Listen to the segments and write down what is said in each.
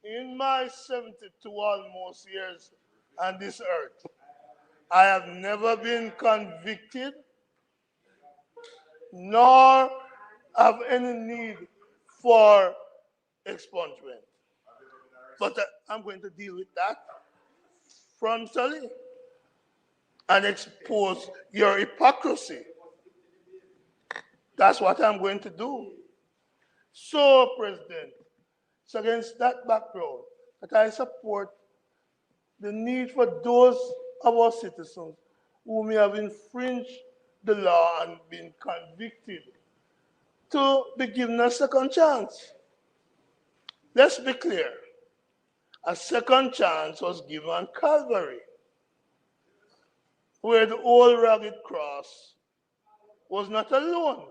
In my 72 almost years on this earth, I have never been convicted nor have any need for expungement. But I'm going to deal with that frontally and expose your hypocrisy. That's what I'm going to do. So, President, it's against that background that I support the need for those of our citizens who may have infringed the law and been convicted to be given a second chance. Let's be clear. A second chance was given on Calvary, where the old rugged cross was not alone.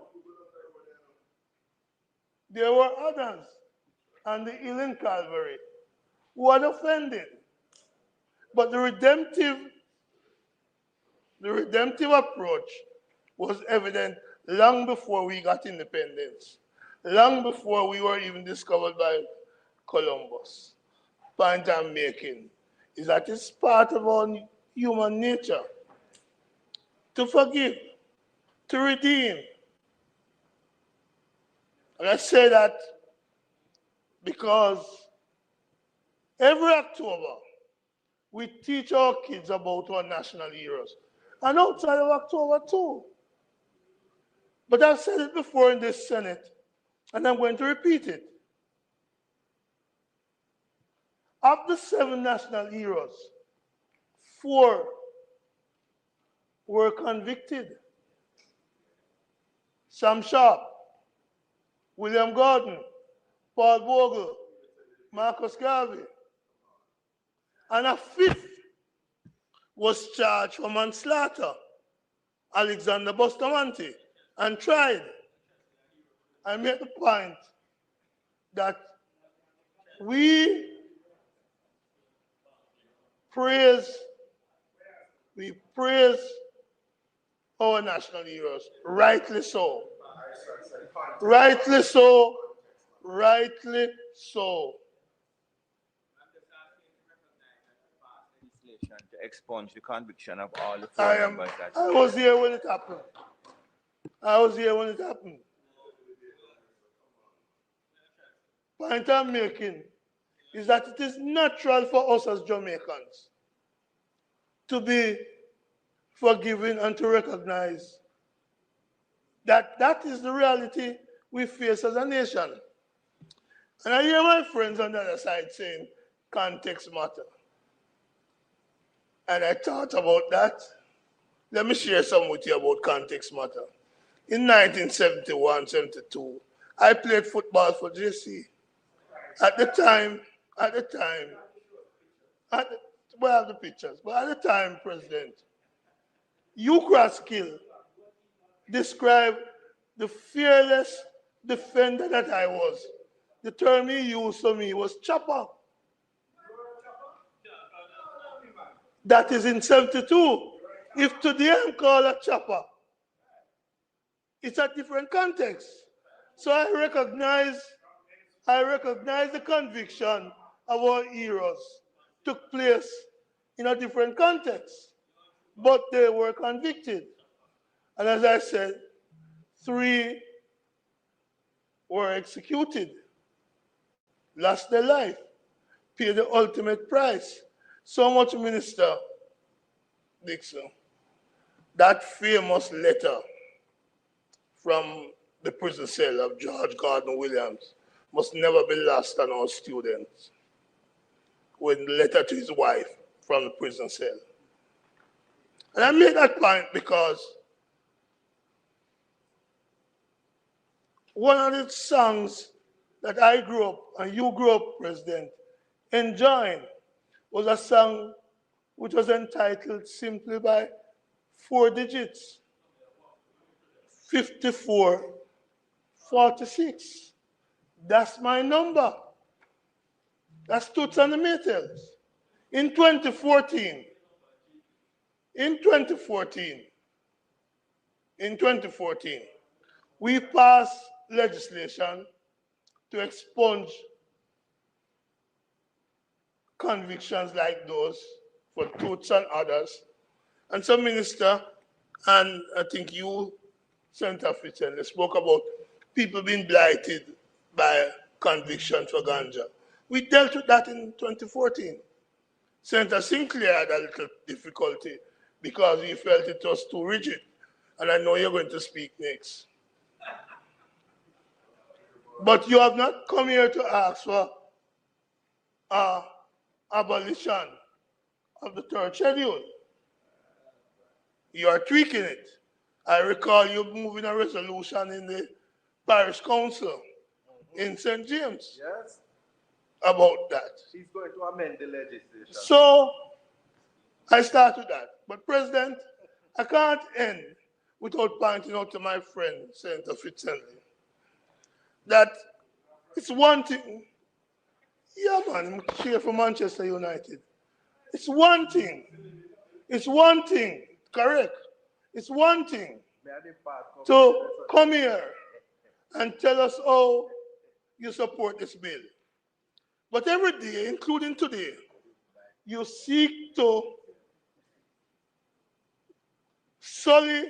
There were others on the hill in Calvary who had offended. But the redemptive approach was evident long before we got independence, long before we were even discovered by Columbus. Point I'm making is that it's part of our human nature to forgive, to redeem. And I say that because every October we teach our kids about our national heroes. And outside of October too. But I've said it before in this Senate, and I'm going to repeat it. Of the 7 national heroes, 4 were convicted. Sam Sharp, William Gordon, Paul Bogle, Marcus Garvey. And a 5th was charged for manslaughter, Alexander Bustamante, and tried. I made the point that we praise our national heroes, rightly so. Rightly so, rightly so. To expunge the conviction of all the 4 members. I was here when it happened. Point I'm making is that it is natural for us as Jamaicans to be forgiving and to recognize that that is the reality we face as a nation. And I hear my friends on the other side saying context matter. And I thought about that. Let me share some with you about context matter. In 1971-72, I played football for JC. At the time, we have the pictures, but at the time, President, Ukras Kill described the fearless defender that I was. The term he used for me was chopper. That is in 72. If today I'm called a chopper, it's a different context. So I recognize the conviction of our heroes took place in a different context, but they were convicted. And as I said, 3 were executed, lost their life, paid the ultimate price. So much, Minister Dixon, that famous letter from the prison cell of George Gordon Williams must never be lost on our students. With the letter to his wife from the prison cell. And I made that point because one of the songs that I grew up, and you grew up, President, enjoying was a song which was entitled simply by 4 digits, 5446. That's my number. That's toots and the meters. In 2014, we passed legislation to expunge convictions like those for Toots and others. And some minister, and I think you, Senator Fitzgerald, spoke about people being blighted by conviction for ganja. We dealt with that in 2014. Senator Sinclair had a little difficulty because he felt it was too rigid. And I know you're going to speak next. But you have not come here to ask for abolition of the third schedule. You are tweaking it. I recall you moving a resolution in the parish council in St. James. Yes. About that. He's going to amend the legislation. So I started that. But President, I can't end without pointing out to my friend, Senator Fitzgerald, that it's one thing. Yeah, man, I'm cheer for Manchester United. It's one thing. It's one thing. Correct. It's one thing to come here and tell us how you support this bill. But every day, including today, you seek to sully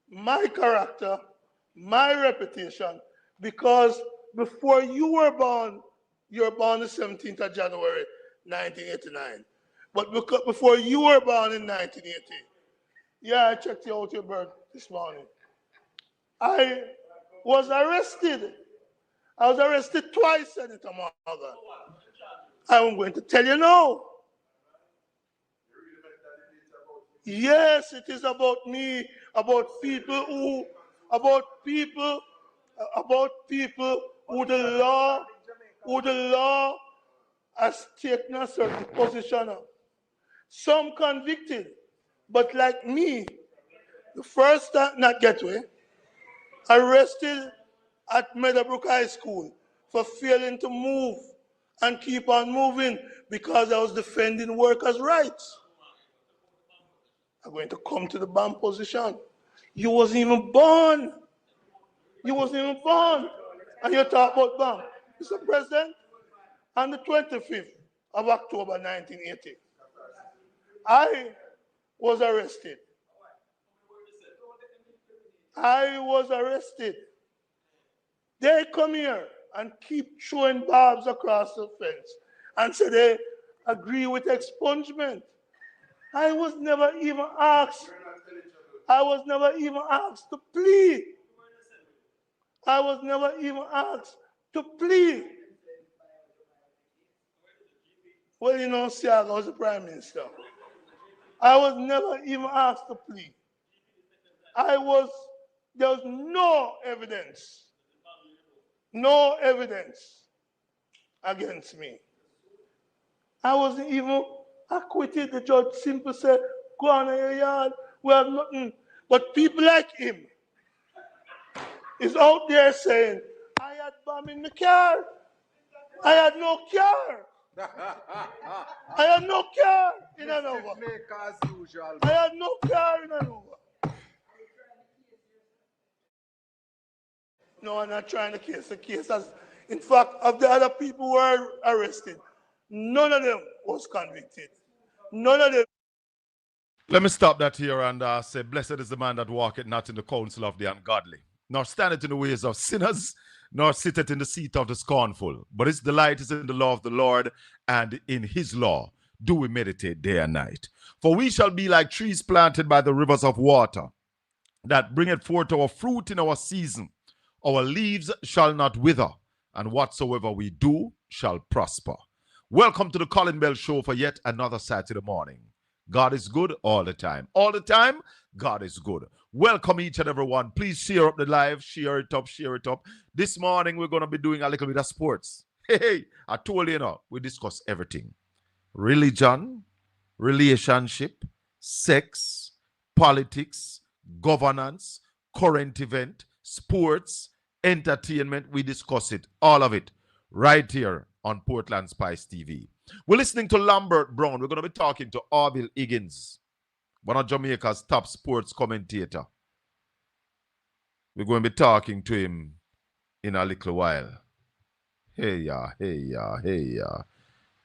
my character, my reputation, because before you were born the 17th of January, 1989. But before you were born in 1980, yeah, I checked you out your birth this morning. I was arrested. I was arrested twice, Senator Morgan. I'm going to tell you now. Yes, it is about me, about people who the law has taken a certain position of. Some convicted, but like me, the first time, not Gateway, arrested at Meadowbrook High School for failing to move and keep on moving because I was defending workers' rights. I'm going to come to the BAM position. You wasn't even born. You wasn't even born. And you talk about BAM. Mr. President, on the 25th of October 1980, I was arrested. I was arrested. They come here and keep throwing barbs across the fence and say they agree with expungement. I was never even asked. I was never even asked to plead. I was never even asked to plead. Well, you know, Siaga was the prime minister. I was never even asked to plead. There was no evidence against me. I wasn't even acquitted. The judge simply said, go on in your yard, we have nothing. But people like him is out there saying, I had bomb in the car. I had no car. I had no car in Hanover. I had no car in Hanover. No, I'm not trying the case. The case has, in fact, of the other people who were arrested, none of them was convicted. None of them. Let me stop that here and say, blessed is the man that walketh not in the counsel of the ungodly, nor standeth in the ways of sinners, nor sitteth in the seat of the scornful. But his delight is in the law of the Lord, and in his law do we meditate day and night. For we shall be like trees planted by the rivers of water, that bringeth forth our fruit in our season. Our leaves shall not wither, and whatsoever we do shall prosper. Welcome to the Colin Bell Show for yet another Saturday morning. God is good all the time. All the time, God is good. Welcome each and every one. Please share up the live. Share it up, share it up. This morning, we're going to be doing a little bit of sports. Hey, I told you, we discuss everything. Religion, relationship, sex, politics, governance, current event, sports, entertainment. We discuss it, all of it, right here on Portland Spice TV. We're listening to Lambert Brown. We're going to be talking to Orville Higgins, one of Jamaica's top sports commentator. We're going to be talking to him in a little while. Hey, yeah, hey, yeah, hey, yeah.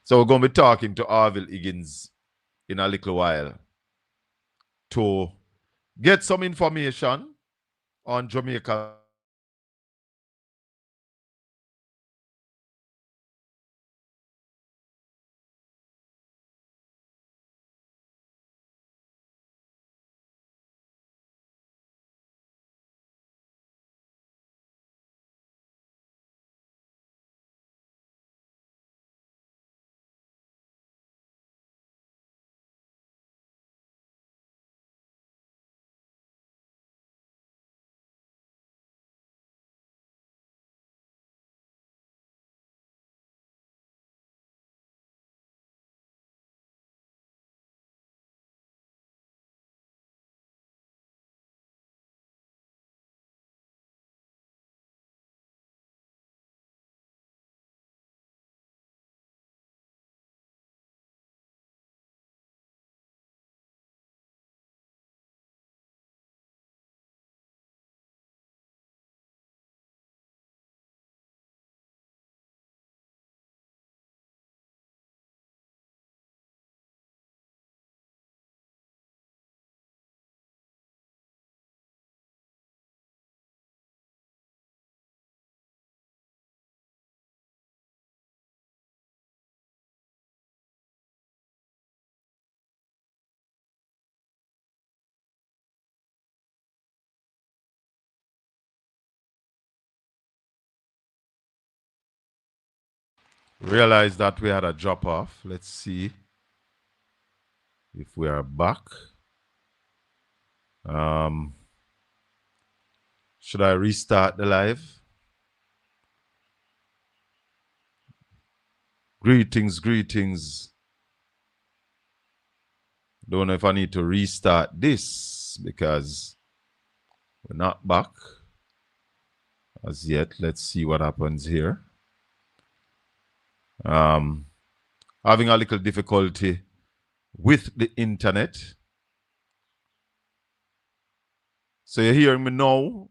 So we're going to be talking to Arville Higgins in a little while to get some information on Jamaica's realized that we had a drop off. Let's see if we are back. Should I restart the live? Greetings, greetings. Don't know if I need to restart this because we're not back as yet. Let's see what happens here. Having a little difficulty with the internet. So you're hearing me now?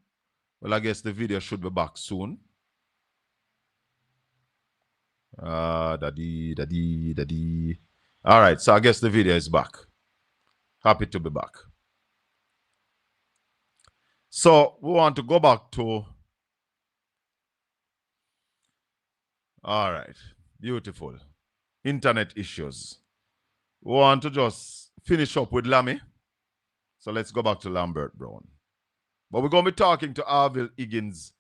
Well, I guess the video should be back soon. Daddy. All right, so I guess the video is back. Happy to be back. So we want to go back to. All right, beautiful. Internet issues. We want to just finish up with Lammy. So let's go back to Lambert Brown. But we're going to be talking to Arville Higgins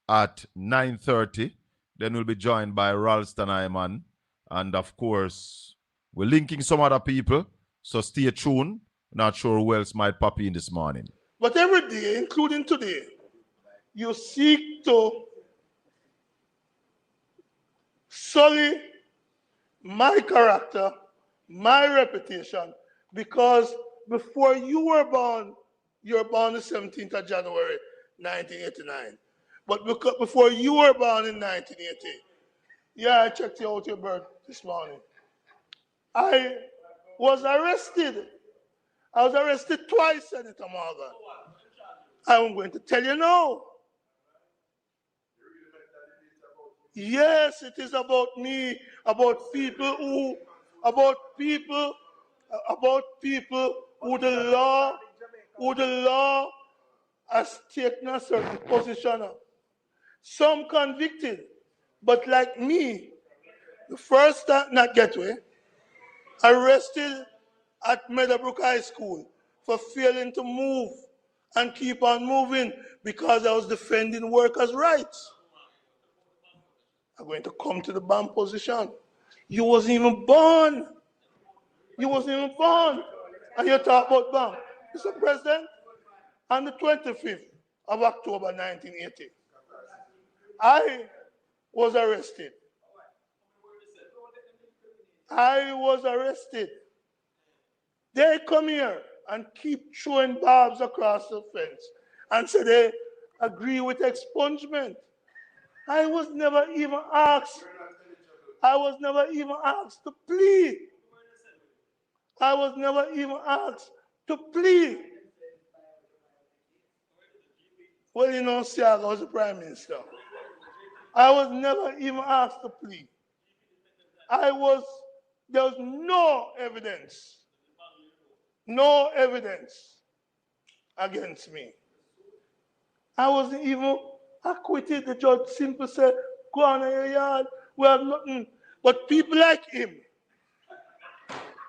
at 9:30. Then we'll be joined by Ralston Iman. And of course, we're linking some other people. So stay tuned. Not sure who else might pop in this morning. But every day, including today, you seek to sully my character, my reputation, because before you were born the 17th of January, 1989. But before you were born in 1980, yeah, I checked out your birth this morning. I was arrested. I was arrested twice, Senator Morgan. I'm going to tell you now. Yes, it is about me, about people who the law has taken a certain position of. Some convicted, but like me, the first time, not Gateway, arrested at Meadowbrook High School for failing to move and keep on moving because I was defending workers' rights. I'm going to come to the BAM position. You wasn't even born. You wasn't even born. And you talk about BAM. Mr. President, on the 25th of October 1980, I was arrested. I was arrested. They come here and keep throwing barbs across the fence and say they agree with expungement. I was never even asked. I was never even asked to plead. I was never even asked to plead. Well, you know, Siaga was the prime minister. I was never even asked to plead. There was no evidence against me. I wasn't even acquitted. The judge simply said, go on in your yard, we have nothing. But people like him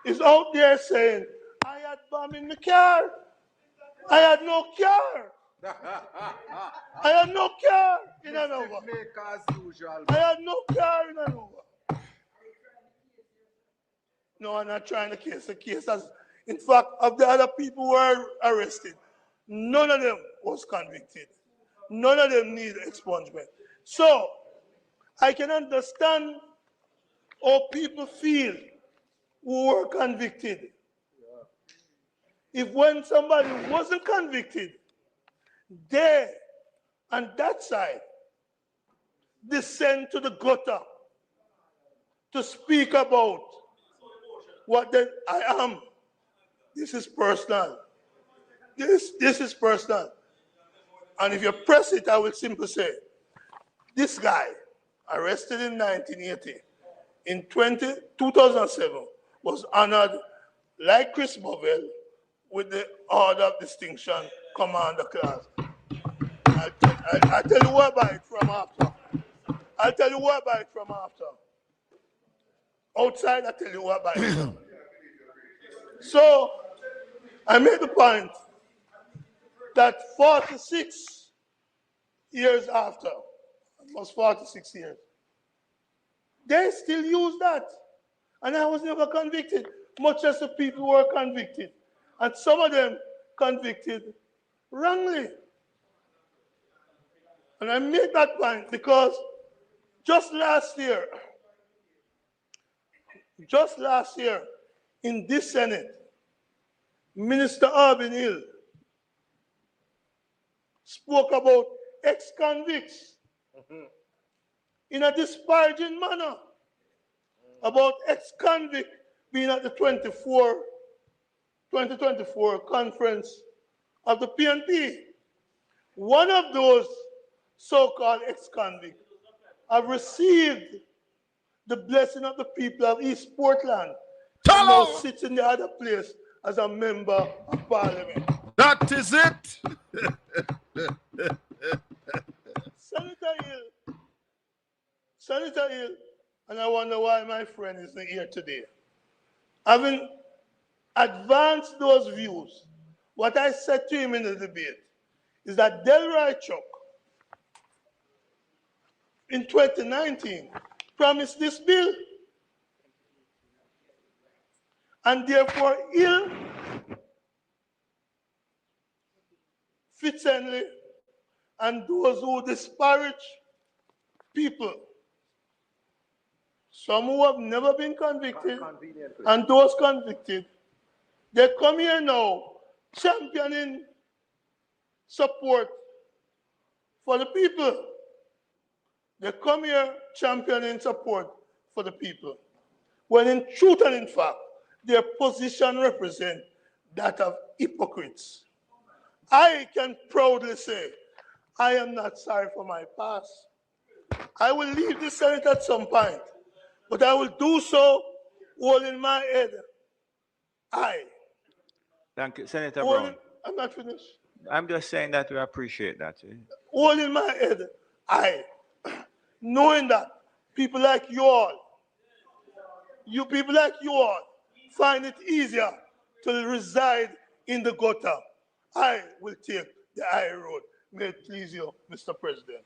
is out there saying, I had bomb in the car. I had no car. I had no car in Hanover. I had no car in Hanover. No, I'm not trying to case the case. In fact, of the other people who were arrested, none of them was convicted. None of them need expungement. So, I can understand how people feel who were convicted. If when somebody wasn't convicted, they, on that side, descend to the gutter to speak about what I am. This is personal. This is personal. And if you press it, I will simply say, this guy, arrested in 1980, in 2007, was honored, like Chris Bovell, with the Order of Distinction Commander class. I'll tell you where I buy it from after. Outside, I'll tell you where I buy it from. So, I made the point that 46 years after, almost 46 years, they still use that. And I was never convicted, much as the people were convicted. And some of them convicted wrongly. And I made that point because just last year, in this Senate, Minister Urban Hill spoke about ex-convicts in a disparaging manner, about ex-convict being at the 2024 conference of the PNP. One of those so-called ex-convicts have received the blessing of the people of East Portland and now sits in the other place as a member of parliament. That is it. Senator Hill, and I wonder why my friend isn't here today. Having advanced those views, what I said to him in the debate is that Delroy Chuck in 2019 promised this bill. And therefore, Hill, Fitzhenley, and those who disparage people, some who have never been convicted, and those convicted, they come here now championing support for the people. They come here championing support for the people. When in truth and in fact, their position represents that of hypocrites. I can proudly say, I am not sorry for my past. I will leave the Senate at some point, but I will do so holding my head. Thank you, Senator Brown. I'm not finished. I'm just saying that we appreciate that. Holding my head, knowing that people like you all, find it easier to reside in the gutter. I will take the high road. May it please you, Mr. President.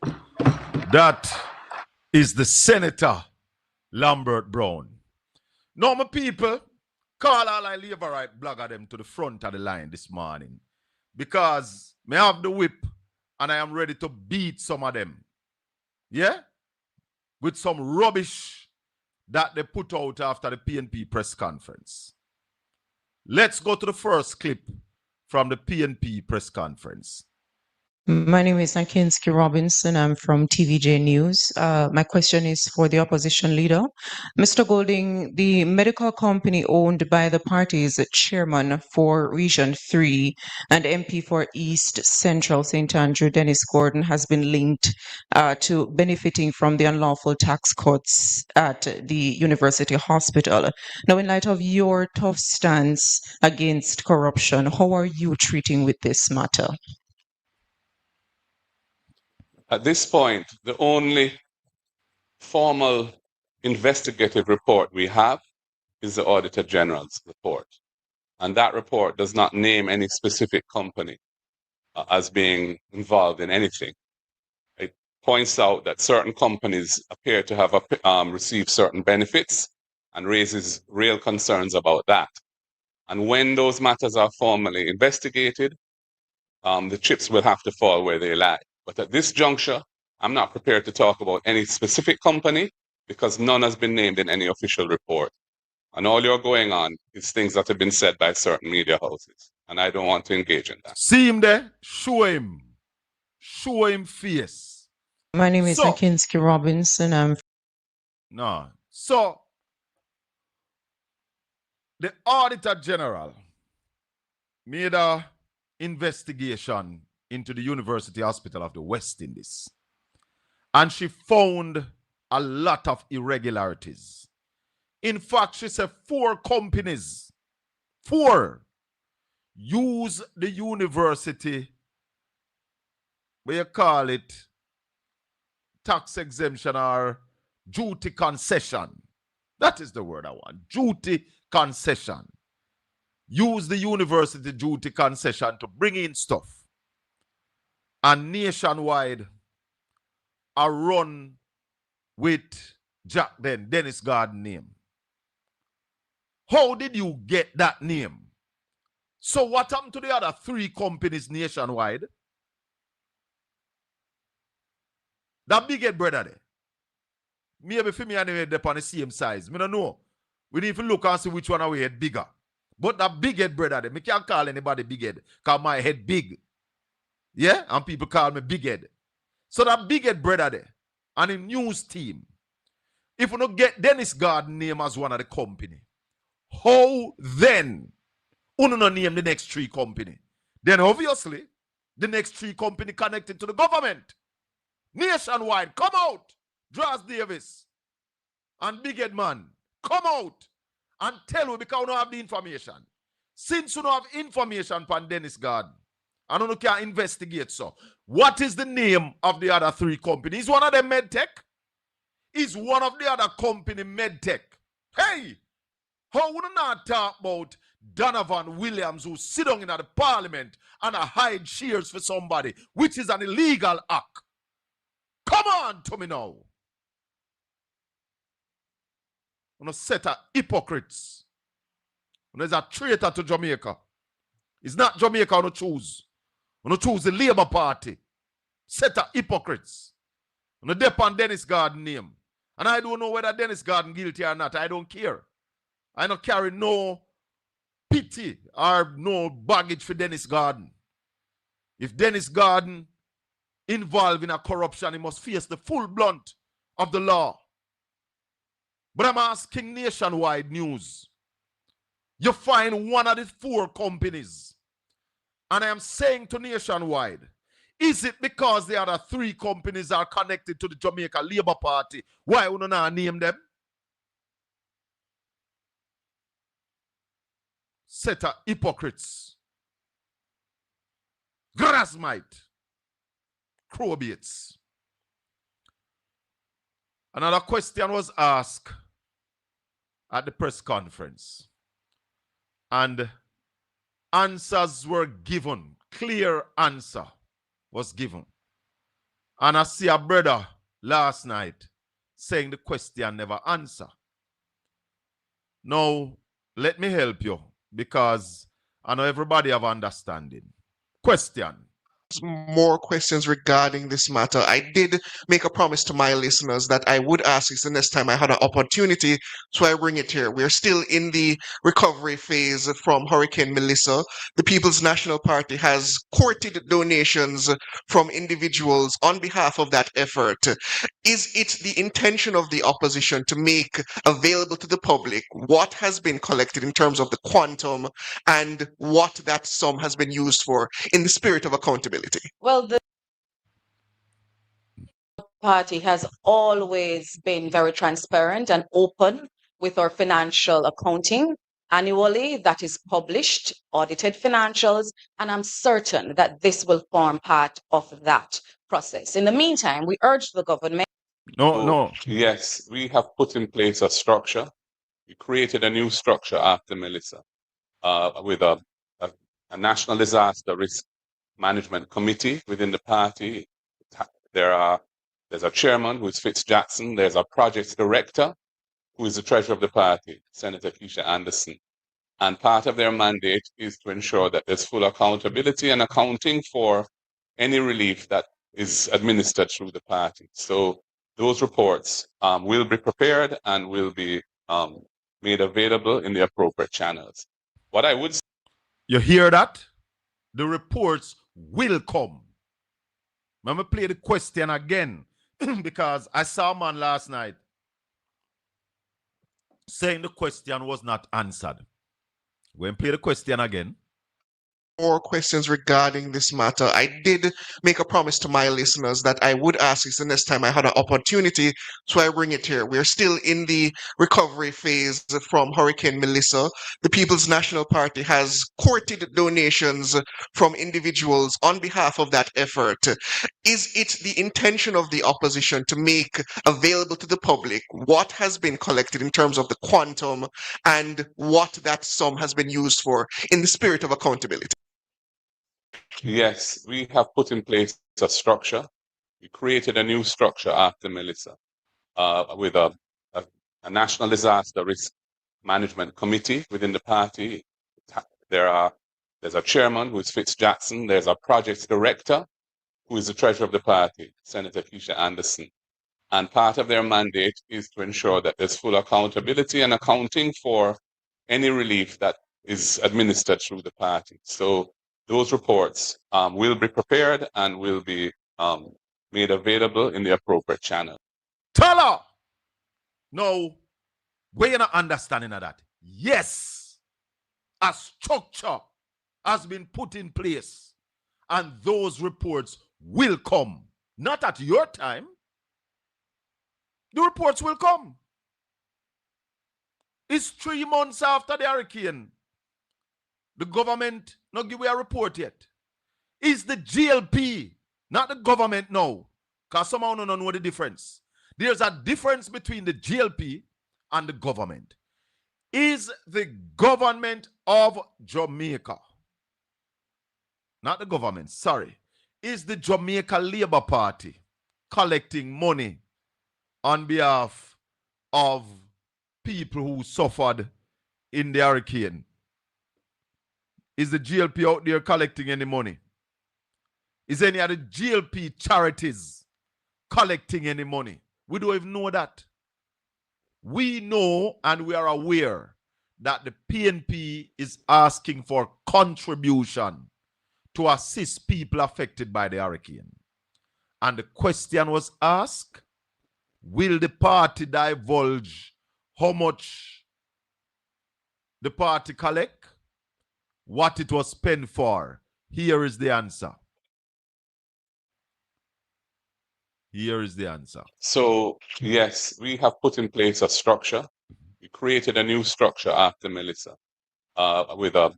That is the Senator Lambert Brown. Now, my people, call all I Leverite blogger them to the front of the line this morning because me have the whip and I am ready to beat some of them. Yeah? With some rubbish that they put out after the PNP press conference. Let's go to the first clip from the PNP press conference. My name is Akinski Robinson. I'm from TVJ News. My question is for the opposition leader. Mr. Golding, the medical company owned by the party's chairman for Region 3 and MP for East Central St. Andrew, Dennis Gordon, has been linked to benefiting from the unlawful tax cuts at the University Hospital. Now, in light of your tough stance against corruption, how are you treating with this matter? At this point, the only formal investigative report we have is the Auditor General's report. And that report does not name any specific company as being involved in anything. It points out that certain companies appear to have received certain benefits and raises real concerns about that. And when those matters are formally investigated, the chips will have to fall where they lie. But at this juncture, I'm not prepared to talk about any specific company because none has been named in any official report. And all you're going on is things that have been said by certain media houses. And I don't want to engage in that. See him there? Show him. Show him face. My name is So- Akinski Robinson. I'm No. So, the Auditor General made a investigation into the University Hospital of the West Indies. And she found a lot of irregularities. In fact, she said 4 companies, 4, use the university, what you call it, tax exemption or duty concession. That is the word I want. Duty concession. Use the university duty concession to bring in stuff. And nationwide are run with Dennis Gordon name. How did you get that name? So what happened to the other 3 companies nationwide? That big head brother there. Maybe for me anyway, they're on the same size. I don't know. We need to look and see which one our head bigger. But that big head brother there, I can't call anybody big head. Cause my head big. Yeah? And people call me big head. So that big head brother there, and the news team, if we don't get Dennis Gordon name as one of the company, how then we don't name the next 3 company? Then obviously, the next 3 company connected to the government. Nationwide, come out. Dras Davis and Big Head Man, come out and tell me because we don't have the information. Since we don't have information on Dennis Gordon, I don't know can investigate so. What is the name of the other 3 companies? Is one of them MedTech? Is one of the other company MedTech? Hey, how would not talk about Donovan Williams who sit down in the parliament and hide shares for somebody, which is an illegal act? Come on to me now. On a set of hypocrites. There's a traitor to Jamaica. It's not Jamaica on choose. On choose the Labour Party. Set of hypocrites. On the depend Dennis Gordon name. And I don't know whether Dennis Gordon guilty or not. I don't care. I don't carry no pity or no baggage for Dennis Gordon. If Dennis Gordon involved in a corruption, he must face the full blunt of the law. But I'm asking nationwide news. You find one of the 4 companies. And I am saying to nationwide, is it because the other 3 companies are connected to the Jamaica Labour Party? Why would not name them? Set of hypocrites. Grasmite. Crowbaits. Another question was asked at the press conference. And answers were given. Clear answer was given. And I see a brother last night saying the question never answer. Now, let me help you because I know everybody have understanding. Question. More questions regarding this matter. I did make a promise to my listeners that I would ask this the next time I had an opportunity, so I bring it here. We're still in the recovery phase from Hurricane Melissa. The People's National Party has courted donations from individuals on behalf of that effort. Is it the intention of the opposition to make available to the public what has been collected in terms of the quantum and what that sum has been used for in the spirit of accountability? Well, the party has always been very transparent and open with our financial accounting. Annually, that is published, audited financials, and I'm certain that this will form part of that process. In the meantime, we urge the government. No. Yes, we have put in place a structure. We created a new structure after Melissa with a national disaster risk management committee within the party. There's a chairman who is Fitz Jackson. There's a projects director who is the treasurer of the party, Senator Keisha Anderson. And part of their mandate is to ensure that there's full accountability and accounting for any relief that is administered through the party. So those reports will be prepared and will be made available in the appropriate channels. What I would say— You hear that? The reports will come. I'm going to play the question again because I saw a man last night saying the question was not answered. We're going to play the question again. More questions regarding this matter. I did make a promise to my listeners that I would ask this the next time I had an opportunity, so I bring it here. We're still in the recovery phase from Hurricane Melissa. The People's National Party has courted donations from individuals on behalf of that effort. Is it the intention of the opposition to make available to the public what has been collected in terms of the quantum and what that sum has been used for in the spirit of accountability? Yes, we have put in place a structure. We created a new structure after Melissa with a national disaster risk management committee within the party. There's a chairman who is Fitz Jackson. There's a projects director who is the treasurer of the party, Senator Keisha Anderson. And part of their mandate is to ensure that there's full accountability and accounting for any relief that is administered through the party. So those reports will be prepared and will be made available in the appropriate channel. Tala! No, we're not understanding of that. Yes, a structure has been put in place and those reports will come. Not at your time. The reports will come. It's 3 months after the hurricane. The government not give you a report yet. It's the GLP, not the government now. Because somehow don't know the difference. There's a difference between the GLP and the government. Is the government of Jamaica, not the government, sorry, is the Jamaica Labour Party collecting money on behalf of people who suffered in the hurricane? Is the GLP out there collecting any money? Is any of the GLP charities collecting any money? We don't even know that. We know and we are aware that the PNP is asking for contribution to assist people affected by the hurricane. And the question was asked, will the party divulge how much the party collect? What it was spent for? Here is the answer. Here is the answer. So, yes, we have put in place a structure. We created a new structure after Melissa with a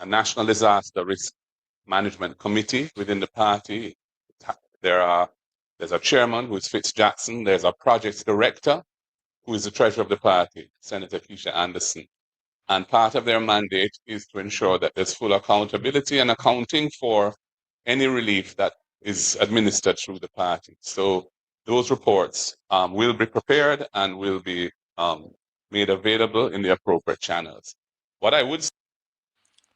national disaster risk management committee within the party. There's a chairman who is Fitz Jackson. There's a projects director who is the treasurer of the party, Senator Keisha Anderson. And part of their mandate is to ensure that there's full accountability and accounting for any relief that is administered through the party. So those reports will be prepared and will be made available in the appropriate channels. What I would—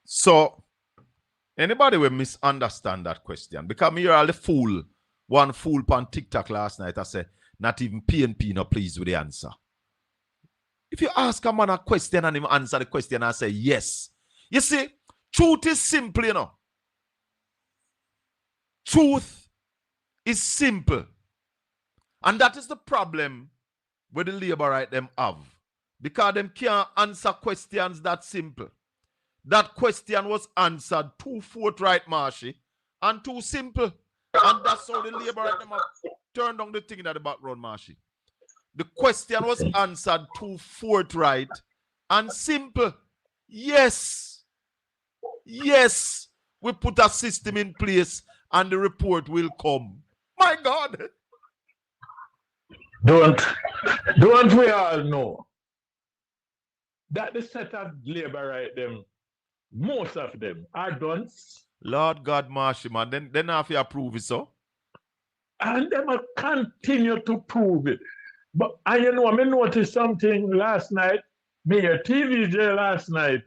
So Anybody will misunderstand that question? Because me are the fool. One fool on TikTok last night, I said, not even PNP not pleased with the answer. If you ask a man a question and him answer the question, I say yes. You see, truth is simple, you know. Truth is simple. And that is the problem with the labor right them have. Because them can't answer questions that simple. That question was answered too forthright, Marshy, and too simple. And that's how the labor right them have turned on the thing in the background, Marshy. The question was answered too forthright and simple. Yes. Yes. We put a system in place and the report will come. My God. Don't we all know that the set of labor right them, most of them are dunce. Lord God, Marshy, man. Then have you approve it, so? And them will continue to prove it. But I noticed something last night. Me a TVJ last night.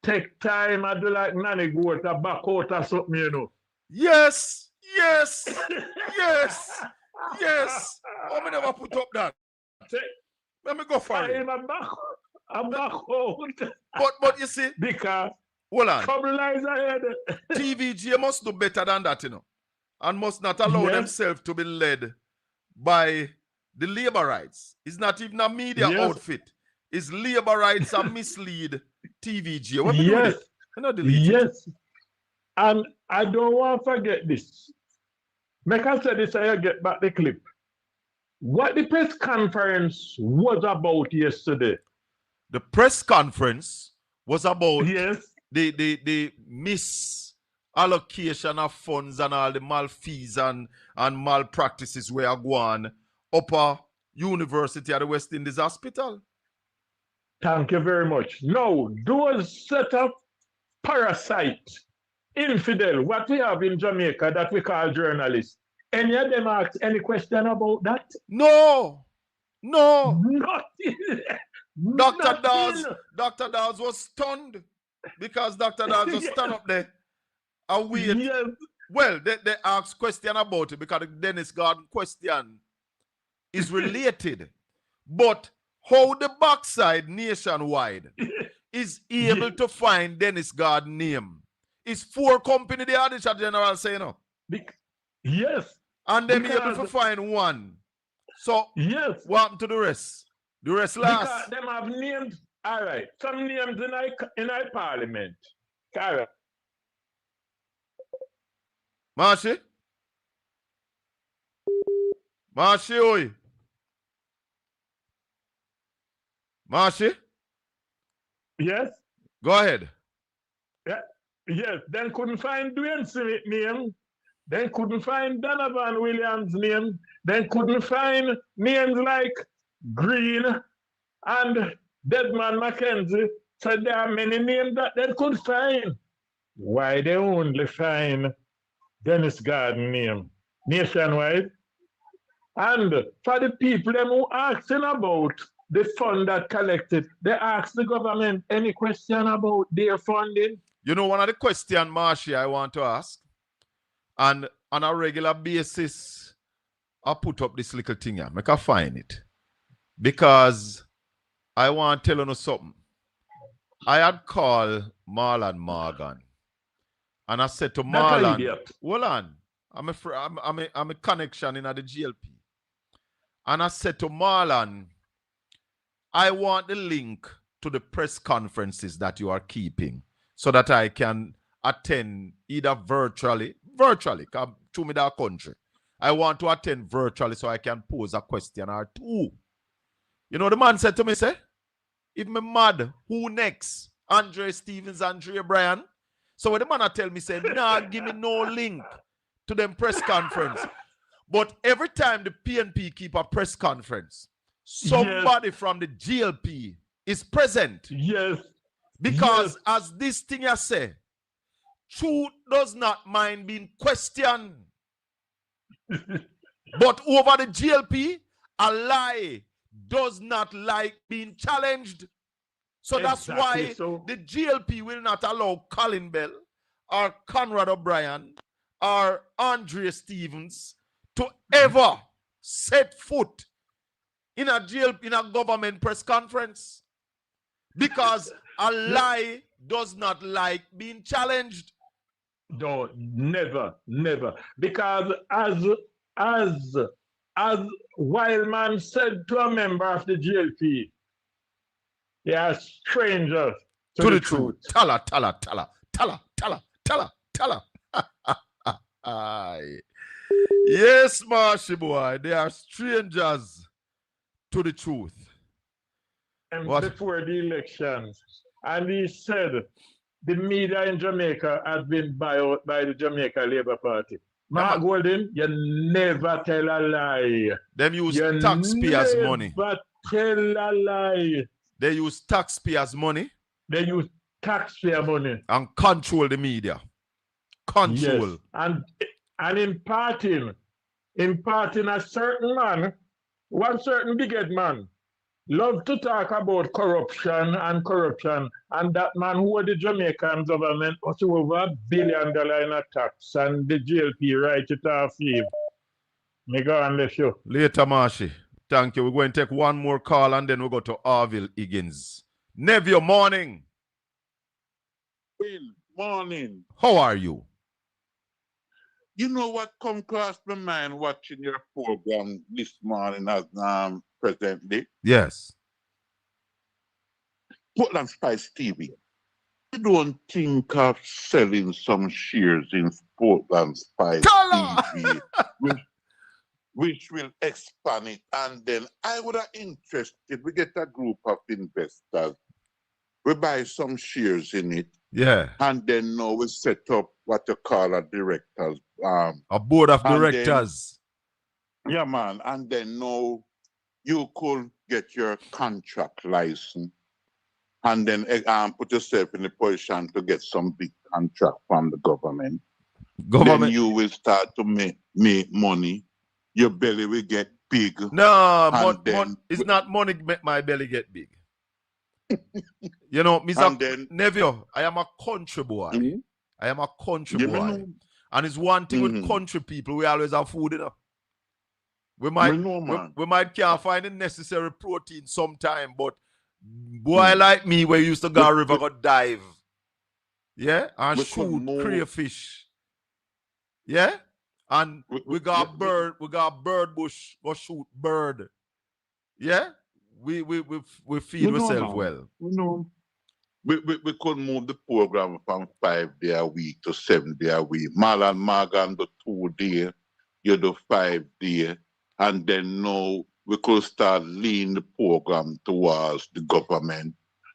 Take time I do like nanny goat a back out or something, you know. Yes. Yes. Yes. Yes. Oh, me never put up that. Let me go for it. I'm back out. But you see, Because hold on. couple lines ahead. TVG must do better than that, you know. And must not allow themselves to be led by the labor rights. It's not even a media outfit. It's labor rights and mislead TVG. What we do with it? You know, delete it. And I don't want to forget this. Make I say this, I get back the clip. What the press conference was about yesterday. The press conference was about the misallocation of funds and all the malfeas and malpractices where are going upper university at the West Indies Hospital. Thank you very much. Now, those set of parasite, infidel, what we have in Jamaica that we call journalists, any of them ask any question about that? No. Nothing. Dr. Dawes was stunned because Dr. Dawes was stand up there and wait. Yes. Well, they asked question about it because the Dennis Garden question is related. But how the backside nationwide is able to find Dennis Garden name is 4 company the Auditor General say, you know. Yes. And them able to find one. So what happened to the rest? The rest last. Because them have named, all right, some names in our parliament. All right. Marshy? Marshy, oi. Marshy? Yes? Go ahead. Yeah. Yes. Then couldn't find Dwayne Smith name. Then couldn't find Donovan Williams name. Then couldn't find names like Green and Desmond McKenzie. So there are many names that they could find. Why they only find Dennis Garden name nationwide? And for the people them who asking about the fund that collected, they ask the government any question about their funding. You know, one of the questions, Marshy, I want to ask, and on a regular basis, I put up this little thing here. Make I find it. Because I want to tell you something. I had called Marlon Morgan. And I said to Marlon, hold on. I'm a connection in the GLP. And I said to Marlon, I want the link to the press conferences that you are keeping so that I can attend either virtually, come to me that country. I want to attend virtually so I can pose a question or two. You know, the man said to me, say, if me mad, who next? Andre Stevens, Andrea Bryan. So when the man tell me, say, nah, give me no link to them press conference. But every time the PNP keep a press conference, somebody from the GLP is present. Yes. Because as this thing I say, truth does not mind being questioned. But over the GLP, a lie does not like being challenged. So that's why the GLP will not allow Colin Bell or Conrad O'Brien or Andre Stevens to ever set foot in a jail, in a government press conference, because a lie does not like being challenged. No, never, never. Because as Wildman said to a member of the GLP, they are strangers to the truth. Tala. Aye. Yes, Marshy boy, they are strangers to the truth. And What? before the elections, and he said the media in Jamaica has been bought out by the Jamaica Labour Party. Mark Golden, you never tell a lie. Them use You taxpayers' money. never tell a lie. They use taxpayers' money. They use taxpayer money. And control the media. Control. Yes. And imparting a certain man, one certain bigot man, love to talk about corruption, and that man who the Jamaican government was over $1 billion in a tax, and the GLP write it off him. Me go and let you. Later, Marshy. Thank you. We're going to take one more call and then we'll go to Arville Higgins. Neville, morning. Good morning. How are you? You know what come across my mind watching your program this morning as presently? Yes. PortlandspiceTV. You don't think of selling some shares in PortlandspiceTV, which will expand it, and then I would have interested. We get a group of investors. We buy some shares in it. Yeah. And then now we set up what you call a directors. A board of directors. Then, yeah, man. And then now you could get your contract license and then put yourself in a position to get some big contract from the government. Then you will start to make money. Your belly will get big. No, it's not money make my belly get big. You know, Mr. Neville, I am a country boy. Mm-hmm. I am a country boy. And it's one thing with country people, we always have food, you know. We might can't find the necessary protein sometime, but boy like me, we used to go river go dive. Yeah? And shoot crayfish. Yeah? And we got bird bush, go shoot bird. Yeah? We feed ourselves well. We could move the program from 5 days a week to 7 days a week. Marlon Morgan do 2 days, you do 5 days. And then now we could start leading the program towards the government.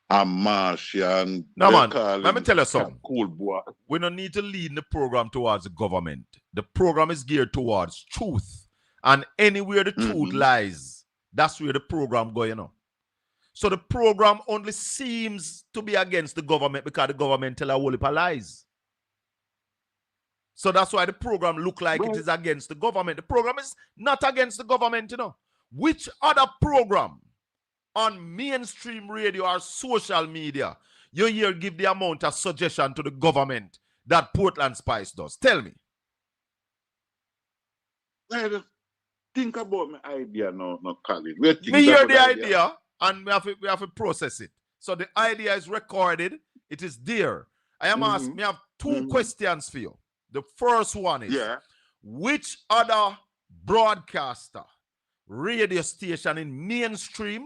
And Martian. No, man, let me tell you something. Cool boy. We don't need to lead the program towards the government. The program is geared towards truth. And anywhere the truth lies, that's where the program going, you know. So the program only seems to be against the government because the government tell a whole heap of lies. So that's why the program look like it is against the government. The program is not against the government, you know. Which other program on mainstream radio or social media you hear give the amount of suggestion to the government that Portland Spice does? Tell me. Well, think about my idea now, Colin. We hear the idea and we have to process it. So the idea is recorded. It is there. I am asking, we have 2 questions for you. The first one is, which other broadcaster, radio station in mainstream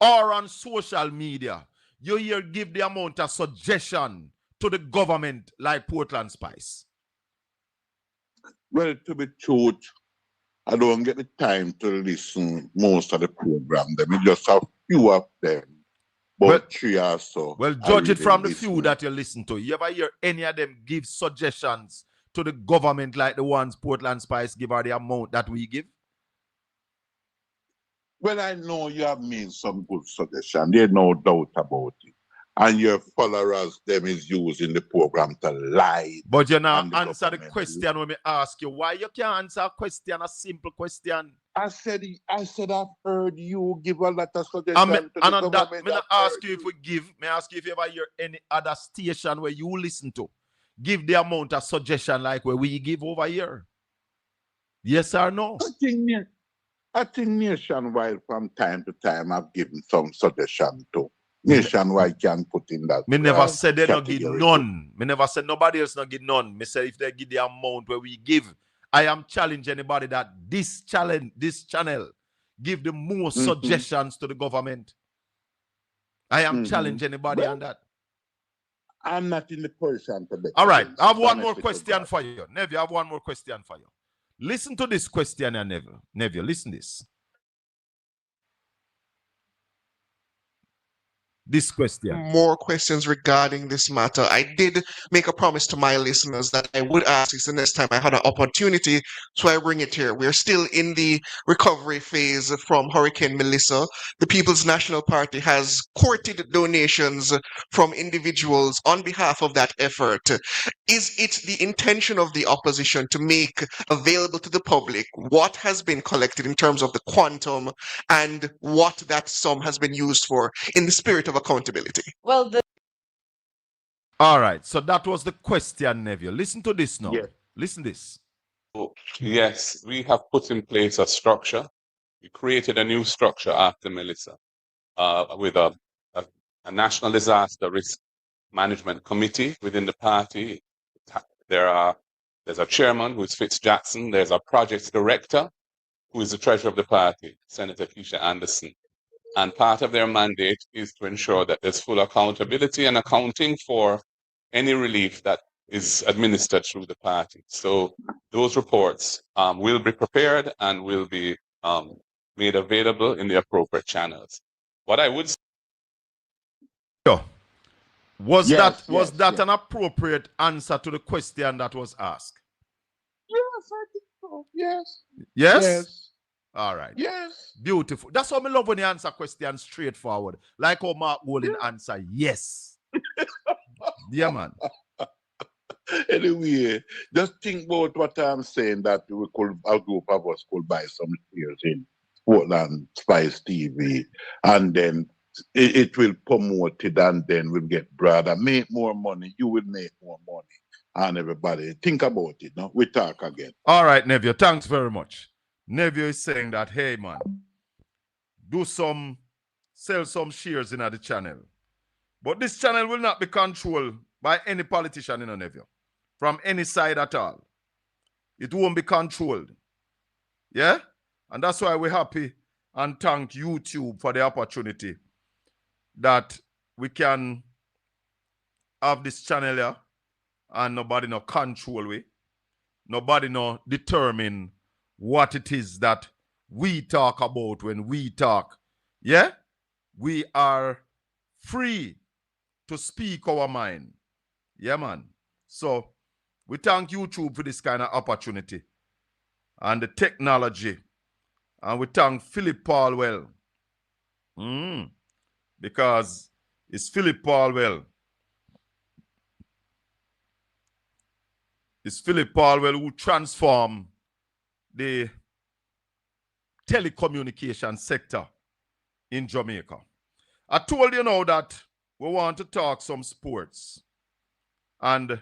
or on social media you hear give the amount of suggestion to the government like Portland Spice? Well, to be truth, I don't get the time to listen most of the program. We just have few of them. But 3 or so. Well, judge it from the few that you listen to. You ever hear any of them give suggestions to the government like the ones Portland Spice give or the amount that we give? Well, I know you have made some good suggestions. There's no doubt about it. And your followers, them is using the program to lie. But you now answer the question when we ask you. Why you can't answer a question, a simple question? I said I've heard you give a lot of suggestions to the government. May I ask you if we give, may I ask you if you ever hear any other station where you listen to give the amount of suggestion like where we give over here? Yes or no? I think nationwide from time to time I've given some suggestion too. Nationwide can put in that. Me never said they not give category none. Me never said nobody else not give none. Me say if they give the amount where we give, I am challenge anybody that this channel give the most suggestions to the government. I am challenge anybody on that. I'm not in the position to bet. All right, against I have it, one more honestly to question God. for you. Neville, I have one more question for you. Listen to this question, Neville. Neville, listen this. This question. More questions regarding this matter. I did make a promise to my listeners that I would ask this the next time I had an opportunity, so I bring it here. We're still in the recovery phase from Hurricane Melissa. The People's National Party has courted donations from individuals on behalf of that effort. Is it the intention of the opposition to make available to the public what has been collected in terms of the quantum and what that sum has been used for in the spirit of accountability? Well, All right, so that was the question, Neville. Listen to this now. Yes. Listen this. Yes, we have put in place a structure. We created a new structure after Melissa with a national disaster risk management committee within the party. There's a chairman who is Fitz Jackson. There's a projects director who is the treasurer of the party, Senator Keisha Anderson. And part of their mandate is to ensure that there's full accountability and accounting for any relief that is administered through the party. So those reports will be prepared and will be made available in the appropriate channels. What I would say, Was Yes, that yes. an appropriate answer to the question that was asked? Yes, I think so. Yes. Yes? Yes. All right. Yes. Beautiful. That's how I love when you answer questions straightforward. Like how Mark Wolin answer yes. Yeah, man. Anyway, just think about what I'm saying, that a group of us could buy some shares in Portland Spice TV, and then it will promote it, and then we'll get broader, make more money. You will make more money, and everybody think about it. No, we talk again. All right, Neville. Thanks very much. Neville is saying that, hey, man, sell some shares in the channel. But this channel will not be controlled by any politician in Neville, from any side at all. It won't be controlled. Yeah? And that's why we're happy and thank YouTube for the opportunity that we can have this channel here and nobody no control we. Nobody no determine what it is that we talk about when we talk. Yeah? We are free to speak our mind. Yeah, man. So we thank YouTube for this kind of opportunity and the technology. And we thank Philip Paulwell. Because it's Philip Paulwell. It's Philip Paulwell who transformed the telecommunication sector in Jamaica. I told you now that we want to talk some sports. And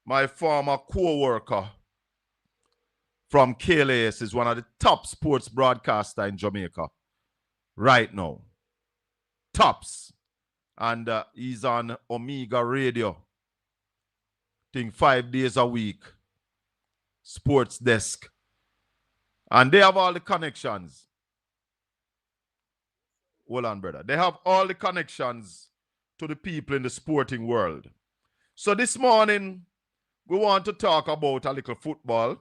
my former co-worker from KLAS is one of the top sports broadcasters in Jamaica right now. Tops. And he's on Omega Radio. I think 5 days a week. Sports desk. And they have all the connections. Hold on, brother. They have all the connections to the people in the sporting world. So this morning, we want to talk about a little football.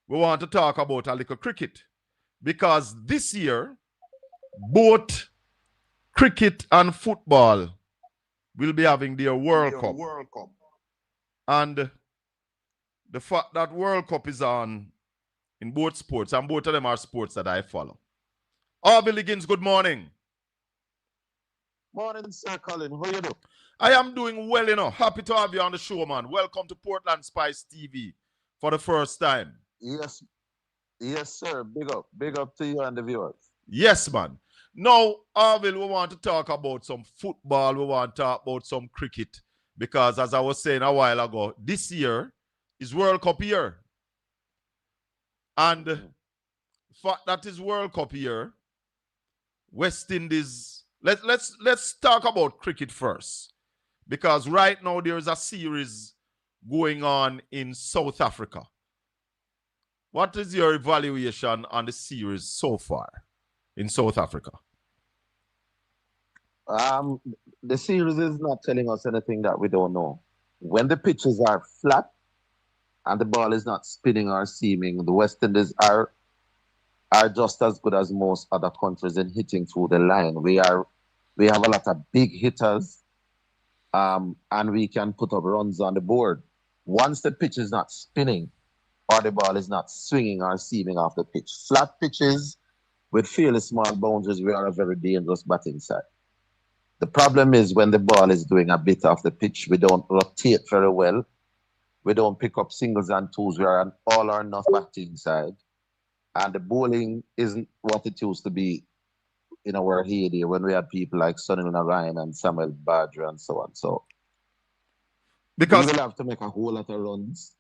We want to talk about a little cricket. Because this year, both cricket and football will be having their World Cup. And the fact that World Cup is on in both sports, and both of them are sports that I follow. Harvey Liggins, good morning. Morning, Sir Colin. How you doing? I am doing well, you know. Happy to have you on the show, man. Welcome to Portland Spice TV for the first time. Yes, sir. Big up to you and the viewers. Yes, man. Now, Harvey, we want to talk about some football. We want to talk about some cricket. Because as I was saying a while ago, this year is World Cup year. And the fact that is World Cup year, West Indies, let's talk about cricket first. Because right now there is a series going on in South Africa. What is your evaluation on the series so far in South Africa? The series is not telling us anything that we don't know. When the pitches are flat and the ball is not spinning or seaming, the West Indies are just as good as most other countries in hitting through the line. We have a lot of big hitters, and we can put up runs on the board. Once the pitch is not spinning or the ball is not swinging or seaming off the pitch, flat pitches with fairly small boundaries, we are a very dangerous batting side. The problem is when the ball is doing a bit off the pitch, we don't rotate very well. We don't pick up singles and twos. We are an all or not batting side. And the bowling isn't what it used to be in our heyday when we had people like Sunil Narayan and Samuel Badra and so on. So because we will have to make a whole lot of runs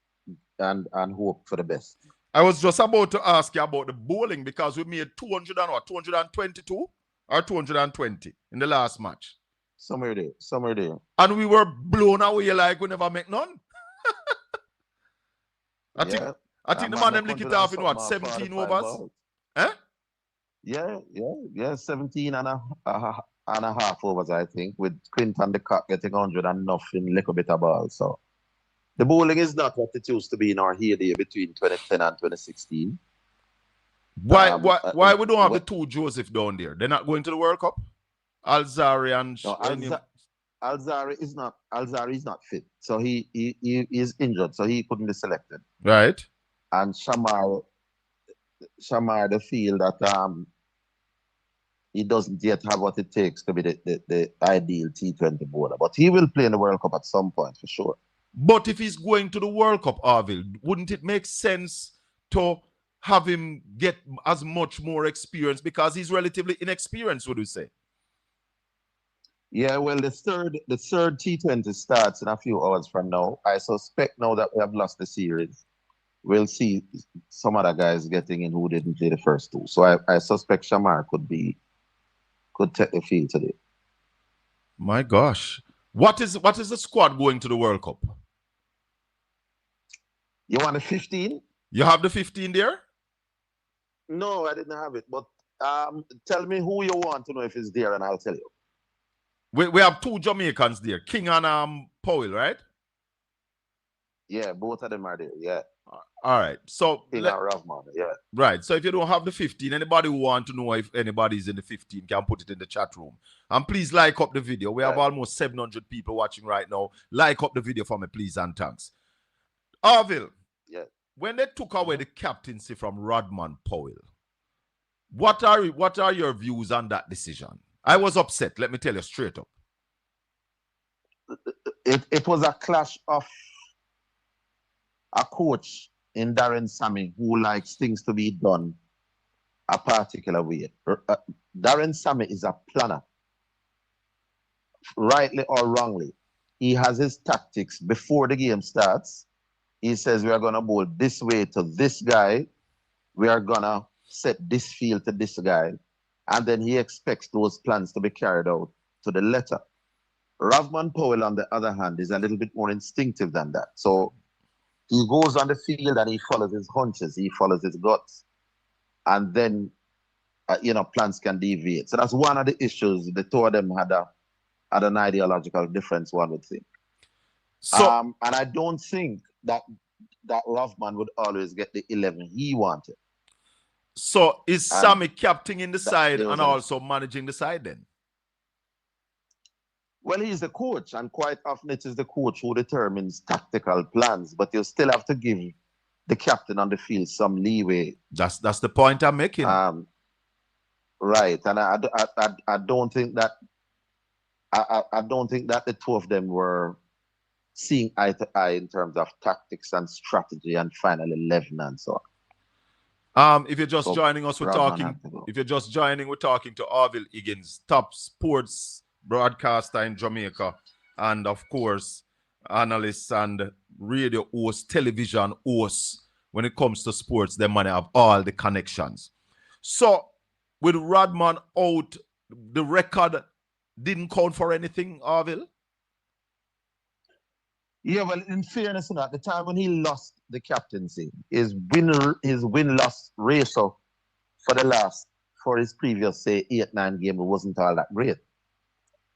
and hope for the best. I was just about to ask you about the bowling because we made 222 or 220 in the last match. Somewhere there. And we were blown away like we never make none. I think the man them lick it off in what, 17 overs? Eh? Yeah, 17 and a half overs, I think, with Quinton de Kock getting 100 and nothing, little bit of ball. So the bowling is not what it used to be in our heyday between 2010 and 2016. Why we don't have the two Joseph down there? They're not going to the World Cup? Alzari and Alzari is not fit. So he is injured, so he couldn't be selected. Right. And Shamar they feel that he doesn't yet have what it takes to be the ideal T20 bowler. But he will play in the World Cup at some point for sure. But if he's going to the World Cup, Arville, wouldn't it make sense to have him get as much more experience because he's relatively inexperienced, would you say? Yeah, well, the third T20 starts in a few hours from now. I suspect now that we have lost the series, we'll see some other guys getting in who didn't play the first two. So I suspect Shamar could take the field today. My gosh. What is the squad going to the World Cup? You want the 15? You have the 15 there? No, I didn't have it. But tell me who you want to know if it's there and I'll tell you. We have two Jamaicans there, King and Powell, right? Yeah, both of them are there, yeah. All right. So King and Ravman, yeah. Right. So if you don't have the 15, anybody who want to know if anybody's in the 15 can put it in the chat room. And please like up the video. We have almost 700 people watching right now. Like up the video for me, please, and thanks. Arville, yeah. When they took away the captaincy from Rodman Powell, what are your views on that decision? I was upset, let me tell you straight up. It was a clash of a coach in Darren Sammy who likes things to be done a particular way. Darren Sammy is a planner, rightly or wrongly. He has his tactics before the game starts. He says we are going to bowl this way to this guy. We are going to set this field to this guy. And then he expects those plans to be carried out to the letter. Ravman Powell, on the other hand, is a little bit more instinctive than that. So he goes on the field and he follows his hunches, he follows his guts. And then, plans can deviate. So that's one of the issues. The two of them had an ideological difference, one would think. So, and I don't think that Ravman would always get the 11 he wanted. So is Sammy captaining the side and also managing the side then? Well, he's the coach, and quite often it is the coach who determines tactical plans, but you still have to give the captain on the field some leeway. That's the point I'm making. Right, and I don't think that I don't think that the two of them were seeing eye to eye in terms of tactics and strategy and final 11 and so on. If you're just joining us, we're talking. If you're just joining, we're talking to Arville Higgins, top sports broadcaster in Jamaica, and of course, analysts and radio hosts, television hosts, when it comes to sports, they might have all the connections. So, with Rodman out, the record didn't count for anything, Arville? Yeah, well, in fairness, at the time when he lost the captaincy, his win-loss ratio for his previous, say, 8-9 game, it wasn't all that great.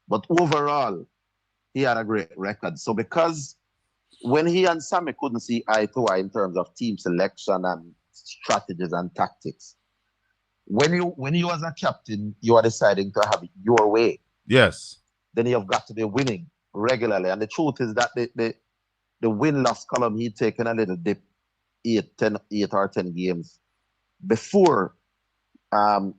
But overall, he had a great record. So because when he and Sammy couldn't see eye to eye in terms of team selection and strategies and tactics, when you as a captain, you are deciding to have it your way. Yes. Then you've got to be winning regularly. And the truth is that the win-loss column, he'd taken a little dip 8 or 10 games before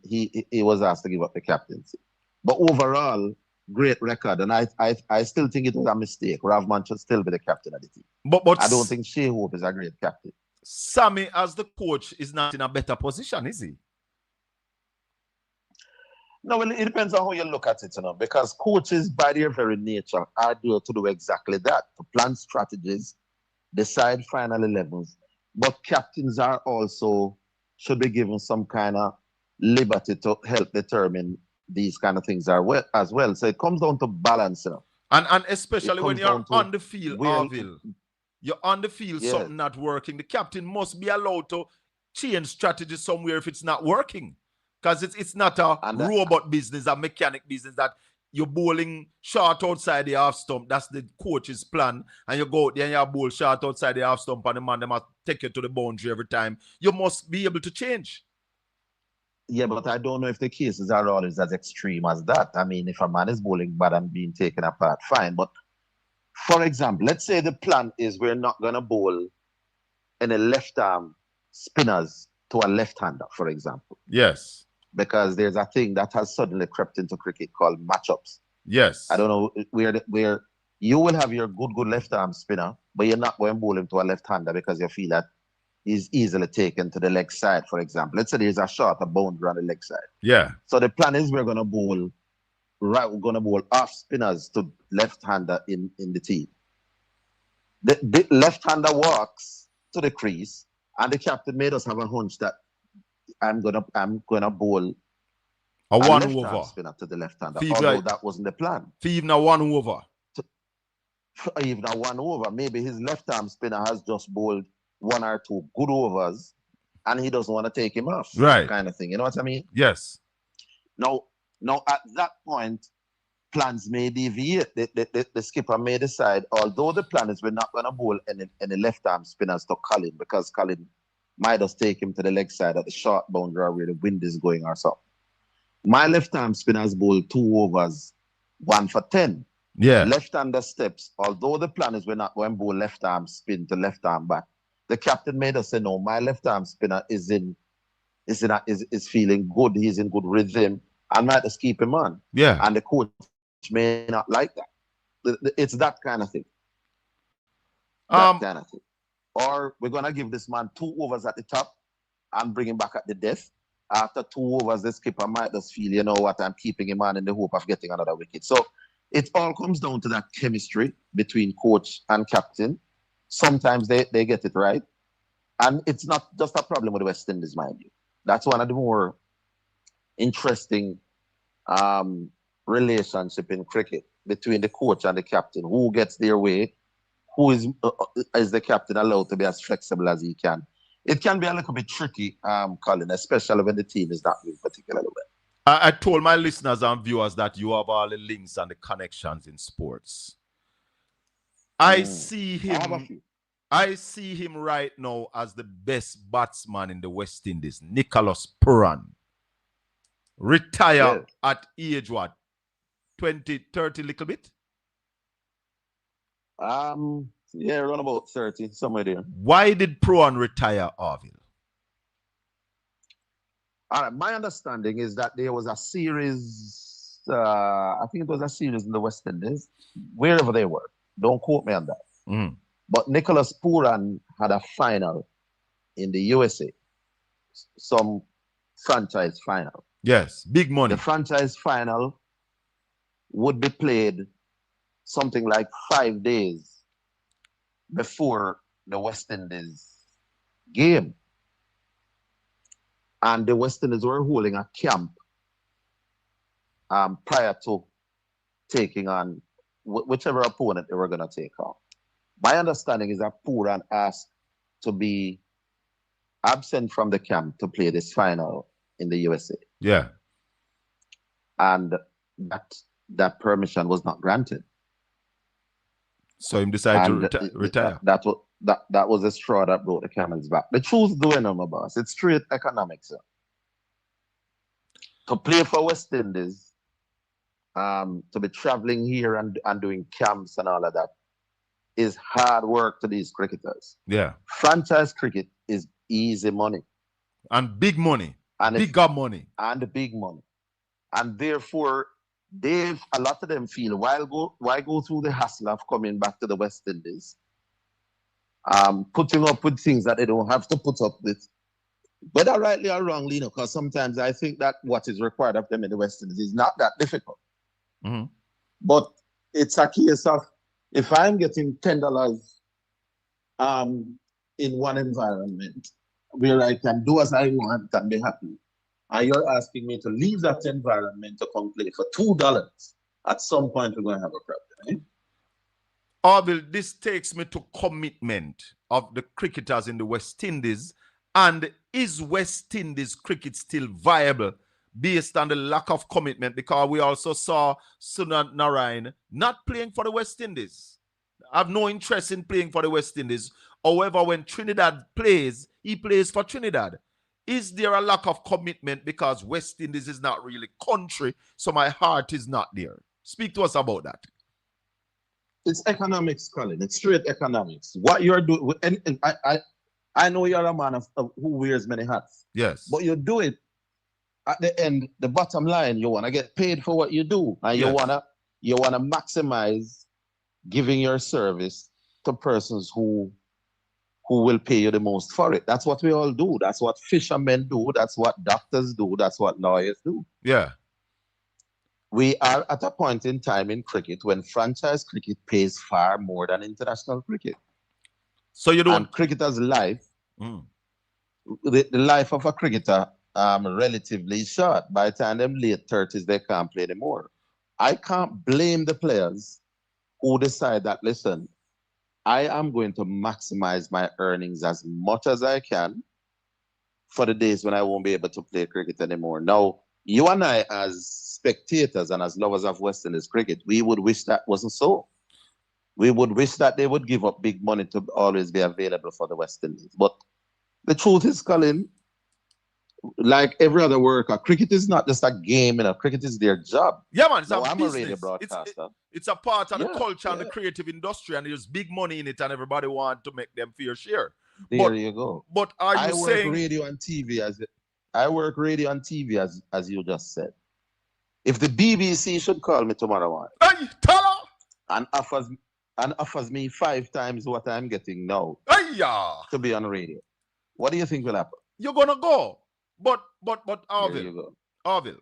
he was asked to give up the captaincy. But overall, great record. And I still think it was a mistake. Ravman should still be the captain of the team. But I don't think Shea Hope is a great captain. Sammy, as the coach, is not in a better position, is he? No, well, it depends on how you look at it, because coaches, by their very nature, are there to do exactly that, to plan strategies, decide final 11s. But captains are also, should be given some kind of liberty to help determine these kind of things as well. So it comes down to balance. And especially when you're on the field, Arville, you're on the field, something not working. The captain must be allowed to change strategy somewhere if it's not working. Because it's not a robot business, a mechanic business that you're bowling short outside the half stump. That's the coach's plan. And you go out there and you bowl short outside the half stump and the man, they must take you to the boundary every time. You must be able to change. Yeah, but I don't know if the cases are always as extreme as that. I mean, if a man is bowling bad and being taken apart, fine. But for example, let's say the plan is we're not going to bowl any left-arm spinners to a left-hander, for example. Yes. Because there's a thing that has suddenly crept into cricket called matchups. Yes. I don't know where you will have your good left-arm spinner, but you're not going to bowl him to a left-hander because you feel that he's easily taken to the leg side, for example. Let's say there's a shorter boundary on the leg side. Yeah. So the plan is we're going to bowl off spinners to left-hander in the team. The left-hander walks to the crease, and the captain made us have a hunch that I'm gonna bowl a one over spinner to the left-hander. Although that wasn't the plan. Even a one over. Even a one over. Maybe his left-arm spinner has just bowled 1 or 2 good overs, and he doesn't want to take him off. Right. Kind of thing. You know what I mean? Yes. Now at that point, plans may deviate. The skipper may decide, although the plan is we're not going to bowl any left-arm spinners to Colin, because Colin might just take him to the leg side at the short boundary where the wind is going or something. My left-arm spinners bowl 2 overs, 1 for 10. Yeah. Left-hander steps, although the plan is we're not going to bowl left-arm spin to left-arm back. The captain made us say, no, my left-arm spinner is feeling good. He's in good rhythm. I might just keep him on. Yeah. And the coach may not like that. It's that kind of thing. That kind of thing. Or we're going to give this man 2 overs at the top and bring him back at the death. After 2 overs, the skipper might just feel, you know what, I'm keeping him on in the hope of getting another wicket. So it all comes down to that chemistry between coach and captain. Sometimes they get it right. And it's not just a problem with the West Indies, mind you. That's one of the more interesting relationship in cricket between the coach and the captain. Who gets their way? Who is the captain allowed to be as flexible as he can? It can be a little bit tricky, Colin, especially when the team is not doing particularly well. I told my listeners and viewers that you have all the links and the connections in sports. I see him right now as the best batsman in the West Indies, Nicholas Pooran. Retire at age what? 20, 30 little bit? Yeah, around about 30, somewhere there. Why did Pooran retire, Arville? All right, my understanding is that there was a series, I think it was a series in the West Indies, wherever they were. Don't quote me on that. Mm. But Nicholas Pooran had a final in the USA, some franchise final. Yes, big money. The franchise final would be played something like 5 days before the West Indies game. And the West Indies were holding a camp prior to taking on whichever opponent they were going to take on. My understanding is that Pooran asked to be absent from the camp to play this final in the USA. Yeah. And that permission was not granted. So him decided to retire. That was the straw that broke the camel's back. The truth doing my boss. It's straight economics. Sir. To play for West Indies, to be traveling here and doing camps and all of that is hard work to these cricketers. Yeah. Franchise cricket is easy money. And big money. And bigger money. And big money. And therefore, a lot of them feel, why go through the hassle of coming back to the West Indies, putting up with things that they don't have to put up with, whether rightly or wrongly, because sometimes I think that what is required of them in the West Indies is not that difficult. Mm-hmm. But it's a case of, if I'm getting $10 in one environment where I can do as I want and be happy, and you're asking me to leave that environment to come play for $2, at some point we're going to have a problem. Orville, this takes me to commitment of the cricketers in the West Indies. And is West Indies cricket still viable based on the lack of commitment? Because we also saw Sunat Narayan not playing for the West Indies. I have no interest in playing for the West Indies. However, when Trinidad plays, he plays for Trinidad. Is there a lack of commitment because West Indies is not really country, so my heart is not there? Speak to us about that. It's economics, Colin. It's straight economics. What you're doing, and I know you're a man who wears many hats. Yes. But you do it at the end, the bottom line, you want to get paid for what you do. And you wanna maximize giving your service to persons who will pay you the most for it. That's what we all do. That's what fishermen do. That's what doctors do. That's what lawyers do. Yeah. We are at a point in time in cricket when franchise cricket pays far more than international cricket. So you don't. And cricketer's life, the life of a cricketer, relatively short. By the time them late 30s, they can't play anymore. I can't blame the players who decide that, listen, I am going to maximize my earnings as much as I can for the days when I won't be able to play cricket anymore. Now, you and I, as spectators and as lovers of West Indies cricket, we would wish that wasn't so. We would wish that they would give up big money to always be available for the West Indies. But the truth is, Colin, like every other worker, cricket is not just a game, cricket is their job. Yeah, man, it's now, a business. A radio broadcaster. It's a part of the culture and the creative industry, and there's big money in it, and everybody wants to make them fair share. There you go. But are you saying... I work radio and TV, as you just said. If the BBC should call me tomorrow morning, hey, tell her! and offers me 5 times what I'm getting now to be on radio, what do you think will happen? You're gonna go. But Orville,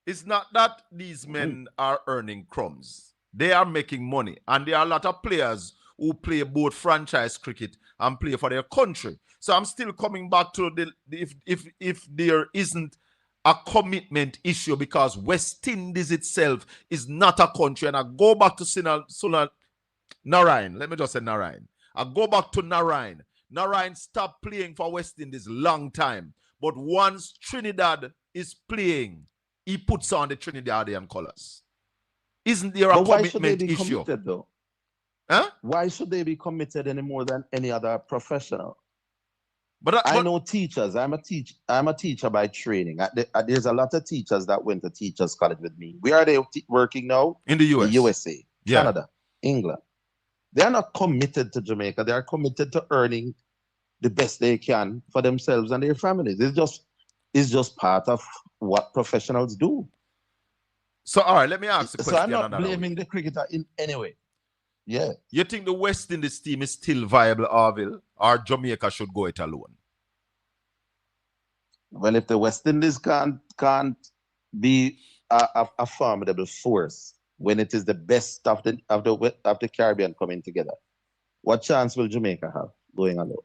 it's not that these men are earning crumbs. They are making money. And there are a lot of players who play both franchise cricket and play for their country. So I'm still coming back to if there isn't a commitment issue, because West Indies itself is not a country. And I go back to Sunat Narayan. Let me just say Narayan. I go back to Narayan. Narayan stopped playing for West Indies long time. But once Trinidad is playing, he puts on the Trinidadian colors. Isn't there a commitment issue? Committed, though? Huh? Why should they be committed any more than any other professional? But I know teachers. I'm a teacher by training. There's a lot of teachers that went to teachers college with me. Where are they working now? In the US. The USA, Canada, England. They are not committed to Jamaica. They are committed to earning the best they can for themselves and their families. It's just part of what professionals do. So, all right, let me ask the question. So I'm not blaming the cricketer in any way. Yeah. You think the West Indies team is still viable, Orville, or Jamaica should go it alone? Well, if the West Indies can't be a formidable force when it is the best of the Caribbean coming together, What chance will Jamaica have going alone?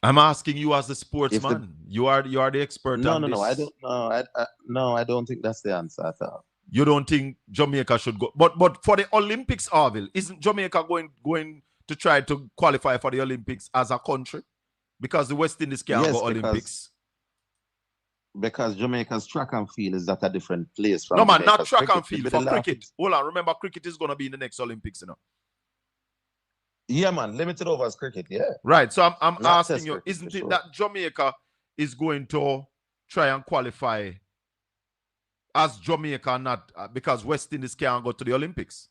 I'm asking you as the If the sportsman. You are the expert no, on no, no, I this. don't. No, I don't think that's the answer at all. You don't think Jamaica should go, but for the Olympics, Arville, isn't Jamaica going to try to qualify for the Olympics as a country? Because the West Indies can't Yes, go Olympics. because Jamaica's track and field is at a different place No from man, not Jamaica's track and cricket. field, Maybe for the last cricket. Hold on, remember cricket is gonna be in the next Olympics, you know. Yeah, man, limited overs cricket. Yeah, Right. So I'm not asking test you, cricket for isn't it sure. that Jamaica is going to try and qualify as Jamaica, not because West Indies can't go to the Olympics?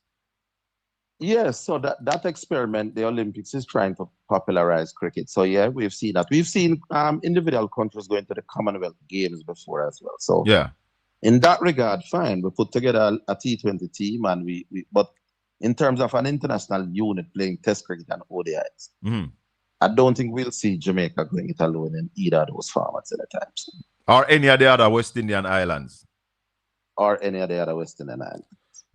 Yes, so that experiment, the Olympics, is trying to popularize cricket. So yeah, we've seen that. We've seen individual countries going to the Commonwealth Games before as well. So Yeah. in that regard, fine. We put together a T20 team, and we but in terms of an international unit playing Test cricket and ODIs, Mhm. I don't think we'll see Jamaica going it alone in either of those formats at a time soon, Or any of the other West Indian islands. or any of the other West Indian islands.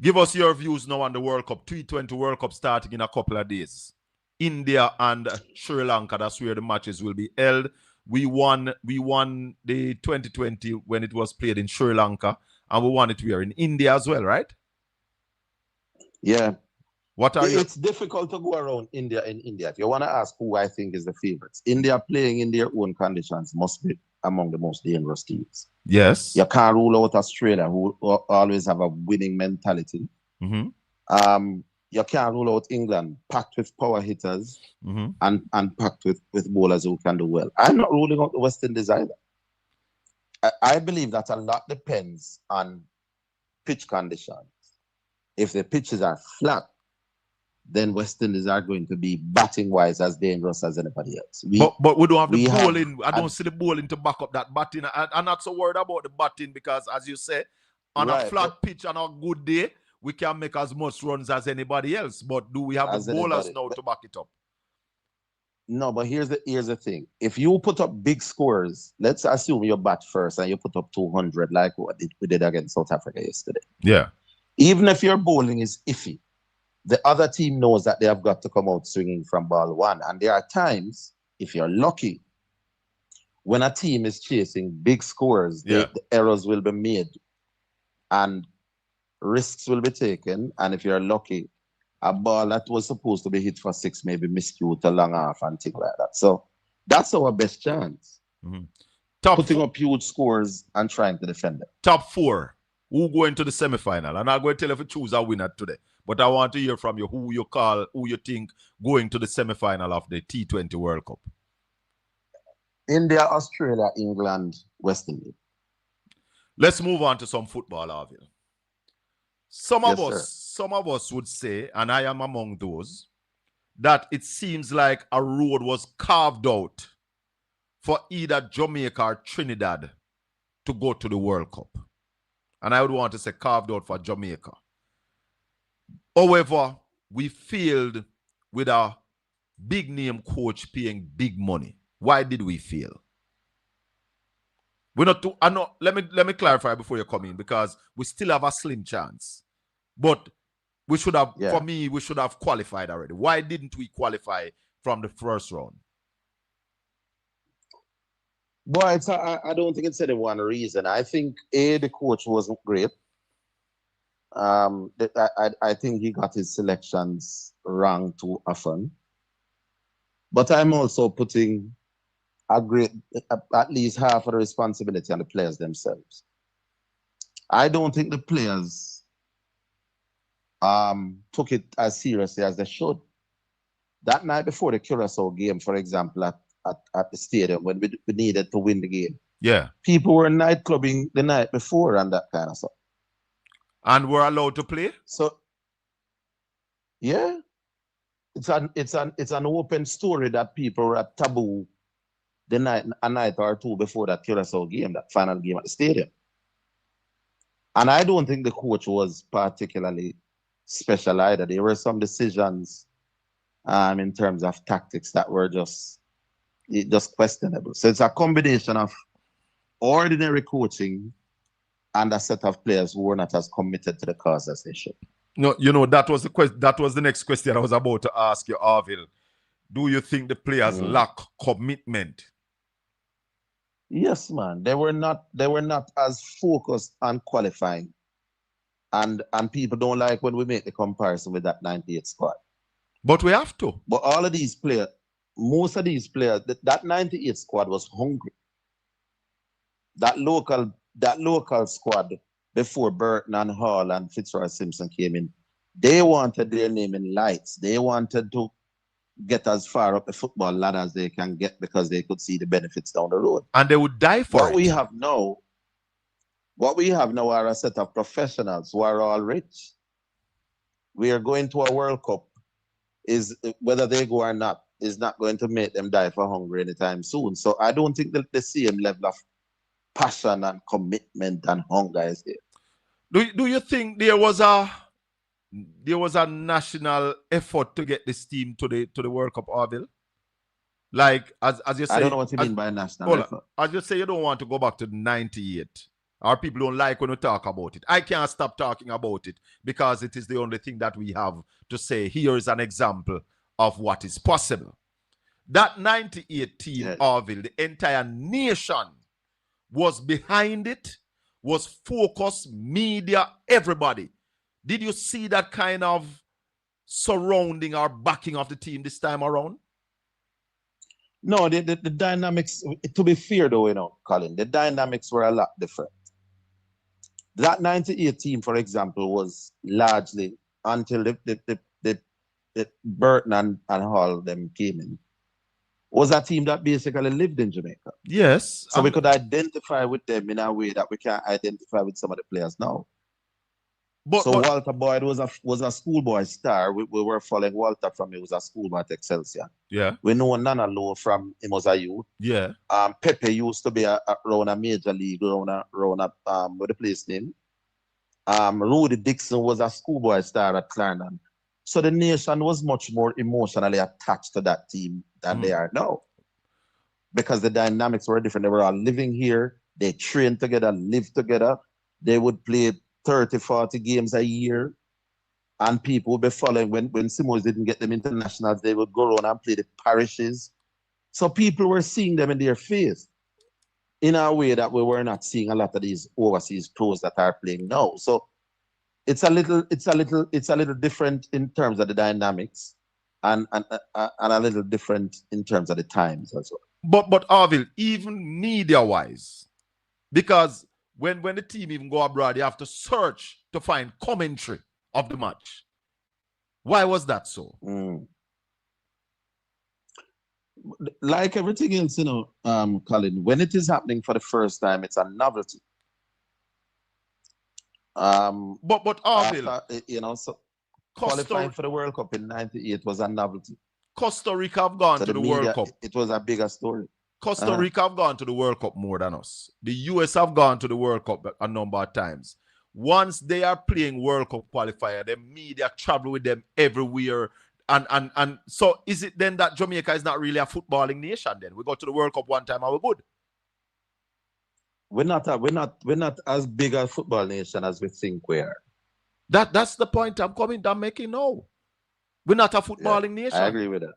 Give us your views now on the World Cup. T20 World Cup starting in a couple of days. India and Sri Lanka, that's where the matches will be held. We won the 2020 when it was played in Sri Lanka, and we won it here in India as well, right? Yeah. What are your... It's difficult to go around India in India. If you want to ask who I think is the favorites, India playing in their own conditions must be among the most dangerous teams. Yes. You can't rule out Australia, who always have a winning mentality. Mm-hmm. You can't rule out England, packed with power hitters, Mm-hmm. and packed with bowlers who can do well. I'm not ruling out the West Indies either. I believe that a lot depends on pitch conditions. If the pitches are flat, then West Indies are going to be batting-wise as dangerous as anybody else. But we don't have the bowling. I don't see the bowling to back up that batting. I'm not so worried about the batting because, as you say, on a flat pitch on a good day, we can make as much runs as anybody else. But do we have the bowlers now to back it up? No, but here's the thing. If you put up big scores, let's assume you bat first and you put up 200 like we did against South Africa yesterday. Yeah. Even if your bowling is iffy, the other team knows that they have got to come out swinging from ball one. And there are times, if you're lucky, when a team is chasing big scores, the errors will be made and risks will be taken. And if you're lucky, a ball that was supposed to be hit for six maybe miscued to long off and things like that. So that's our best chance. Mm-hmm. Putting up huge scores and trying to defend them. Top four. Who go into the semi-final? And I'm going to tell you if you choose a winner today. But I want to hear from you who you think going to the semi-final of the T20 World Cup. India, Australia, England, West Indies. Let's move on to some football, Arville. Some of us would say, and I am among those, that it seems like a road was carved out for either Jamaica or Trinidad to go to the World Cup. And I would want to say carved out for Jamaica. However, we failed with a big name coach paying big money. Why did we fail? We're not too, I know, let me clarify before you come in, because we still have a slim chance. But we should have, for me, we should have qualified already. Why didn't we qualify from the first round? Boy, I don't think it's any one reason. I think the coach wasn't great. I think he got his selections wrong too often. But I'm also putting at least half of the responsibility on the players themselves. I don't think the players took it as seriously as they should. That night before the Curaçao game, for example, at the stadium when we needed to win the game. Yeah. People were nightclubbing the night before and that kind of stuff. And were allowed to play? So yeah. It's an open story that people were at taboo a night or two before that Curaçao game, that final game at the stadium. And I don't think the coach was particularly special either. There were some decisions in terms of tactics that were just questionable. So it's a combination of ordinary coaching and a set of players who were not as committed to the cause as they should. No, that was the that was the next question I was about to ask you, Arville. Do you think the players lack commitment? Yes, man. They were not as focused on qualifying. And people don't like when we make the comparison with that 98 squad. But we have to. But all of these players, most of these players, that 98 squad was hungry. That local squad before Burton and Hall and Fitzroy Simpson came in, they wanted their name in lights. They wanted to get as far up the football ladder as they can get because they could see the benefits down the road. And they would die for What we have now are a set of professionals who are all rich. We are going to a World Cup. Is whether they go or not is not going to make them die for hunger anytime soon. So I don't think that the same level of passion and commitment and hunger is there. Do you think there was a national effort to get this team to the World Cup, Arville? Like as you say, I don't know what you mean by national effort. As you say, you don't want to go back to 98. Our people don't like when we talk about it. I can't stop talking about it because it is the only thing that we have to say. Here is an example of what is possible. That 98 team, Arville, the entire nation was behind it, was focused, media, everybody. Did you see that kind of surrounding or backing of the team this time around? No, the dynamics, to be fair though, Colin, the dynamics were a lot different. That 98 team, for example, was largely until the Burton and Hall them came in, was a team that basically lived in Jamaica. Yes. So we could identify with them in a way that we can't identify with some of the players now. But Walter Boyd was a schoolboy star. We were following Walter from he was a schoolboy at Excelsior. Yeah. We know Nana Lowe from he was a youth. Yeah. Pepe used to be around a major league, around what the place name. Rudy Dixon was a schoolboy star at Clarendon. So the nation was much more emotionally attached to that team than they are now. Because the dynamics were different. They were all living here. They trained together, lived together. They would play 30, 40 games a year. And people would be following. When Simons didn't get them internationals, they would go around and play the parishes. So people were seeing them in their face in a way that we were not seeing a lot of these overseas pros that are playing now. So it's a little different in terms of the dynamics and a little different in terms of the times as well. But Arville, even media-wise, because when the team even go abroad, you have to search to find commentary of the match. Why was that so? Like everything else, Colin, when it is happening for the first time, it's a novelty. But Arville, so qualifying for the World Cup in '98 was a novelty. Costa Rica have gone to the World Cup. It was a bigger story. Costa Rica have gone to the World Cup more than us. The US have gone to the World Cup a number of times. Once they are playing World Cup qualifier, the media travel with them everywhere. And so is it then that Jamaica is not really a footballing nation then? We go to the World Cup one time and we're good. We're not as big a football nation as we think we are. That's the point I'm making now. We're not a footballing nation. I agree with that.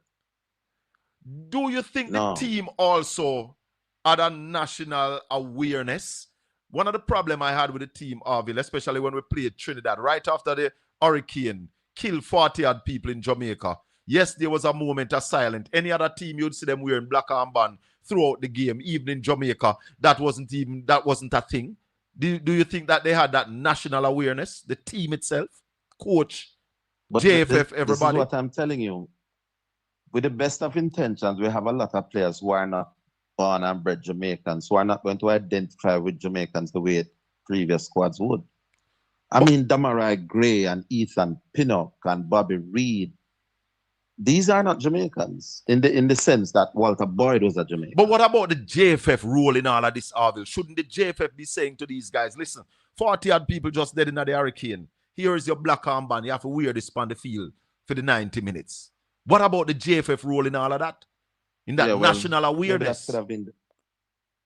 Do you think the team also had a national awareness? One of the problems I had with the team, Arville, especially when we played Trinidad, right after the hurricane killed 40-odd people in Jamaica. Yes, there was a moment of silence. Any other team, you'd see them wearing black armband throughout the game, even in Jamaica. That wasn't a thing. Do you think that they had that national awareness, the team itself, coach, JFF, everybody? This is what I'm telling you. With the best of intentions, we have a lot of players who are not born and bred Jamaicans, who are not going to identify with Jamaicans the way previous squads would. I mean, Damarai Gray and Ethan Pinnock and Bobby Reed, these are not Jamaicans in the sense that Walter Boyd was a Jamaican. But what about the JFF role in all of this, Arville? Shouldn't the JFF be saying to these guys, listen, 40-odd people just dead in the hurricane. Here is your black armband. You have to wear this on the field for the 90 minutes. What about the JFF role in all of that? In that national awareness?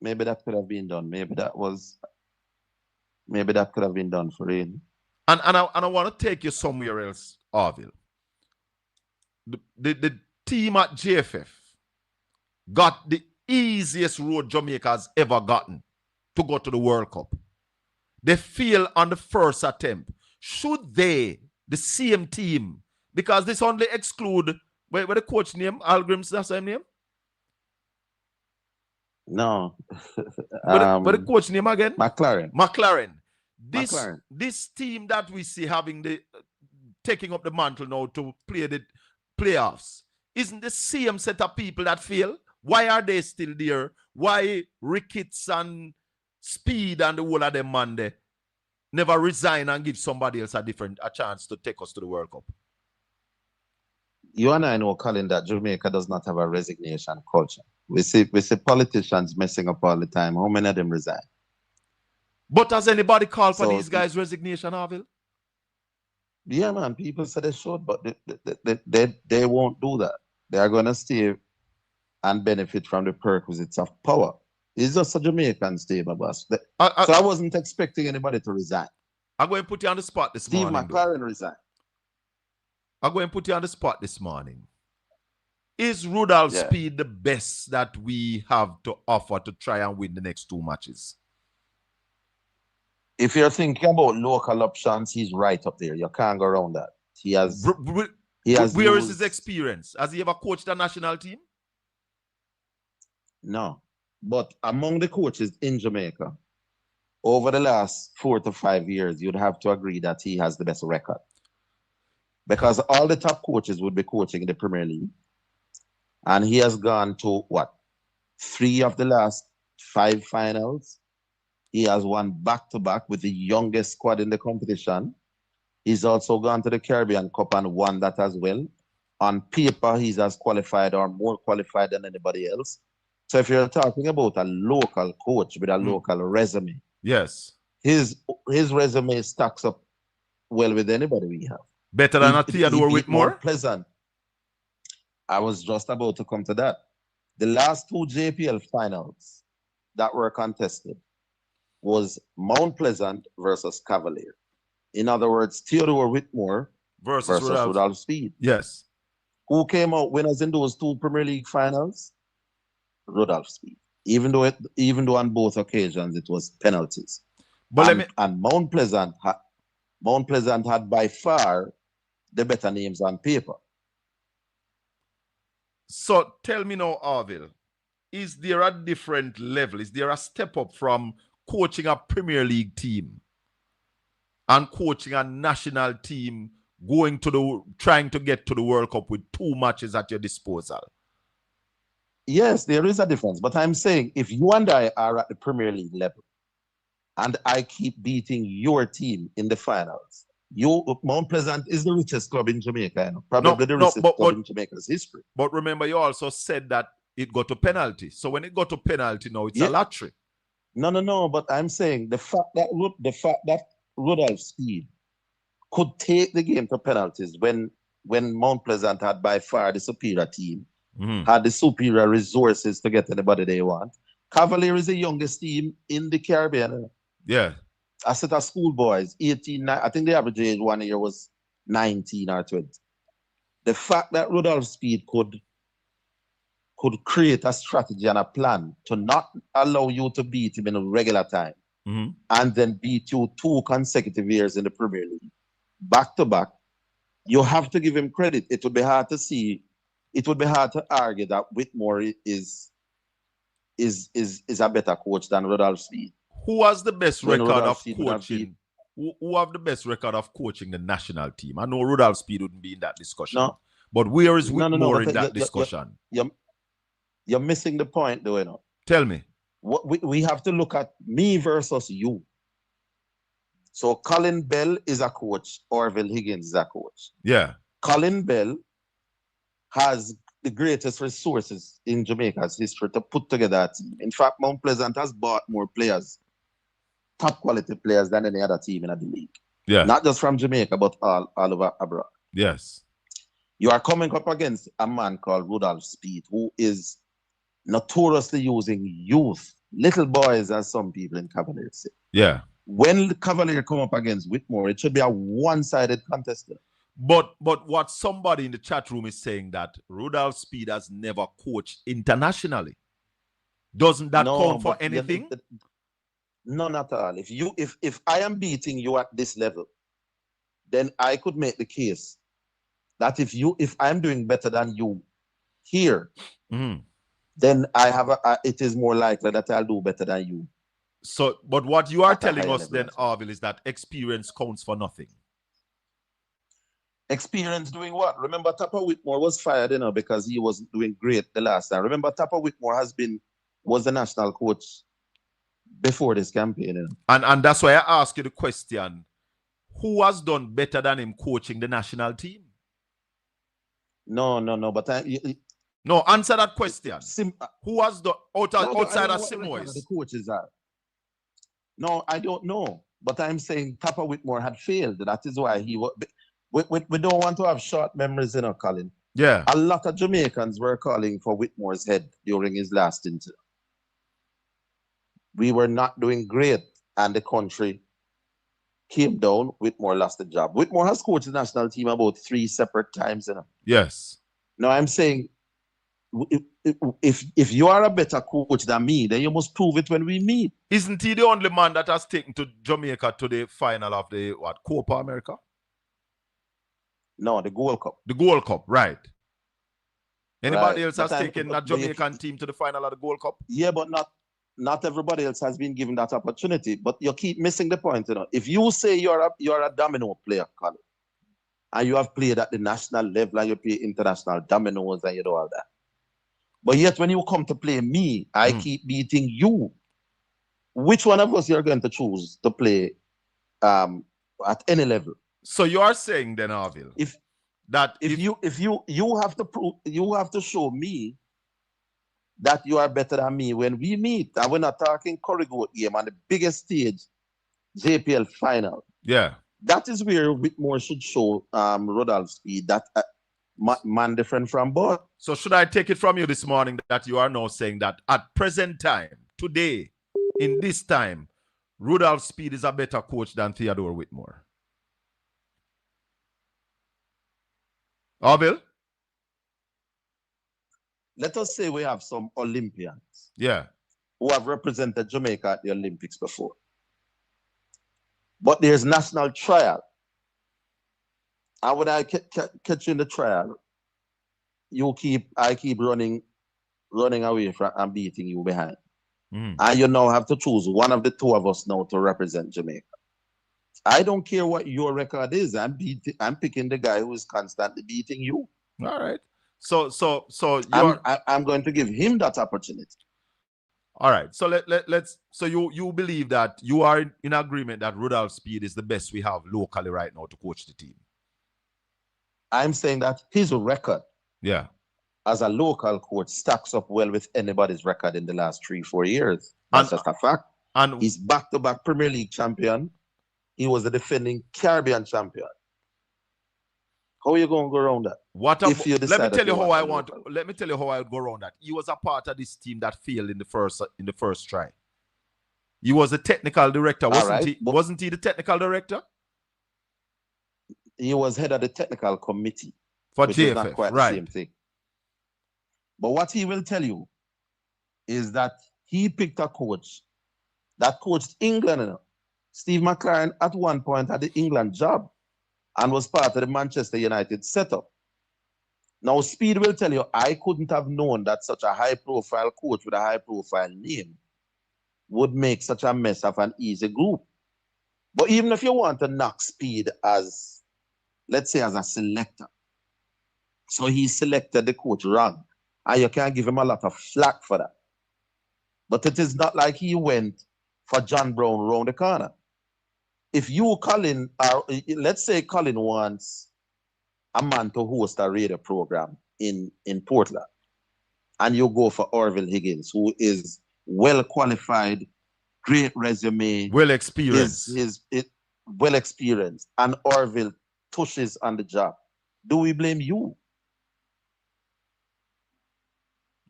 Maybe that could have been done. Maybe that could have been done for real. And I want to take you somewhere else, Arville. The team at JFF got the easiest road Jamaica has ever gotten to go to the World Cup. They fail on the first attempt. Should they, the same team, because this only exclude, where the coach name, Algrim's, that's his name? No. What the coach name again? McLaren. This team that we see having the taking up the mantle now to play the playoffs isn't the same set of people that fail. Why are they still there? Why Ricketts and Speed and the whole of them man they never resign and give somebody else a chance to take us to the World Cup? You and I know, Colin, that Jamaica does not have a resignation culture. We see politicians messing up all the time. How many of them resign? But has anybody called for these guys' resignation, Arville? Yeah, man. People say they should, but they won't do that. They are going to stay and benefit from the perquisites of power. It's just a Jamaican state, my boss. So I wasn't expecting anybody to resign. I'm going to put you on the spot this morning. Steve McLaren resigned. I'm going to put you on the spot this morning. Is Rudolph Speed the best that we have to offer to try and win the next two matches? If you're thinking about local options, he's right up there. You can't go around that. Where is his experience? Has he ever coached a national team? No. But among the coaches in Jamaica, over the last 4 to 5 years, you'd have to agree that he has the best record. Because all the top coaches would be coaching in the Premier League. And he has gone to, 3 of the last 5 finals. He has won back-to-back with the youngest squad in the competition. He's also gone to the Caribbean Cup and won that as well. On paper, he's as qualified or more qualified than anybody else. So if you're talking about a local coach with a local resume, yes, his resume stacks up well with anybody we have. Better than a Theodore Whitmore? Pleasant. I was just about to come to that. The last 2 JPL finals that were contested was Mount Pleasant versus Cavalier. In other words, Theodore Whitmore versus Rudolph Speed. Yes. Who came out winners in those 2 Premier League finals? Rudolph Speed. Even though on both occasions it was penalties. But Mount Pleasant had by far the better names on paper. So tell me now, Arville, is there a different level? Is there a step up from coaching a Premier League team and coaching a national team trying to get to the World Cup with 2 matches at your disposal? Yes, there is a difference. But I'm saying if you and I are at the Premier League level and I keep beating your team in the finals, Mount Pleasant is the richest club in Jamaica, probably the richest club in Jamaica's history. But remember, you also said that it got to penalty. So when it got to penalty, now it's a lottery. No. But I'm saying the fact that Rudolph Speed could take the game to penalties when Mount Pleasant had by far the superior team, had the superior resources to get anybody they want. Cavalier is the youngest team in the Caribbean. Yeah. A set of schoolboys, 18, I think the average age 1 year was 19 or 20. The fact that Rudolph Speed could create a strategy and a plan to not allow you to beat him in a regular time and then beat you 2 consecutive years in the Premier League, back to back, you have to give him credit. It would be hard to argue that Whitmore is a better coach than Rudolph Speed. Who has the best record of coaching? Who have the best record of coaching the national team? I know Rudolph Speed wouldn't be in that discussion. No. But where is Whitmore in that discussion? You're missing the point, though. Tell me. We have to look at me versus you. So Colin Bell is a coach. Orville Higgins is a coach. Yeah. Colin Bell has the greatest resources in Jamaica's history to put together a team. In fact, Mount Pleasant has bought more players, top quality players, than any other team in the league. Yeah. Not just from Jamaica, but all over abroad. Yes. You are coming up against a man called Rudolph Speed, who is notoriously using youth, little boys, as some people in Cavalier say. Yeah. when Cavalier come up against Whitmore, it should be a one-sided contest. But what somebody in the chat room is saying that Rudolph Speed has never coached internationally. Doesn't that count for anything? No, not at all. If I am beating you at this level, then I could make the case that if I'm doing better than you here, then it is more likely that I'll do better than you. So, but what you are telling us then, Arville, is that experience counts for nothing. Experience doing what? Remember, Tapper Whitmore was fired, because he wasn't doing great the last time. Remember, Tapper Whitmore was the national coach before this campaign. And that's why I ask you the question: who has done better than him coaching the national team? No. But no, answer that question. Who has done outside of Simoes? The coaches are. No, I don't know. But I'm saying Tapper Whitmore had failed. That is why he was. We don't want to have short memories, Colin. Yeah. A lot of Jamaicans were calling for Whitmore's head during his last interview. We were not doing great, and the country came down. Whitmore lost the job. Whitmore has coached the national team about 3 separate times. Yes. Now I'm saying, if you are a better coach than me, then you must prove it when we meet. Isn't he the only man that has taken to Jamaica to the final of the Copa America? No, the Gold Cup. The Gold Cup, right. Anybody else has taken that Jamaican team to the final of the Gold Cup? Yeah, but not everybody else has been given that opportunity. But you keep missing the point. If you say you're a domino player, Colin, and you have played at the national level and you play international dominoes and you do all that, but yet when you come to play me, I keep beating you. Which one of us you're going to choose to play at any level? So you are saying then, Arville, if you have to prove, you have to show me that you are better than me when we meet. And we're not talking Corrigoat game on the biggest stage, JPL final. Yeah. That is where Whitmore should show Rudolph Speed that man different from both. So should I take it from you this morning that you are now saying that at present time, today, in this time, Rudolph Speed is a better coach than Theodore Whitmore? Arville? Let us say we have some Olympians. Yeah. Who have represented Jamaica at the Olympics before. But there's national trial. And when I catch you in the trial, I keep running away from and beating you behind. And you now have to choose one of the two of us now to represent Jamaica. I don't care what your record is. I'm picking the guy who is constantly beating you. All right. So I'm going to give him that opportunity. All right. So let's. So you believe that you are in agreement that Rudolph Speed is the best we have locally right now to coach the team? I'm saying that his record, as a local coach, stacks up well with anybody's record in the last 3-4 years. That's just a fact. And he's back-to-back Premier League champion. He was a defending Caribbean champion. How are you going to go around that? Let me tell you how I would go around that. He was a part of this team that failed in the first try. He was a technical director, wasn't he? Wasn't he the technical director? He was head of the technical committee for which JFF, is not quite the same thing. But what he will tell you is that he picked a coach that coached England. Steve McLaren at one point had the England job and was part of the Manchester United setup. Now, Speed will tell you, I couldn't have known that such a high-profile coach with a high-profile name would make such a mess of an easy group. But even if you want to knock Speed as, let's say, as a selector, so he selected the coach wrong, and you can't give him a lot of flack for that. But it is not like he went for John Brown round the corner. If you, Colin, let's say Colin wants a man to host a radio program in Portland, and you go for Orville Higgins, who is well qualified, great resume, well experienced, well experienced, and Orville pushes on the job, do we blame you?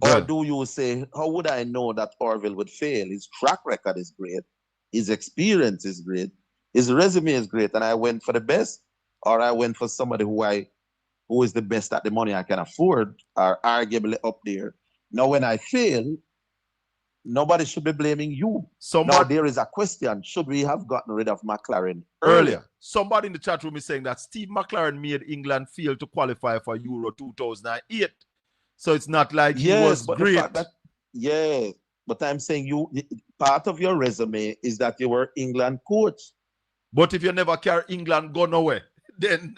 Or do you say, how would I know that Orville would fail? His track record is great. his experience is great, his resume is great, and I went for the best, or I went for somebody who is the best at the money I can afford, or arguably up there. Now, when I fail, nobody should be blaming you. Now, there is a question: should we have gotten rid of McLaren earlier? Somebody in the chat room is saying that Steve McLaren made England fail to qualify for Euro 2008. So it's not like he was but great. The fact that, but I'm saying part of your resume is that you were England coach. But if you never carry England go nowhere, then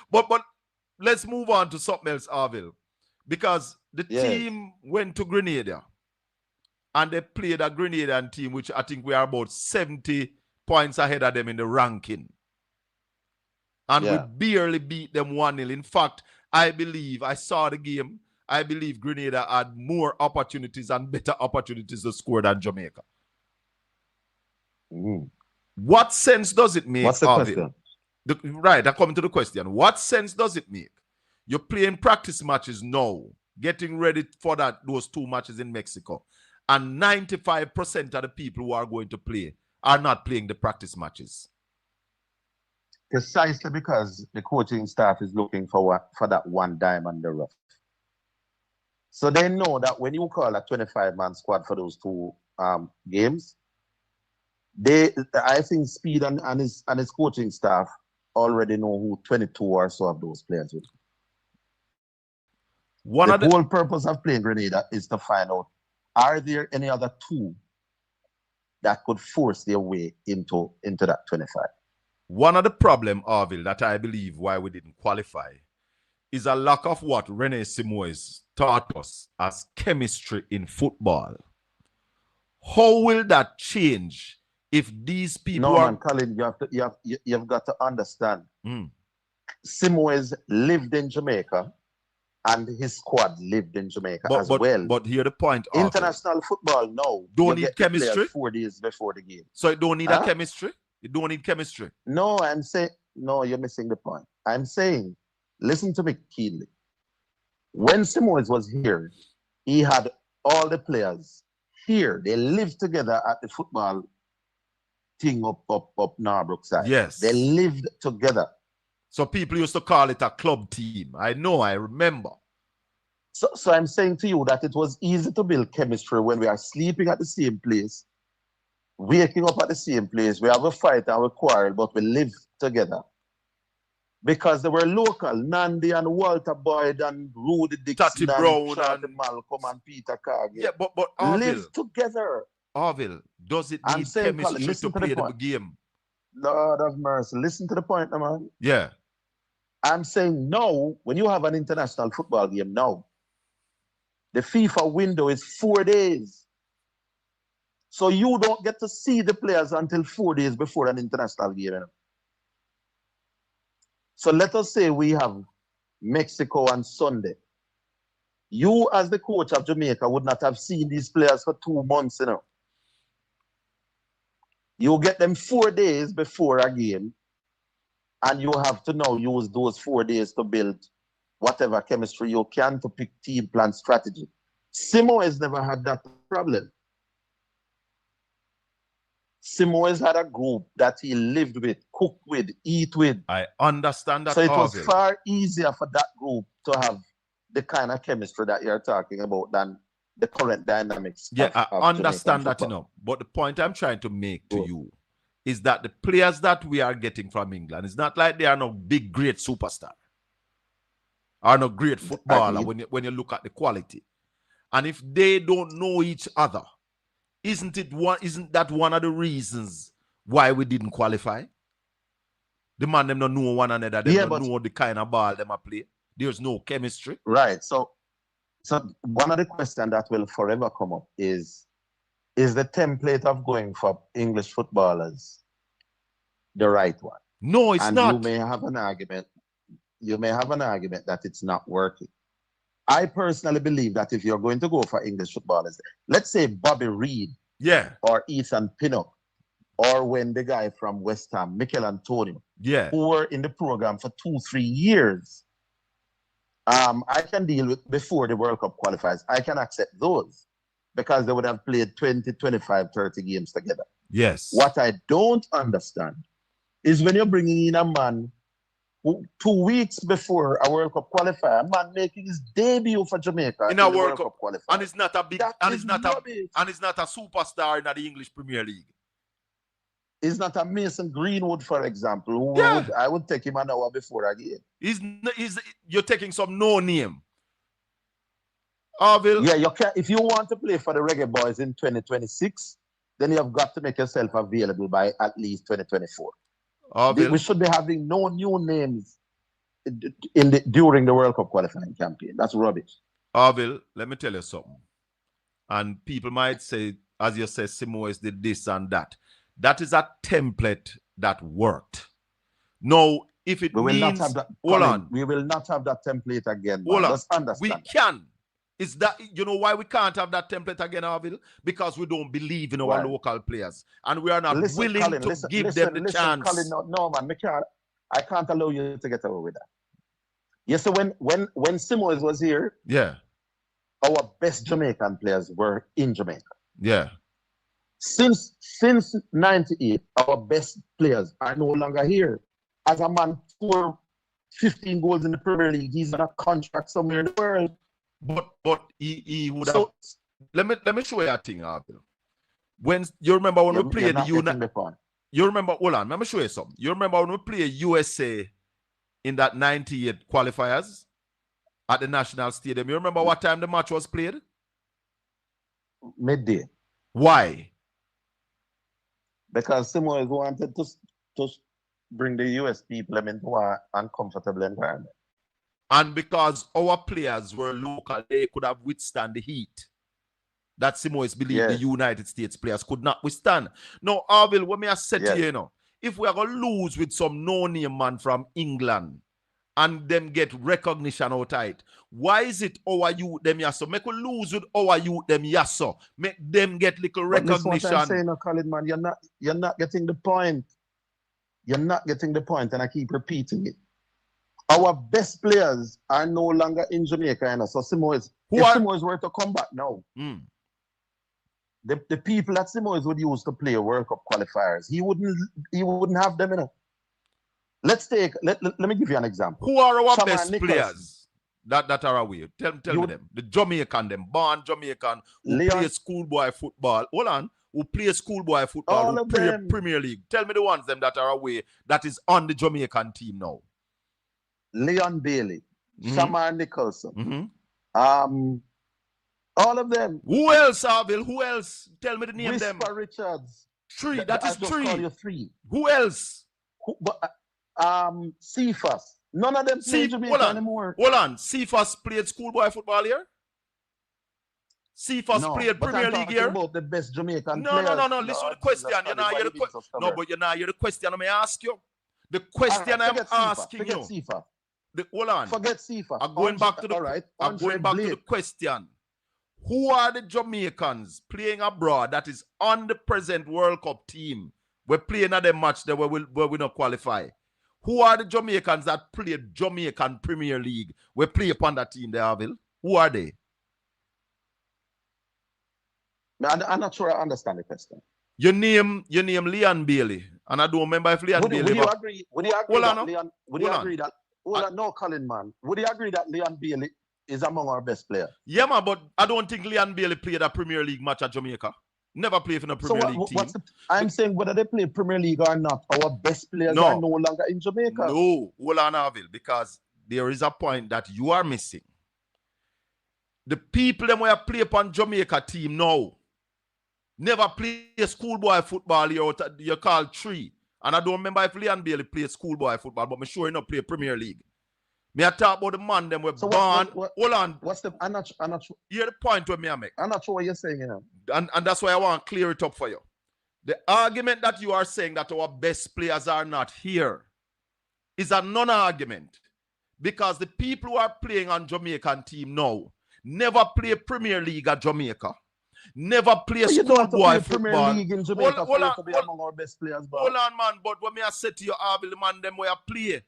but let's move on to something else, Arville. Because the team went to Grenada and they played a Grenadian team, which I think we are about 70 points ahead of them in the ranking. And we barely beat them 1-0. In fact, I saw the game. I believe Grenada had more opportunities and better opportunities to score than Jamaica. What sense does it make? What's the question? Right, I come to the question. What sense does it make? You're playing practice matches now, getting ready for those 2 matches in Mexico. And 95% of the people who are going to play are not playing the practice matches. Precisely because the coaching staff is looking for that one diamond in the rough. So they know that when you call a 25-man squad for those 2 games, I think Speed and his coaching staff already know who 22 or so of those players will. The whole purpose of playing Grenada is to find out, are there any other 2 that could force their way into that 25? One of the problem, Arville, that I believe why we didn't qualify is a lack of what Rene Simoes taught us as chemistry in football. How will that change if these people No, man, Colin, you've got to understand. Simoes lived in Jamaica and his squad lived in Jamaica as well. But here the point. International football, no. Don't need chemistry? 4 days before the game. So you don't need a chemistry? You don't need chemistry? No, no, you're missing the point. I'm saying, listen to me keenly. When Simoes was here, he had all the players here. They lived together at the football thing up Narbrook side. Yes. They lived together. So people used to call it a club team. I know, I remember. So I'm saying to you that it was easy to build chemistry when we are sleeping at the same place, waking up at the same place. We have a fight and we quarrel, but we live together. Because they were local, Nandi and Walter Boyd and Rudy Dixon Tatty Brown and Malcolm and Peter Cargill. Yeah, but Arville, live together. Arville, does it need chemistry to play the game? Lord of mercy. Listen to the point, man. Yeah. I'm saying no, when you have an international football game now, the FIFA window is 4 days. So you don't get to see the players until 4 days before an international game. So let us say we have Mexico on Sunday. You, as the coach of Jamaica, would not have seen these players for 2 months, You get them 4 days before a game, and you have to now use those 4 days to build whatever chemistry you can to pick team plan strategy. Simo has never had that problem. Simo has had a group that he lived with, cooked with, eat with. I understand that. So it was far easier for that group to have the kind of chemistry that you're talking about than the current dynamics. Yeah, I understand that, But the point I'm trying to make to you is that the players that we are getting from England, it's not like they are no big, great superstar. Are no great footballer when you look at the quality. And if they don't know each other, isn't that one of the reasons why we didn't qualify? The man them don't know one another, they don't know the kind of ball them a play. There's no chemistry. Right. So one of the questions that will forever come up is the template of going for English footballers the right one? No, it's not. You may have an argument. You may have an argument that it's not working. I personally believe that if you're going to go for English footballers, let's say Bobby Reid, or Ethan Pinnock, or when the guy from West Ham, Mikel Antonio, who were in the program for 2-3 years, I can deal with before the World Cup qualifies. I can accept those because they would have played 20, 25, 30 games together. Yes. What I don't understand is when you're bringing in a man who 2 weeks before a World Cup qualifier, a man making his debut for Jamaica in a the World Cup qualifier. and it's not a big That and is it's not rubbish. a superstar in the English Premier League. Is not a Mason Greenwood, for example, who Yeah. I would take him an hour before a game. You're taking some no name. Arville. Yeah, you can. If you want to play for the Reggae Boys in 2026, then you have got to make yourself available by at least 2024. Arville. We should be having no new names during the World Cup qualifying campaign. That's rubbish. Arville, let me tell you something. And people might say, as you say, Simoes did this and that. That is a template that worked. Now, if it We will means, not have that. hold Colin, on. we will not have that template again. Hold on. Just understand. We can. Is that, you know why we can't have that template again, Arville? Because we don't believe in our local players. And we are not willing Colin, to give them the chance. Colin, no, man, I can't allow you to get away with that. Yes, so when Simoes was here, yeah, our best Jamaican players were in Jamaica. Yeah. Since 98, our best players are no longer here. As a man scored 15 goals in the Premier League, he's on a contract somewhere in the world. But he would have. Let me show you a thing, Arville. When you remember when we played the United. You remember? Hold on, let me show you something. You remember when we played USA in that 98 qualifiers at the National Stadium? You remember what time the match was played? Midday. Why? Because Simoes wanted to bring the US people into an uncomfortable environment. And because our players were local, they could have withstand the heat that Simoes believed the United States players could not withstand. Now, Arville, what may I say to you, if we are going to lose with some no-name man from England and them get recognition outside, why is it our youth them yasso? Make we lose with our youth them yasso. Make them get little recognition. That's what I'm saying, Colin, man. You're not getting the point. You're not getting the point, and I keep repeating it. Our best players are no longer in Jamaica, you know. So Simoes, Simoes were to come back now, the people that Simoes would use to play World Cup qualifiers, he wouldn't have them, you know. Let me give you an example. Who are our Shaman best Nicholson. players that are away? Tell me them. The Jamaican, them born Jamaican who play schoolboy football. Hold on. Who play schoolboy football, who play Premier League. Tell me the ones them that are away that is on the Jamaican team now. Leon Bailey, Shaman Nicholson, all of them. Who else, Arville? Who else? Tell me the name Whisper them. Richards. Three. That is I three. Call you three. Who else? Cephas. None of them play Jamaica anymore. Hold on. Cephas played schoolboy football here? Cephas played Premier League here? About the best Jamaican No. Listen to the question. You're not hear the question. No, but you're not hear the question. Let me ask you. The question I'm asking you. Cephas. Hold on. Forget Cephas. I'm going back to the question. Who are the Jamaicans playing abroad that is on the present World Cup team? We're playing at the match that where we not qualify. Who are the Jamaicans that play Jamaican Premier League? We play upon that team there, Arville. Who are they? I'm not sure I understand the question. You name Leon Bailey, and I don't remember if Leon Bailey. Would you agree? Would you agree that Leon? Would you agree that? No, Colin, man. Would you agree that Leon Bailey is among our best players? Yeah, man, but I don't think Leon Bailey played a Premier League match at Jamaica. Never played for a Premier League team. I'm saying whether they play Premier League or not, our best players are no longer in Jamaica. No, hold on, Arville, because there is a point that you are missing. The people them who play upon Jamaica team now never play schoolboy football here. You call three. And I don't remember if Leon Bailey played schoolboy football, but I'm sure he not play Premier League. Me I talk about the man them were born. Hold on. I'm not sure. Hear the point where me I make. I'm not sure what you're saying, you know. And that's why I want to clear it up for you. The argument that you are saying that our best players are not here is a non-argument. Because the people who are playing on Jamaican team now never play Premier League at Jamaica. Never play schoolboy football. Premier League in Jamaica to be among our best players. Hold on, man. But when I say to you, Arville, the man them where play,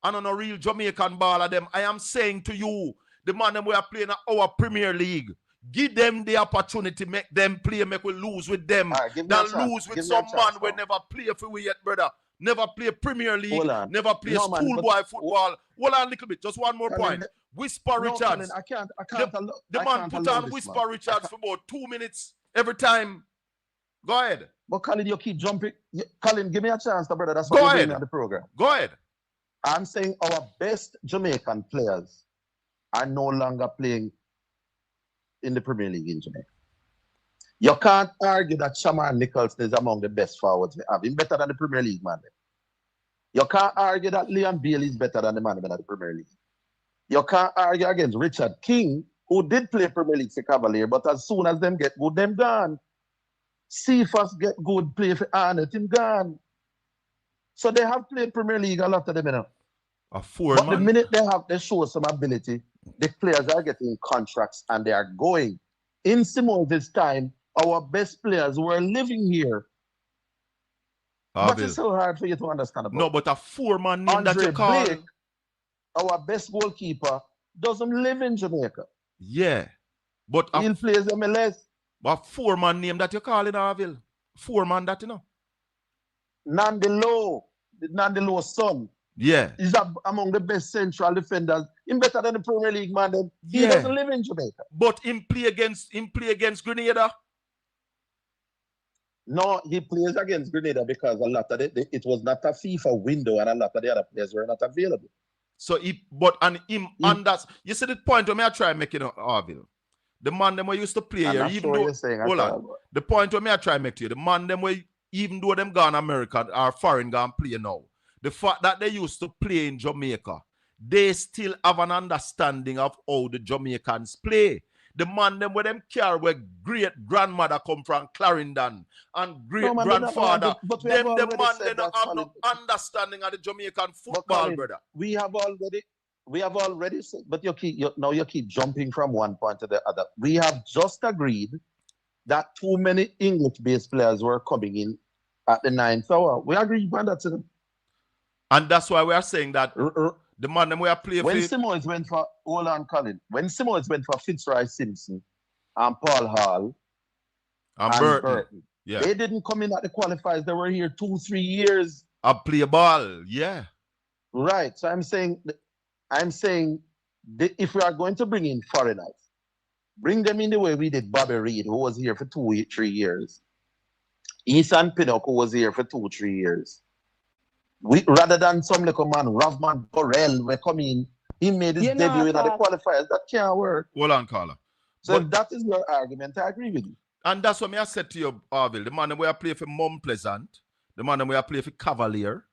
and on a real Jamaican ball of them, I am saying to you, the man them where playing our Premier League. Give them the opportunity, make them play, make we lose with them. All right, give me a Than chance. lose with Give me a some man chance we now. never play for we yet, brother. Never play Premier League, Hold on. never play No, man, but- schoolboy football. Hold on a little bit, just one more Colin, point. Whisper No, Richards. Colin, I can't The I man can't put allow on this, Whisper man. Richards for about 2 minutes every time. Go ahead. But Colin, you keep jumping. Colin, give me a chance, brother. That's Go what you're ahead. doing on the program. Go ahead. I'm saying our best Jamaican players are no longer playing in the Premier League in Jamaica. You can't argue that Shamar Nicholson is among the best forwards we have. He's better than the Premier League man. You can't argue that Leon Bailey is better than the man in the Premier League. You can't argue against Richard King, who did play Premier League for Cavalier, but as soon as them get good, them gone. Cephas get good, play for Arnott, him gone. So they have played Premier League, a lot of them, you know. But the minute they show some ability, the players are getting contracts and they are going. In Simons' time, our best players were living here. But it's so hard for you to understand about. No, but a 4-man name that you call. Blake, our best goalkeeper, doesn't live in Jamaica. Yeah. But he plays MLS. But 4-man name that you call in Harville. 4-man that, you know. Nandelo's son. Yeah. He's among the best central defenders. He's better than the Premier League man. Then. He Yeah. doesn't live in Jamaica. But him play against Grenada. No, he plays against Grenada because a lot of it was not a FIFA window and a lot of the other players were not available. So you see the point where I try making Harville. The man them we used to play here, even though the point where I try make to you, the man them we even though them gone American or foreign gone play now, the fact that they used to play in Jamaica, they still have an understanding of how the Jamaicans play. The man them where them care where great grandmother come from Clarendon and great grandfather. Them the man they don't have no understanding of the Jamaican football, brother. We have already said, but you keep jumping from one point to the other. We have just agreed that too many English-based players were coming in at the 9th hour. We agreed on that to them. And that's why we are saying that the man them we are playing when Simons went for Colin, when Simons went for Fitzroy Simpson and Paul Hall and Burton. Yeah. They didn't come in at the qualifiers. They were here 2-3 years. I play ball, yeah. Right. So I'm saying if we are going to bring in foreigners, bring them in the way we did Bobby Reid, who was here for 2-3 years. Ethan Pinnock, who was here for 2-3 years. Rather than some little man, Ravman Borrell, we come in, he made his debut in the qualifiers. That can't work. Hold on, Carla. So if that is your argument, I agree with you. And that's what I said to you, Arville. The man where I play for Mount Pleasant, the man where I play for Cavalier.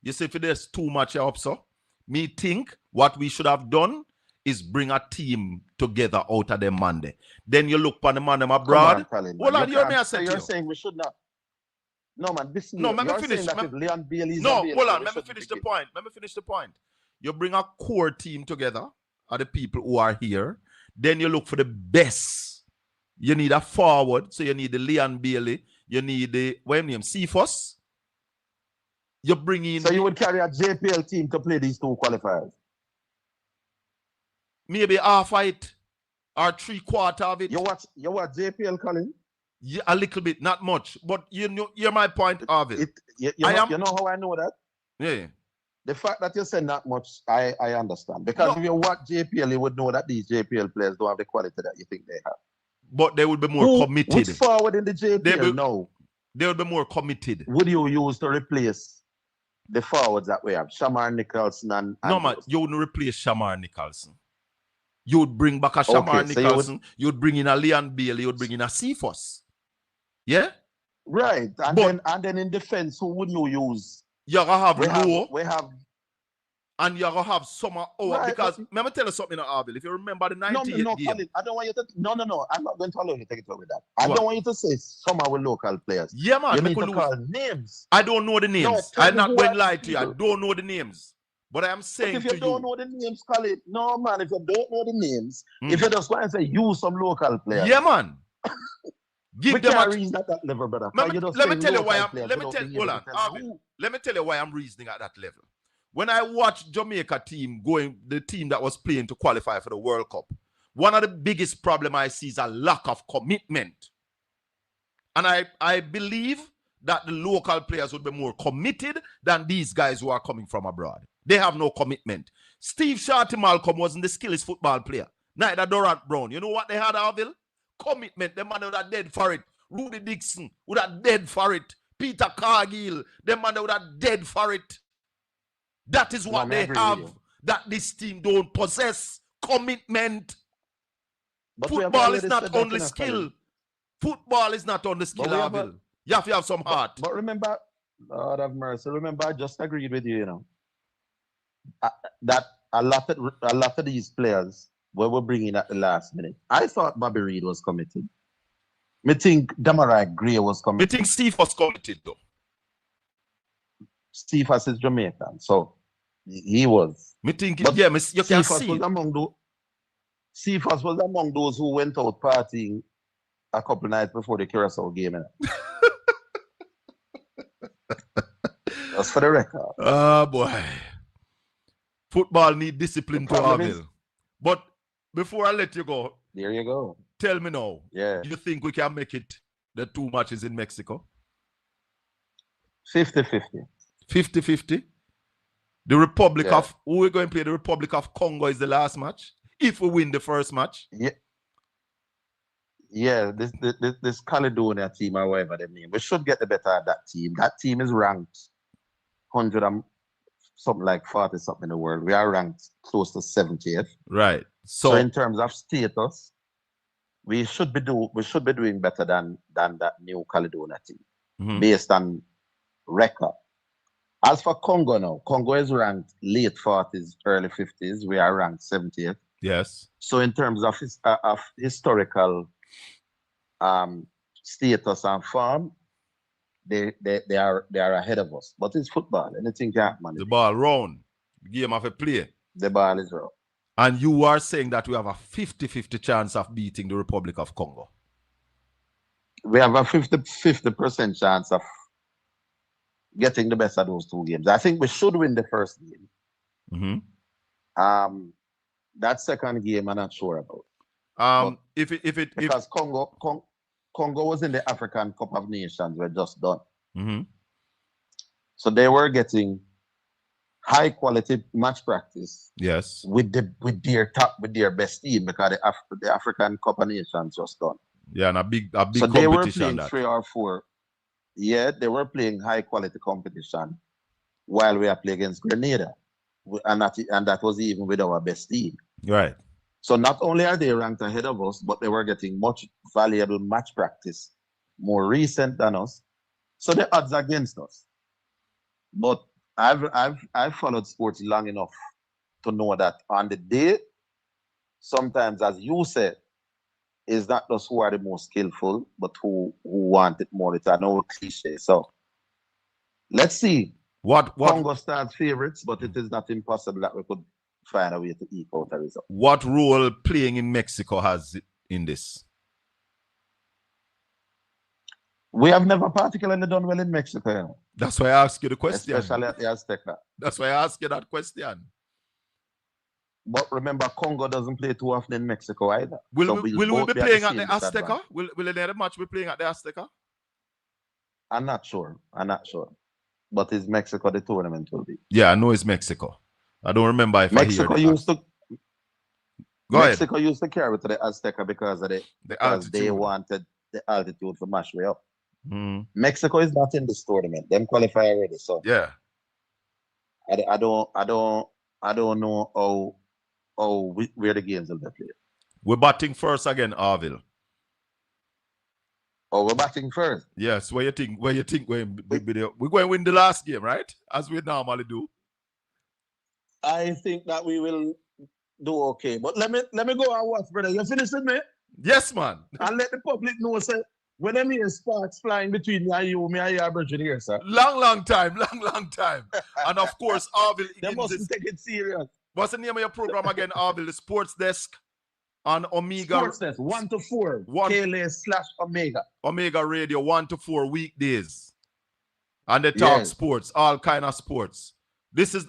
You see, if there's too much up, so me think what we should have done is bring a team together out of them Monday. Then you look for the man abroad. Hold on, you hear me I said you're saying we should not. No, man, this no, let me finish. Leon Bailey no, hold on, let me finish the point. Let me finish the point. You bring a core team together of the people who are here. Then you look for the best. You need a forward, so you need the Leon Bailey. You need the Cephas. You bring in. So you would carry a JPL team to play these two qualifiers? Maybe half of it or 3/4 of it. You watch JPL, Colin? Yeah, a little bit, not much. But you know, hear my point of it. You know how I know that? Yeah. The fact that you say not much, I understand. Because if you watch JPL, you would know that these JPL players don't have the quality that you think they have. But they would be more committed. Which forward in the JPL now? They would be more committed. Would you use to replace the forwards that we have? Shamar Nicholson and no, man, you wouldn't replace Shamar Nicholson. You would bring back a Shamar Nicholson. So you would bring in a Leon Bailey. You would bring in a Cephas. Yeah? Right. And then in defense, who would you use? You're going to have Low. We have. And you're going to have Summer. Because let me tell you something, Arville. If you remember the 98th game. Colin, I don't want you to. No. I'm not going to allow you to take it away with that. I don't want you to say Summer with local players. Yeah, man. You need to call names. I don't know the names. I'm not going to lie to you. I don't know the names. But I am saying if you don't know the names, Colin. No, man. If you don't know the names, if you just want to say use some local players. Yeah, man. Give them reason at that level, brother. Let me tell you why I'm reasoning at that level. When I watched Jamaica team the team that was playing to qualify for the World Cup, one of the biggest problem I see is a lack of commitment. And I believe that the local players would be more committed than these guys who are coming from abroad. They have no commitment. Steve Sharty Malcolm wasn't the skillest football player. Neither Durant Brown. You know what they had, Arville? Commitment. The man would have dead for it. Rudy Dixon would have dead for it. Peter Cargill, the man would have dead for it. That is what they have that this team don't possess. Commitment. But football is not only skill. Football is not only skill, Arville. You have to have some heart. But remember, Lord have mercy. Remember, I just agreed with you, you know, that a lot of these players were bringing at the last minute. I thought Bobby Reid was committed. Me think Damarai Gray was committed. Me think Steve was committed, though. Steve is Jamaican, so he was. Me think, but yeah, you can see. Steve was among those who went out partying a couple nights before the Curacao game. That's for the record. Oh, boy. Football need discipline to Arville. But before I let you go, there you go. Tell me now. Yeah. You think we can make it the 2 matches in Mexico? 50-50. 50-50? The Republic of... Who we're going to play? The Republic of Congo is the last match. If we win the first match. Yeah. Yeah, this Caledonia team or whatever they name, we should get the better of that team. That team is ranked 100 and something like 40 something in the world. We are ranked close to 70th. Right. So in terms of status, we should be doing better than that New Caledonia team, based on record. As for Congo now, Congo is ranked late 40s, early 50s. We are ranked 70th. Yes. So in terms of historical status and form, they are ahead of us. But it's football. Anything can happen. The ball round. Game of a play. The ball is round. And you are saying that we have a 50-50 chance of beating the Republic of Congo. We have a 50% chance of getting the best of those two games. I think we should win the first game. That second game, I'm not sure about. Because Congo was in the African Cup of Nations, were just done. So they were getting high quality match practice. Yes. With their best team, because the African Cup of Nations just done. Yeah, and a big so competition. They were playing 3 or 4. Yeah, they were playing high quality competition while we are playing against Grenada. And that was even with our best team. Right. So not only are they ranked ahead of us, but they were getting much valuable match practice, more recent than us. So the odds are against us. But I've followed sports long enough to know that on the day, sometimes, as you said, it's not just who are the most skillful, but who want it more. It's an old cliche. So let's see. What Congo starts favorites, but it is not impossible that we could find a way to eke out a result. What role playing in Mexico has in this? We have never particularly done well in Mexico. You know? That's why I ask you the question. Especially at the Azteca. That's why I ask you that question. But remember, Congo doesn't play too often in Mexico either. Will we be playing at the Azteca? Will the match be playing at the Azteca? I'm not sure. But is Mexico the tournament will be? Yeah, I know it's Mexico. I don't remember if Mexico I hear used to. Mexico used to carry to the Azteca because they wanted the altitude to mash way up. Mexico is not in this tournament. Them qualify already. So yeah, I don't know where the games will be played. We're batting first again, Arville. Oh, we're batting first. Yes. What you think? We're going to win the last game, right? As we normally do. I think that we will do okay. But let me go and watch, brother. You finished with me? Yes, man. And let the public know, sir. When them hear sparks flying between me and you, me and you bridging here, sir. Long time. And of course, Arville. They mustn't take it serious. What's the name of your program again, Arville? The Sports Desk on Omega. Sports Desk, 1 to 4. KLA/Omega. Omega Radio, 1 to 4 weekdays. And they talk sports, all kind of sports. This is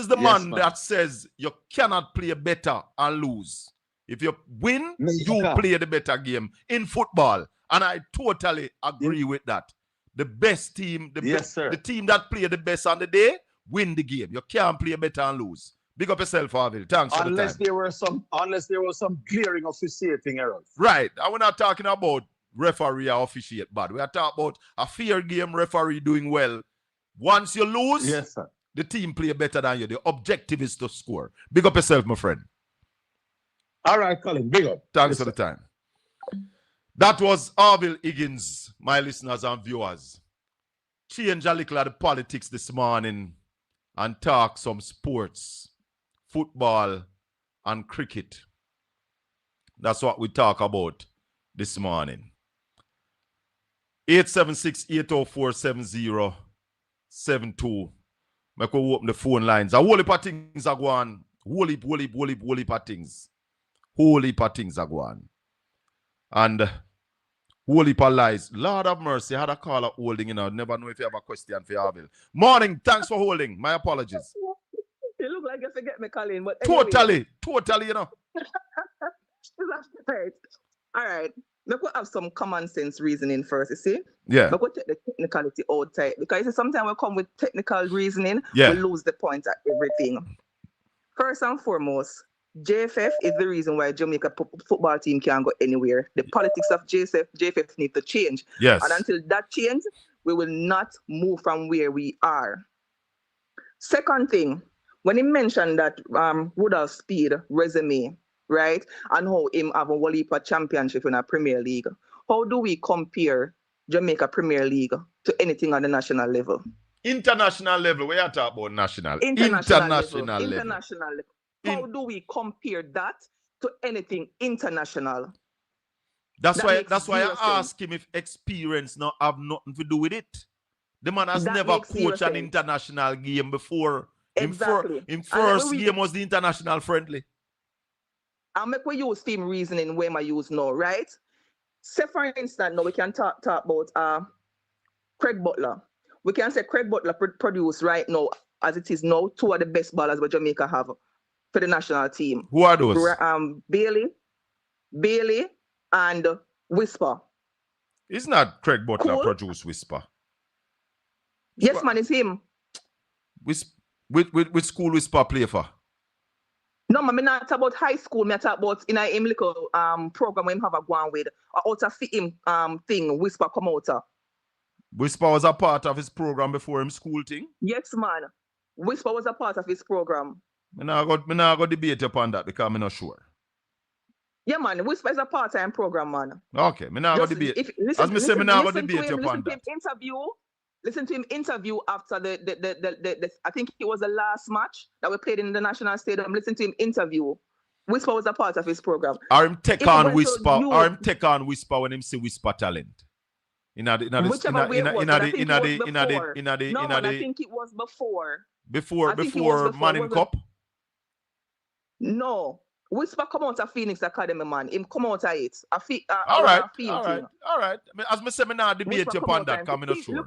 the man that says you cannot play better and lose. If you win, you Major. play the better game in football. And I totally agree with that. The best team, the team that play the best on the day, win the game. You can't play better and lose. Big up yourself, Harville. Thanks for the time. Unless there was some glaring officiating errors. Right. And we're not talking about referee or officiate bad. We are talking about a fair game, referee doing well. Once you lose, yes, sir, the team play better than you. The objective is to score. Big up yourself, my friend. All right, Colin. Big up. Thanks for the time. That was Harville Higgins, my listeners and viewers. Change a little of the politics this morning and talk some sports, football, and cricket. That's what we talk about this morning. 876-804-7072. Make we open the phone lines. A whole heap of things are going. Whole heap of things. Whole heap of things are going. And whole heap of lies. Lord of mercy, I had a caller holding, Never know if you have a question for Harville. Morning, thanks for holding. My apologies. You look like you forget me, Colin. But anyway. Totally, Right. All right. Let's have some common sense reasoning first, you see? Yeah. But go take the technicality outside. Because sometimes we come with technical reasoning, yeah, we lose the point at everything. First and foremost, JFF is the reason why Jamaica football team can't go anywhere. The politics of JFF need to change. Yes. And until that changes, we will not move from where we are. Second thing, when he mentioned that Rudolph Speed resume, right, and how him have a whole heap of championship in a Premier League, how do we compare Jamaica Premier League to anything on the national level? International level, we are talking about national. International level. How do we compare that to anything international? That's why I ask him if experience not have nothing to do with it. The man has never coached an international game before. Exactly. In first game was the international friendly. I'll make we use team reasoning where I use now, right? Say for instance, now we can talk about Craig Butler. We can say Craig Butler produce right now, as it is now, two of the best ballers that Jamaica have for the national team. Who are those? Bailey and Whisper. It's not Craig Butler produce Whisper. Yes, man, it's him. Which school Whisper play for? No, man, I not talk about high school. I talk about in a little program where him have a go on with. Out of him thing, Whisper come out. Whisper was a part of his program before him school thing? Yes, man. Whisper was a part of his program. I not go debate upon that because I'm not sure. Yeah, man. Whisper is a part-time program, man. Okay, I not go debate. As me say, I not go debate upon that. Listen to him interview after the I think it was the last match that we played in the National Stadium. Listen to him interview. Whisper was a part of his program. Or him take on Whisper when him see Whisper talent. I think it was before. Before Manning Cup? No. Whisper come out of Phoenix Academy, man. Him come out of it. All right. As me say, me not debate upon that, because I'm not sure.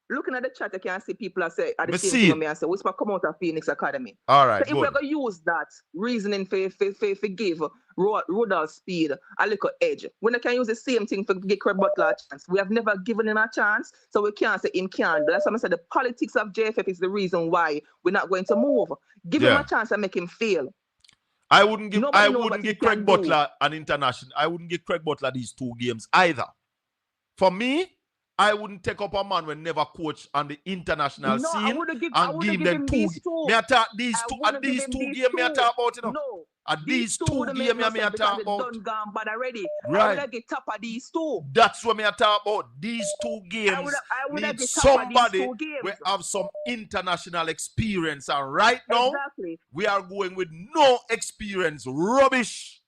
Looking at the chat, you can see people say at the same time. I say Whisper come out of Phoenix Academy. All right. So if we're gonna use that reasoning for give Rudolph Speed a little edge, when I can use the same thing for give Craig Butler a chance. We have never given him a chance, so we can't say him can't. That's why I said the politics of JFF is the reason why we're not going to move. Give him a chance and make him fail. I wouldn't give Craig Butler an international. I wouldn't give Craig Butler these two games either. For me, I wouldn't take up a man when never coach on the international scene and give them two. Me attack these two. At these two games, me attack about No. At these two games, me attack about. Right. I would get top of these two. That's what me attack about. These two games need somebody we have some international experience, and right now we are going with no experience. Rubbish.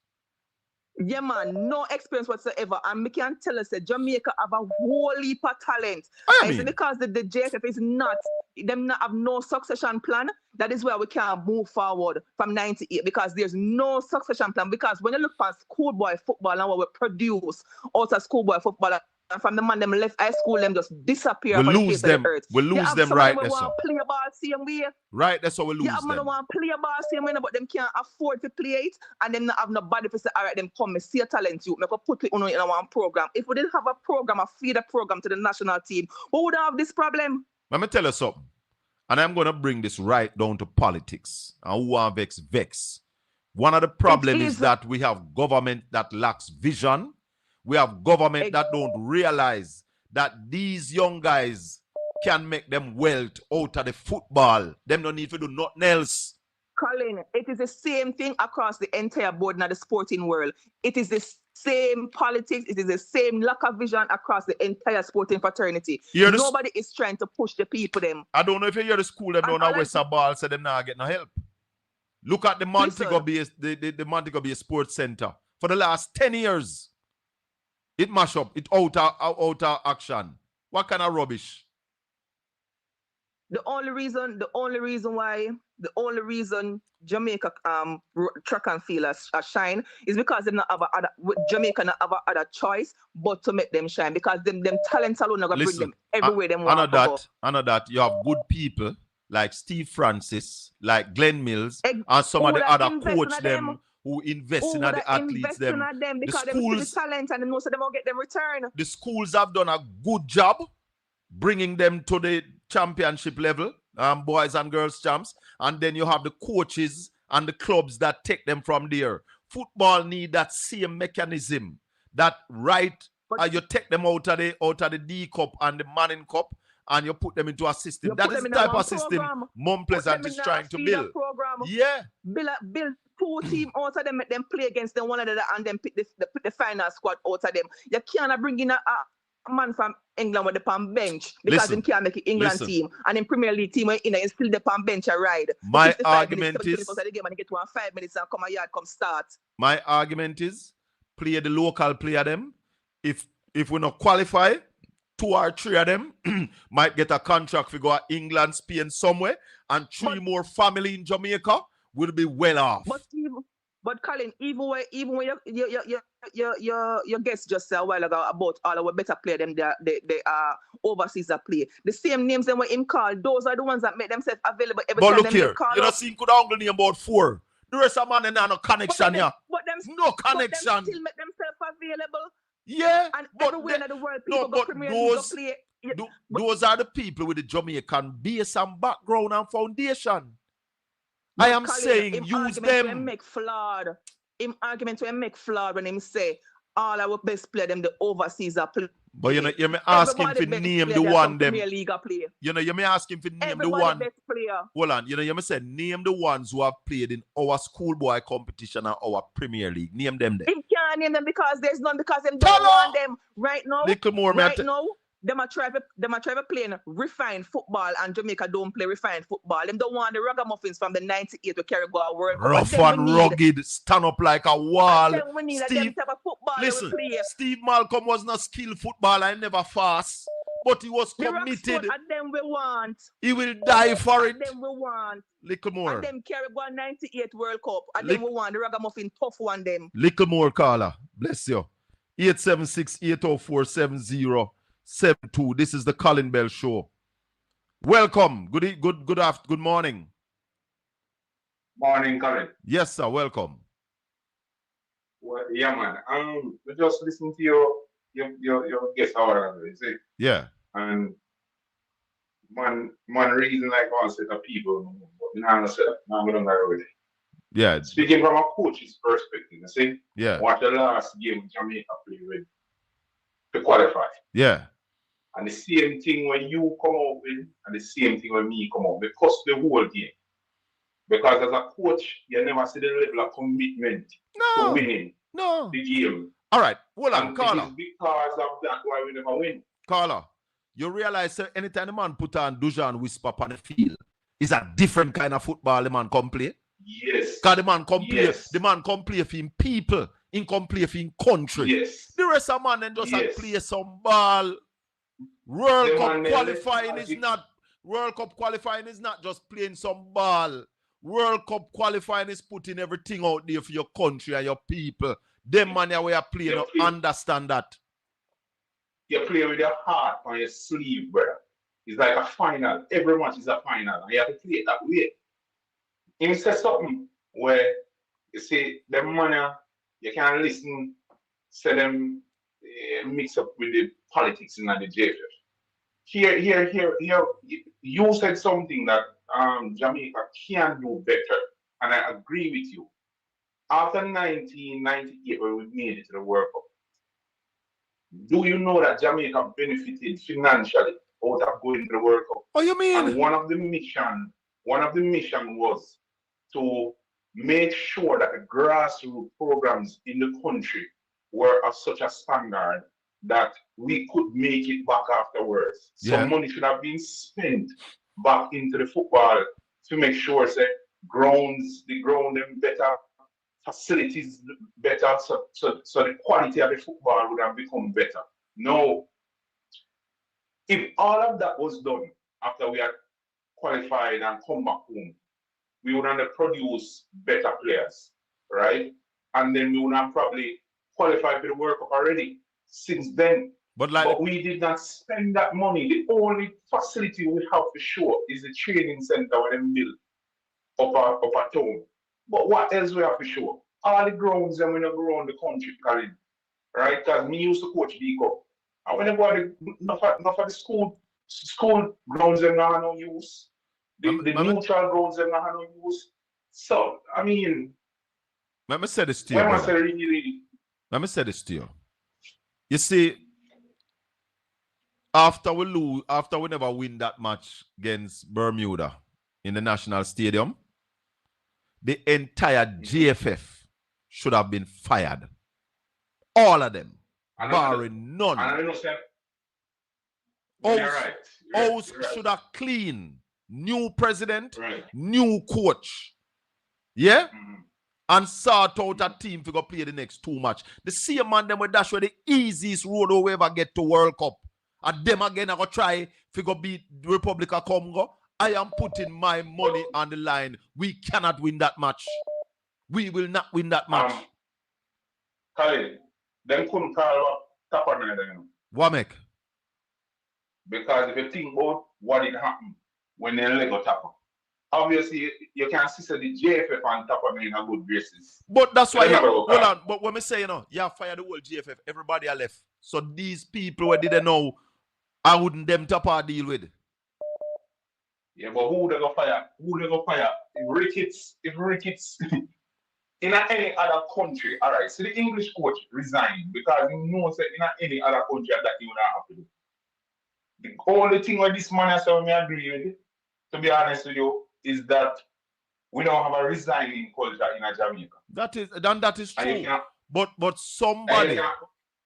Yeah, man, no experience whatsoever. And we can tell us that Jamaica have a whole heap of talent. It's because the JFF is not have no succession plan. That is where we can move forward from 98, because there's no succession plan. Because when you look at schoolboy football and what we produce out of schoolboy football from the man them left high school, them just disappear We'll from the lose face of them. the earth. We'll You lose have them some of right them there, who so. want to play ball same way. Right, that's how we You lose have man who them. want to play ball same way, but them can't afford to play it, and them not have nobody to say, all right, them come, me see a talent you, make a put it on in one program. If we didn't have a program, a feeder program to the national team, we would have this problem. Let me tell you something. And I'm going to bring this right down to politics. And who are vex. One of the problems is that we have government that lacks vision. We have government that don't realize that these young guys can make them wealth out of the football. Them don't need to do nothing else. Colin, it is the same thing across the entire board in the sporting world. It is the same politics. It is the same lack of vision across the entire sporting fraternity. Nobody is trying to push the people them. I don't know if you hear the school them down at West Ball say them now get no help. Look at the Montego Bay, the Montego Bay Sports Center. For the last 10 years, it mash up. It out of action. What kind of rubbish? The only reason Jamaica track and field shine is because they not have Jamaica not have other choice but to make them shine, because them talents alone are gonna bring them everywhere them want to go. I know that you have good people like Steve Francis, like Glenn Mills, and some of the other coach them who invest in the athletes them. Because they see the talent and they know so they won't get them return. The schools have done a good job bringing them to the championship level, boys and girls champs, and then you have the coaches and the clubs that take them from there. Football need that same mechanism. That you take them out of the D Cup and the Manning Cup, and you put them into a system. That is the type of system Mount Pleasant is trying to build. Yeah. Build 2 teams out of them, make them play against them one another, and then pick the final squad out of them. You cannot bring in a man from England with the palm bench because he can't make it England team, and in Premier League team when is still the palm bench a ride. My argument is the game and get 5 minutes and come a yard come start. My argument is play the local player them. If we not qualify, 2 or 3 of them might get a contract to go to England, Spain somewhere, and 3 more family in Jamaica will be well off. But Colin, even when your guest just said a while ago about all our better player them they are overseas that play. The same names them when him call, those are the ones that make themselves available every time. But look here, you know, see, could only name about 4. The rest of man and no connection here. No connection. But them still make themselves available. Yeah, and everywhere in the world, people go Premier League go play. Those are the people with the Jamaican base and background and foundation. I am saying use them. Make flawed. Arguments when make flawed when him say all our best play them the overseas are play. But you know, you may ask him to name the one them. Play. You know, you may ask him to name the one. Best player. Hold on, you know, you may say name the ones who have played in our schoolboy competition and our Premier League. Name them there. He can't name them because there's none, because them don't want them right now. Little more, right now. Them a try to play refined football, and Jamaica don't play refined football. Them don't want the ragamuffins from the 98 to carry go a World Cup. Rough and rugged, stand up like a wall. Listen, Steve Malcolm was not skilled footballer and never fast, but he was committed. And them we want. He will die for it. And them we want. Little more. And them carry go 98 World Cup. And then we want the ragamuffin tough one them. Little more, Carla. Bless you. 876-804-7072. This is the Colin Bell Show. Welcome. Good morning. Morning, Colin. Yes, sir. Welcome. Well, yeah, man. We just listen to your guest hour, you see. Yeah. And one reason like I said to people, but I'm going to already. Yeah. Speaking from a coach's perspective, you see. Yeah. What the last game Jamaica played with to qualify. Yeah. And the same thing when you come out with, and the same thing when me come out. We cost the whole game. Because as a coach, you never see the level of commitment to winning the game. All right, hold on, Carla. It is because of that why we never win. Carla, you realize that anytime the man put on Dujan whisper on the field, it's a different kind of football the man come play. Yes. Because the man come play, the man come play for him people, he come play for him country. Yes. The rest of man then just play some ball. World Cup qualifying is not just playing some ball. World Cup qualifying is putting everything out there for your country and your people. Them man we are playing, understand that. You play with your heart on your sleeve, brother. It's like a final. Every match is a final, and you have to play it that way. Him say something where you see the money, you can listen, say them mix up with the politics in the JFF. Here, you said something that Jamaica can do better, and I agree with you. After 1998, when we made it to the World Cup, do you know that Jamaica benefited financially out of going to the World Cup? What you mean? And one of the mission was to make sure that the grassroots programs in the country were of such a standard that we could make it back afterwards. Yeah. Some money should have been spent back into the football to make sure the ground them better, facilities better, so the quality of the football would have become better. No, if all of that was done after we had qualified and come back home, we would have produced better players, right? And then we would have probably qualified for the World Cup already since then. But we did not spend that money. The only facility we have for sure is the training center when they build up a town. But what else we have for sure? All the grounds and when we go around the country, Colin, right? Because me used to coach Deco. And when I go to enough of the school grounds and not no use. The neutral grounds and not no use. So, I mean, let me say this to you. Let me say this to you. You see, after we never win that match against Bermuda in the National Stadium, the entire GFF should have been fired. All of them, barring none. House should have clean. New president, new coach. Yeah? And sort out a team to go play the next 2 matches. The same man them with dash where the easiest road we ever get to World Cup. And them again I go try to go beat the Republic of Congo. I am putting my money on the line. We cannot win that match. We will not win that match. Khalid, them couldn't call Tapper neither. What make? Because if you think about what did happen when they let go Tapper, obviously you can see the JFF and Tapper in a good basis. But that's why hold on. But when we say you have fired the whole GFF, everybody are left. So these people who didn't know, I wouldn't them Tapper deal with. Yeah, but who they go fire? If Ricketts in any other country, all right. So the English coach resigned because he knows that in any other country that he would not have to do. The only thing where this man has to agree with, to be honest with you, is that we don't have a resigning culture in Jamaica. That is true. But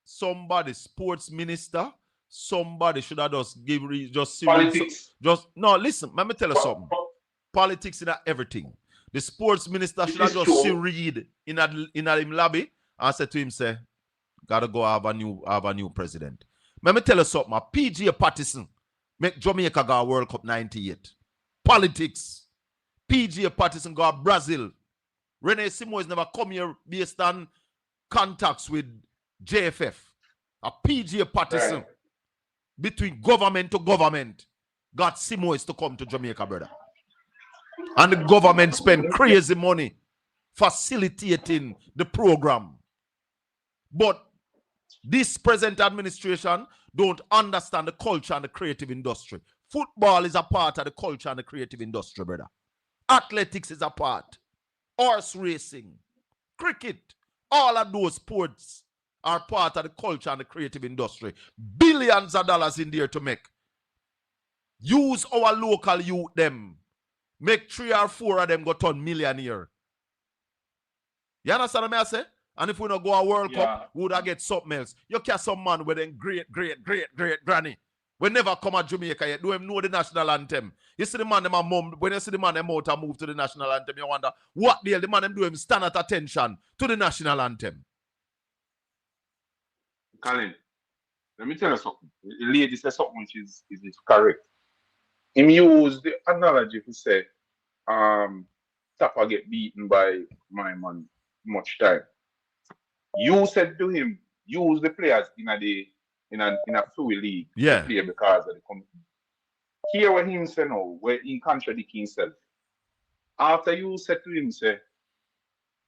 somebody, sports minister, somebody should have just politics. No, listen, let me tell you something. Politics is not everything. The sports minister should have just read in him lobby and said to him, say, gotta go have a new president. Let me tell you something. PGA Patterson make Jamaica go World Cup 98. Politics. PGA Patterson go Brazil. Rene Simoes never come here based on contacts with JFF. A PGA Patterson between government to government got Simoes to come to Jamaica, brother. And the government spend crazy money facilitating the program. But this present administration don't understand the culture and the creative industry. Football is a part of the culture and the creative industry, brother. Athletics is a part. Horse racing, cricket, all of those sports are part of the culture and the creative industry. Billions of dollars in there to make. Use our local youth them. Make 3 or 4 of them go turn millionaire. You understand what I say? And if we don't go a World Cup, we would have get something else. You catch some man with them great granny. We never come at Jamaica yet. Do him know the national anthem. You see the man them a mum, when you see the man them out and move to the national anthem, you wonder what the man them do him stand at attention to the national anthem. Colin, let me tell you something. The lady said something which is correct. Him use the analogy to say Tapper get beaten by my man much time. You said to him, use the players in the in a fluid league Yeah. to play because of the commitment. Here what him say now, where he contradict himself. After you said to him, say,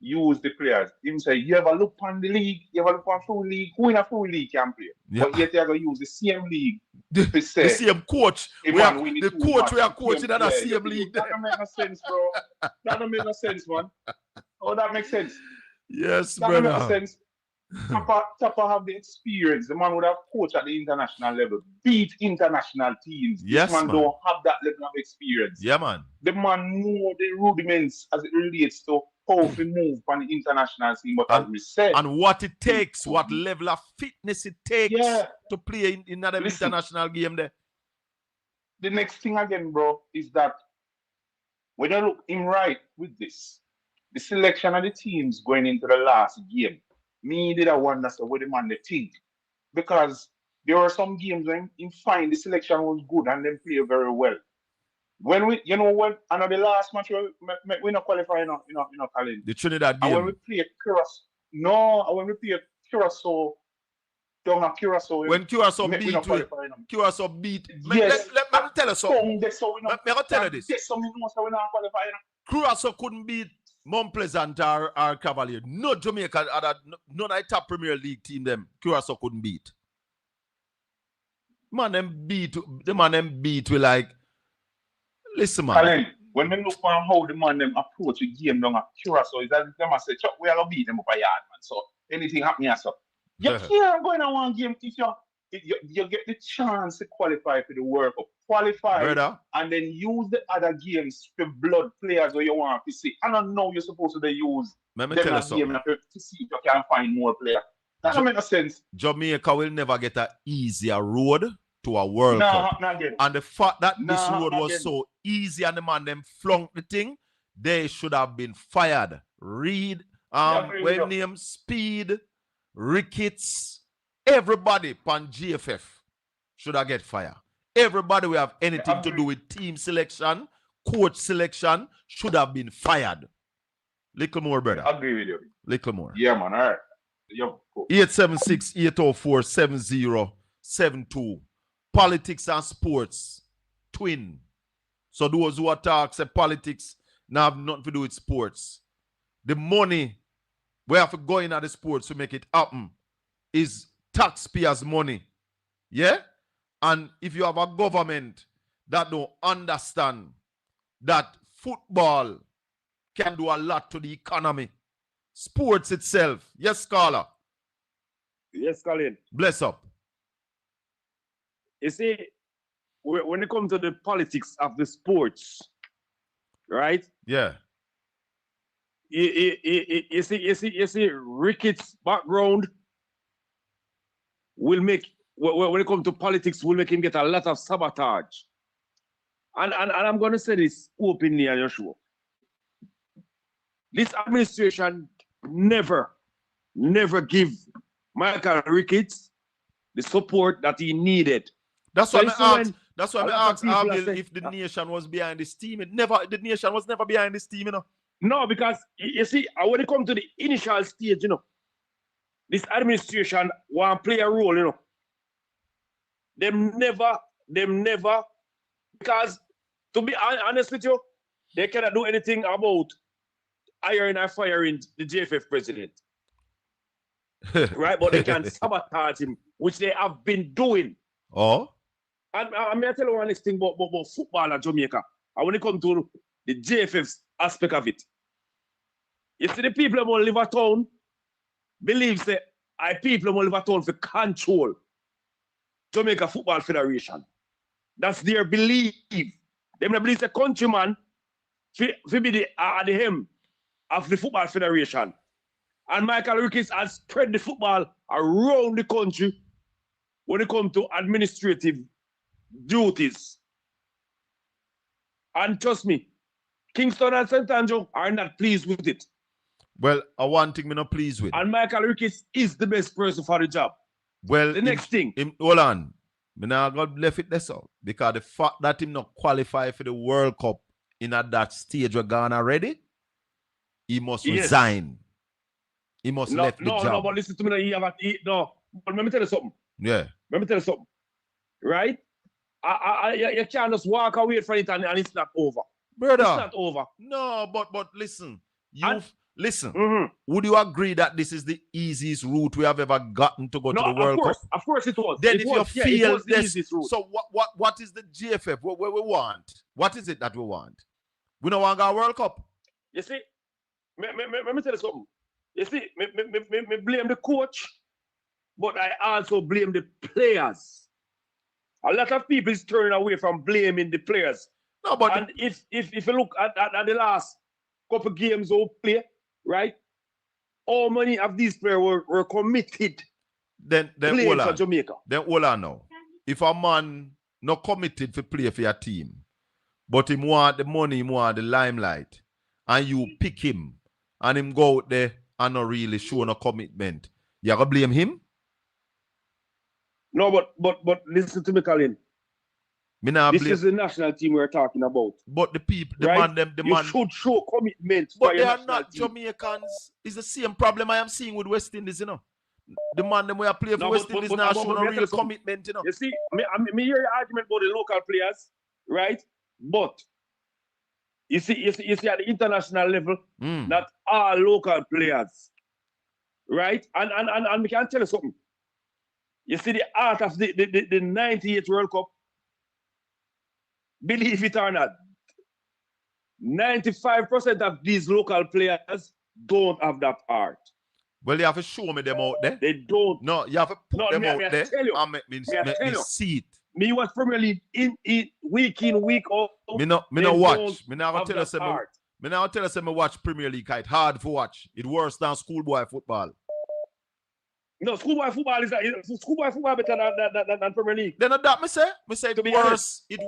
use the players. Him say, you ever look on the league, you ever look on full league, who in a full league can play? Yeah. But yet you go use the same league to The say same coach. if We man are, win the two coach we are match, coaching in the same league. That don't make no sense, bro. That don't make no sense, man. Oh, that makes sense. Yes, That don't make no brother. sense. Tapper have the experience. The man would have coached at the international level, beat international teams. Yes, this man man. don't have that level of experience. Yeah, man. The man know the rudiments as it relates to how to move on the international scene. But as we said, And what it takes, what level of fitness it takes Yeah. to play in another Listen. international game there. the next thing again, bro, is that when you look him right with this, the selection of the teams going into the last game, me did I wonder so what the man they think. Because there were some games when in fine the selection was good and them play very well. When we, you know what, another last match we not qualify, Colin. The Trinidad And when we game. play Curacao, when we play Curacao, down at Curacao, When Curacao we beat not we, qualify. Curacao beat. Yes. Let me tell you something. That's so we not. Let me tell you this. That's so we know so we not qualify. Curacao couldn't beat Mount Pleasant or Cavalier. No Jamaica, none of the top Premier League team them Curacao couldn't beat. The man them beat we like. Listen, man. Colin, when we look on how the man them approach the game down at Curacao, is that them say, Chuck, we are gonna beat them up a yard, man. So anything happen here, so you can't go in on one game if you get the chance to qualify for the World Cup. Qualify Brother. and then use the other games for blood players where you want to see. I don't know you're supposed to use Let me them tell you as something. game to see if you can find more players. That don't make no sense. Jamaica will never get an easier road to a World Cup. Not again. And the fact that this Nah, road was again. so easy and the man them flunked the thing, they should have been fired. Reed, agree with when you. name Speed, Ricketts, everybody pan GFF should have get fired. Everybody we have anything to do with team selection, coach selection should have been fired. Little more, brother. I agree with you. Little more. Yeah, man. All right. Yeah, cool. 876-804-7072. Politics and sports. Twin. So those who attack say politics now have nothing to do with sports. The money we have to go in at the sports to make it happen is taxpayers' money. Yeah? And if you have a government that don't understand that football can do a lot to the economy, sports itself. Yes, scholar. Yes, Colin. Bless up. You see, when it comes to the politics of the sports, right? Yeah. You see, Ricketts' background will make, when it comes to politics, will make him get a lot of sabotage. And I'm going to say this openly on your show. This administration never give Michael Ricketts the support that he needed. That's why I asked. That's why I asked Abel if the nation was behind this team. The nation was never behind this team, you know. No, because you see, when it comes to the initial stage, you know, this administration want to play a role, you know. Them never, because to be honest with you, they cannot do anything about hiring and firing the JFF president. Right? But they can sabotage him, which they have been doing. Oh? And I'm going to tell you one next thing about football in Jamaica. And when it comes to the JFF aspect of it, you see the people who live at town believe that people who live at town for control Jamaica Football Federation. That's their belief. They believe the countryman to be the hem of the Football Federation. And Michael Ricketts has spread the football around the country when it comes to administrative duties. And trust me, Kingston and St. Andrew are not pleased with it. Well, one thing I'm not pleased with. And Michael Ricketts is the best person for the job. Well, the next thing. Hold on. I'm not going to left it there so. Because the fact that him not qualify for the World Cup in at that stage where Ghana ready, he must resign. He must left the job. No, but listen to me. But let me tell you something. Yeah. let me tell you something, right? You can't just walk away from it and it's not over. Brother. It's not over. No, but listen. Listen. Mm-hmm. Would you agree that this is the easiest route we have ever gotten to go to the World Cup? Of course it was. Then it if was, you feel it was the this, easiest route. so what is the GFF? What we want? What is it that we want? We don't want a World Cup. You see, let me tell you something. You see, me blame the coach, but I also blame the players. A lot of people is turning away from blaming the players. No, but and if you look at the last couple games we play, right? How many of these players were committed then playing for Jamaica? Then hold on now. If a man not committed to play for your team, but him want the money, him want the limelight, and you pick him, and him go out there and not really show no commitment, you gonna blame him? No, but listen to me, Colin. This is the national team we're talking about. But the people, you should show commitment. But they are not Jamaicans. It's the same problem I am seeing with West Indies, you know. The man them we are playing for West Indies now show no real commitment, you know. You see, me hear your argument about the local players, right? But you see at the international level, not all local players, right? And we can tell you something. You see the art of the 98 World Cup. Believe it or not, 95% of these local players don't have that art. Well, you have to show me them out there. They don't. No, you have to put them out there and make me see it. Me watch Premier League in week, week out. Me no watch. Me now tell us me watch Premier League. It's hard to watch. It's worse than schoolboy football. No, schoolboy football better than Premier League. Then that me say it's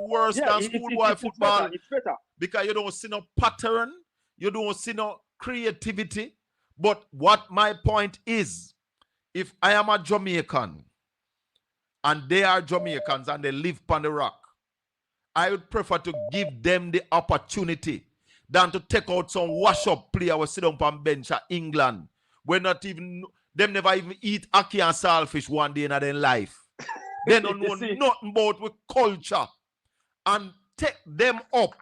worse than schoolboy football. It's better. Because you don't see no pattern, you don't see no creativity. But what my point is, if I am a Jamaican and they are Jamaicans and they live on the rock, I would prefer to give them the opportunity than to take out some wash-up player who sit down on bench at England. Them never even eat ackee and saltfish one day in their life. They don't know nothing about with culture. And take them up.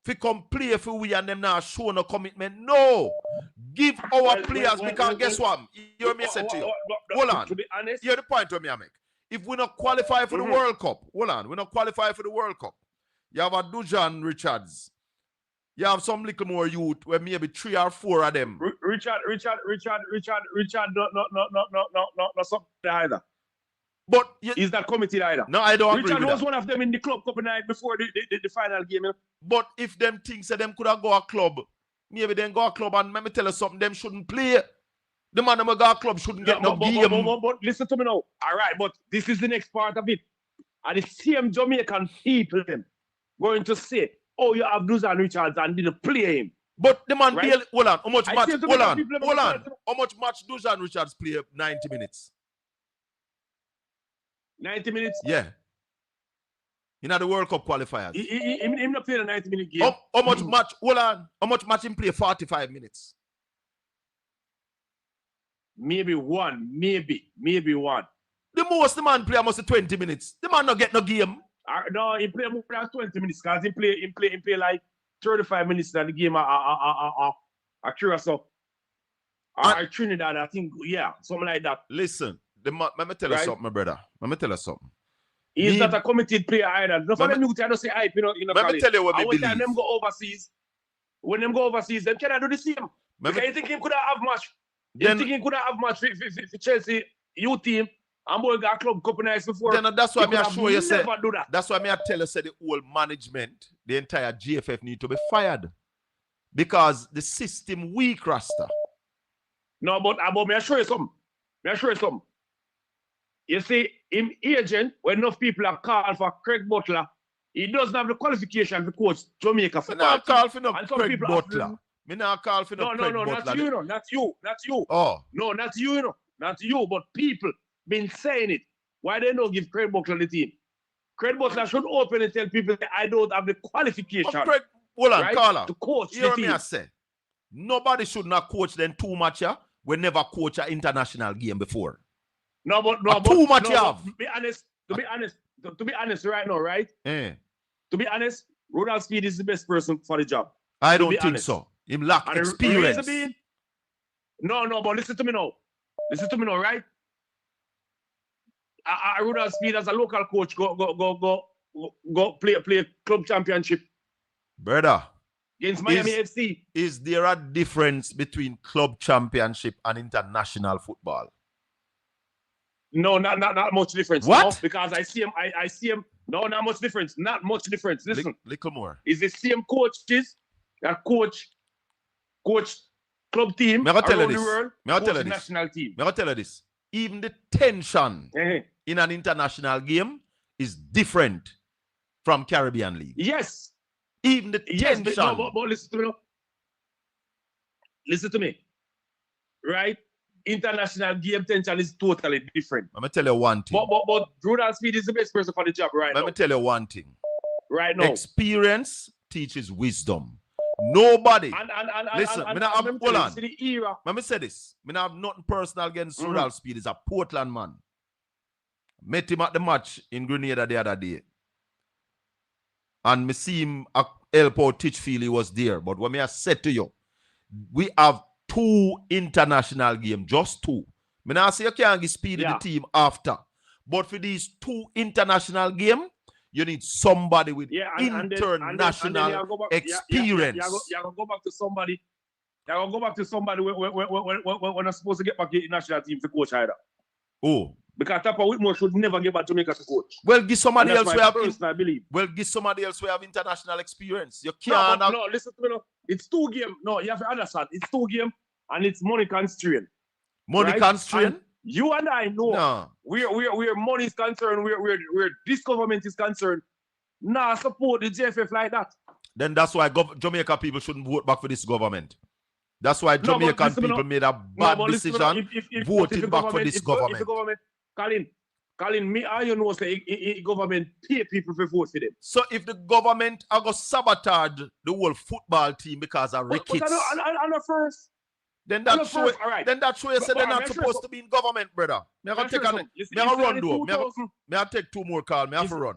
If you come play for we and them now show no commitment. No. Give our players because guess what? You hear me say to you. Hold on. To be honest. Hear the point of me I make. If we not qualify for the World Cup, hold on. We not qualify for the World Cup. You have a Dujan Richards. You have some little more youth where maybe 3 or 4 of them. Richard, not something either. But he's not committed either. No, I don't agree Richard with was that. one of them in the club couple night before the final game. But if them things that them could have go a club, maybe then go a club and let me tell you something, them shouldn't play. The man them go a club shouldn't get no game. But listen to me now. All right, but this is the next part of it. And the same Jamaican people them going to say, oh, you have Dusan Richards and didn't play him. But the man, right? hold on, how much match? Hold on. How much match Dusan Richards play? 90 minutes. 90 minutes? Yeah. In the World Cup qualifiers. He not play a 90-minute game. How much match? Hold on. How much match him play? 45 minutes. Maybe one. Maybe one. The most the man play almost 20 minutes. The man not get no game. No, he play more than 20 minutes because he play like 35 minutes in the game at Curacao. Or Trinidad, I think, yeah, something like that. Listen, let me tell you something, my brother. Let me tell you something. He's not a committed player either. No for them you tell us say hype, you know. Let me tell you what I believe. When them go overseas, them cannot do the same. Because you think him could have match. You think he could have match for Chelsea youth team. And boy got club couple nights before. Then that's why I show you say. That's why I tell you say the whole management, the entire GFF need to be fired because the system weak, Rasta. No, but me I show you something. You see, him agent, when enough people are called for Craig Butler, he doesn't have the qualification to coach Jamaica for not call for no Craig Butler. Me not call for no Craig Butler. Not you. Oh. No, not you, Not you, but people been saying it. Why they don't give Craig Butler the team? Craig Butler should open and tell people that I don't have the qualification. Craig, hold on, Carla. To coach the team. Me I say, nobody should not coach them too much. We never coach an international game before. Too much you have. To be honest, right now, right? To be honest, Ronald Speed is the best person for the job. I don't think so. Him lack experience. But listen to me now. Right? Ronald Speed as a local coach go play club championship. Brother. Against Miami FC. Is there a difference between club championship and international football? No, not much difference. What? No, because I see him. No, not much difference. Not much difference. Listen. Little more. Is the same coaches that coach club team around the world, coach national team. May I tell you this? Even the tension in an international game is different from Caribbean League. Yes. Even the tension. But listen to me now. Listen to me. Right? International game tension is totally different. Let me tell you one thing. But Ronald Speed is the best person for the job right now. Let me tell you one thing. Right now. Experience teaches wisdom. Nobody. Listen, hold on. Let me say this. I have nothing personal against Ronald Speed. He's a Portland man. Met him at the match in Grenada the other day. And me see him help out Titchfield, he was there. But when I said to you, we have 2 international games, just 2. I now say you can't get Speed in the team after. But for these 2 international games, you need somebody with international experience. You're going to go back to somebody. You're going to go back to somebody when I'm supposed to get back to the national team to coach either. Oh. Because Tapa Whitmore should never get back to Jamaica to coach. Well, give somebody else I believe. Well, give somebody else who have international experience. You can't. No, listen to me now. It's 2 games. No, you have to understand. It's 2 games and it's money constraint. Money constraint? You and I know where money is concerned, where this government is concerned. Nah, support the JFF like that. Then that's why Jamaica people shouldn't vote back for this government. That's why Jamaican people made a bad decision voting back for this government. If the government, Colin, me and you know say government pay people for vote for them. So if the government are going to sabotage the whole football team because of rickets, but I first. Then that show you say they're not supposed to be in government, brother. May I take 2 more calls. May I have to run?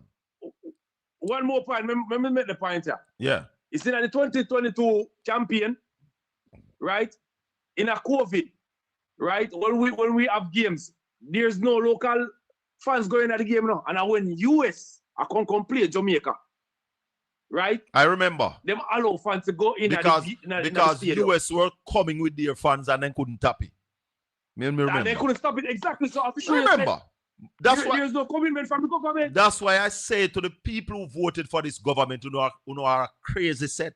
One more point. Let me make the point here. Yeah. You see that the 2022 champion, right? In a COVID, right? When we have games, there's no local fans going at the game now. And when US are come play Jamaica, right? I remember. Them allow fans to go in because the US were coming with their fans and then couldn't tap it. Remember. And they couldn't stop it exactly. So remember. There's no commitment from the government. That's why I say to the people who voted for this government, who are a crazy set.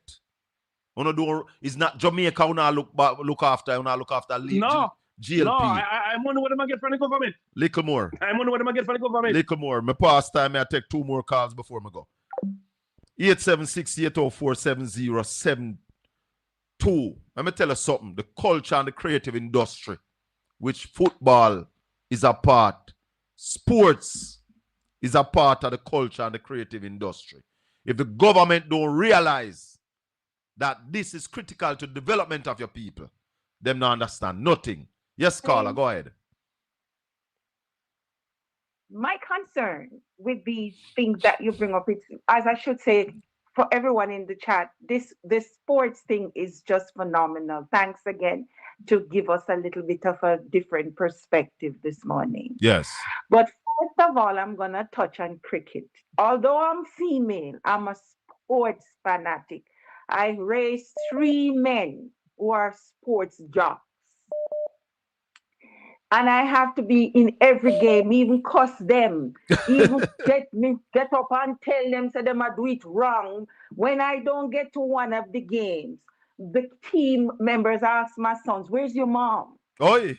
It's not Jamaica who now look after No. GLP. No, I wonder what am I get from the government. Little more. I wonder what am I get from the government. Little more. My past time, I take 2 more calls before I go. 876-804-7072. Let me tell you something. The culture and the creative industry, which football is a part, sports is a part of the culture and the creative industry. If the government don't realize that this is critical to the development of your people, them not understand nothing. Yes, Carla, go ahead. My concern with these things that you bring up, it's, as I should say, for everyone in the chat, this sports thing is just phenomenal. Thanks again to give us a little bit of a different perspective this morning. Yes. But first of all, I'm going to touch on cricket. Although I'm female, I'm a sports fanatic. I raised 3 men who are sports jocks. And I have to be in every game, even cuss them, even get up and tell them, say them I do it wrong. When I don't get to one of the games, the team members ask my sons, where's your mom? Oh,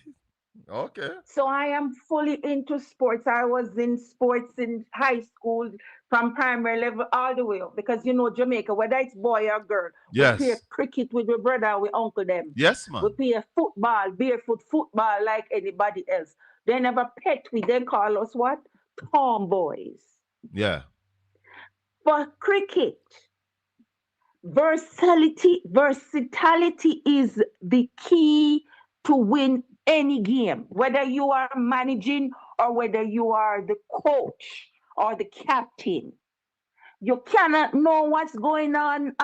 okay. So I am fully into sports. I was in sports in high school, from primary level all the way up, because you know Jamaica, whether it's boy or girl, yes, we play cricket with my brother and with uncle them. Yes, man. We play football, barefoot football like anybody else. They never pet we, they call us what? Tomboys. Yeah. For cricket, versatility is the key to win any game, whether you are managing or whether you are the coach or the captain. You cannot know what's going on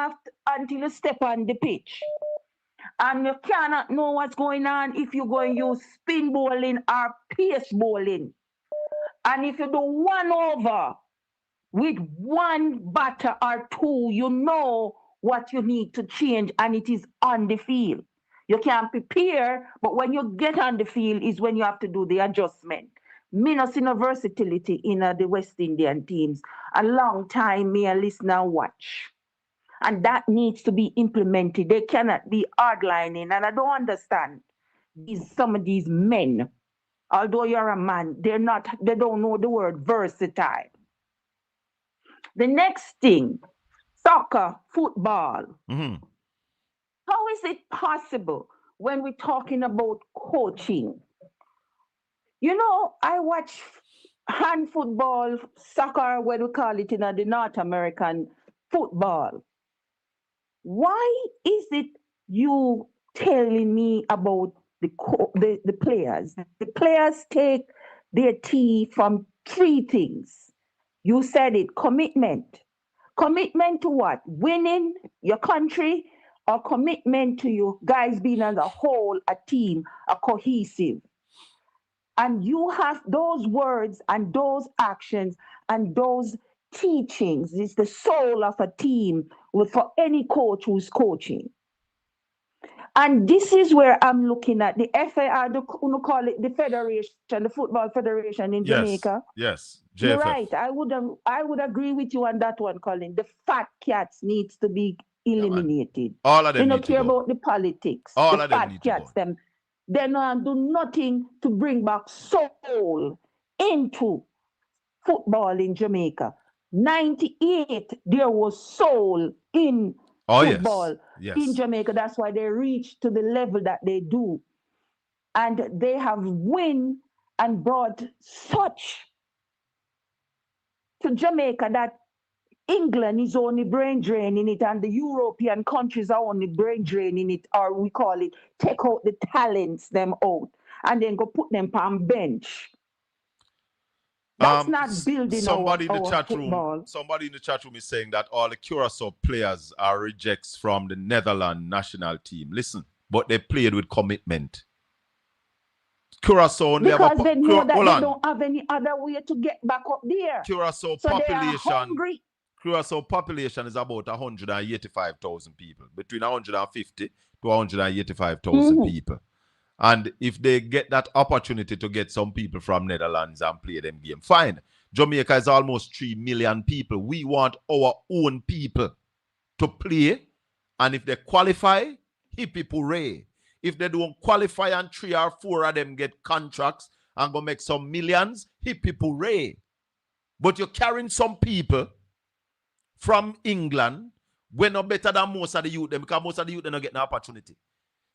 until you step on the pitch. And you cannot know what's going on if you're going to use spin bowling or pace bowling. And if you do one over with one batter or two, you know what you need to change, and it is on the field. You can prepare, but when you get on the field is when you have to do the adjustment. Me not see no versatility in the West Indian teams. A long time me a listen and watch. And that needs to be implemented. They cannot be hardlining. And I don't understand some of these men, although you're a man, they don't know the word versatile. The next thing, soccer, football. How is it possible when we're talking about coaching? You know, I watch hand football, soccer, what we call it in the North American football. Why is it you telling me about the players? The players take their tea from three things. You said it, commitment. Commitment to what? Winning your country, or commitment to you guys being as a whole, a team, a cohesive. And you have those words and those actions and those teachings. It's the soul of a team for any coach who's coaching. And this is where I'm looking at the FAR, call it the federation, the football federation in Jamaica. Yes, JFF. You're right. I would agree with you on that one, Colin. The fat cats needs to be eliminated. All of them They don't need to care go. about the politics. All the of them fat need to cats, go. they don't do nothing to bring back soul into football in Jamaica. 98, there was soul in football in Jamaica. That's why they reached to the level that they do. And they have win and brought such to Jamaica that England is only brain draining it, and the European countries are only brain draining it, or we call it take out the talents them out and then go put them on bench. That's not building somebody our in the chat football. room. Somebody in the chat room is saying that all the Curacao players are rejects from the Netherlands national team. Listen, but they played with commitment. Curacao only because have they know that they don't have any other way to get back up there. Curacao so population. They are hungry. Curacao population is about 185,000 people, between 150 to 185,000 people. And if they get that opportunity to get some people from Netherlands and play them game, fine. Jamaica is almost 3 million people. We want our own people to play. And if they qualify, hippie hooray. If they don't qualify and 3 or 4 of them get contracts and go make some millions, hippie hooray. But you're carrying some people from England, we're no better than most of the youth, because most of the youth they don't get an opportunity.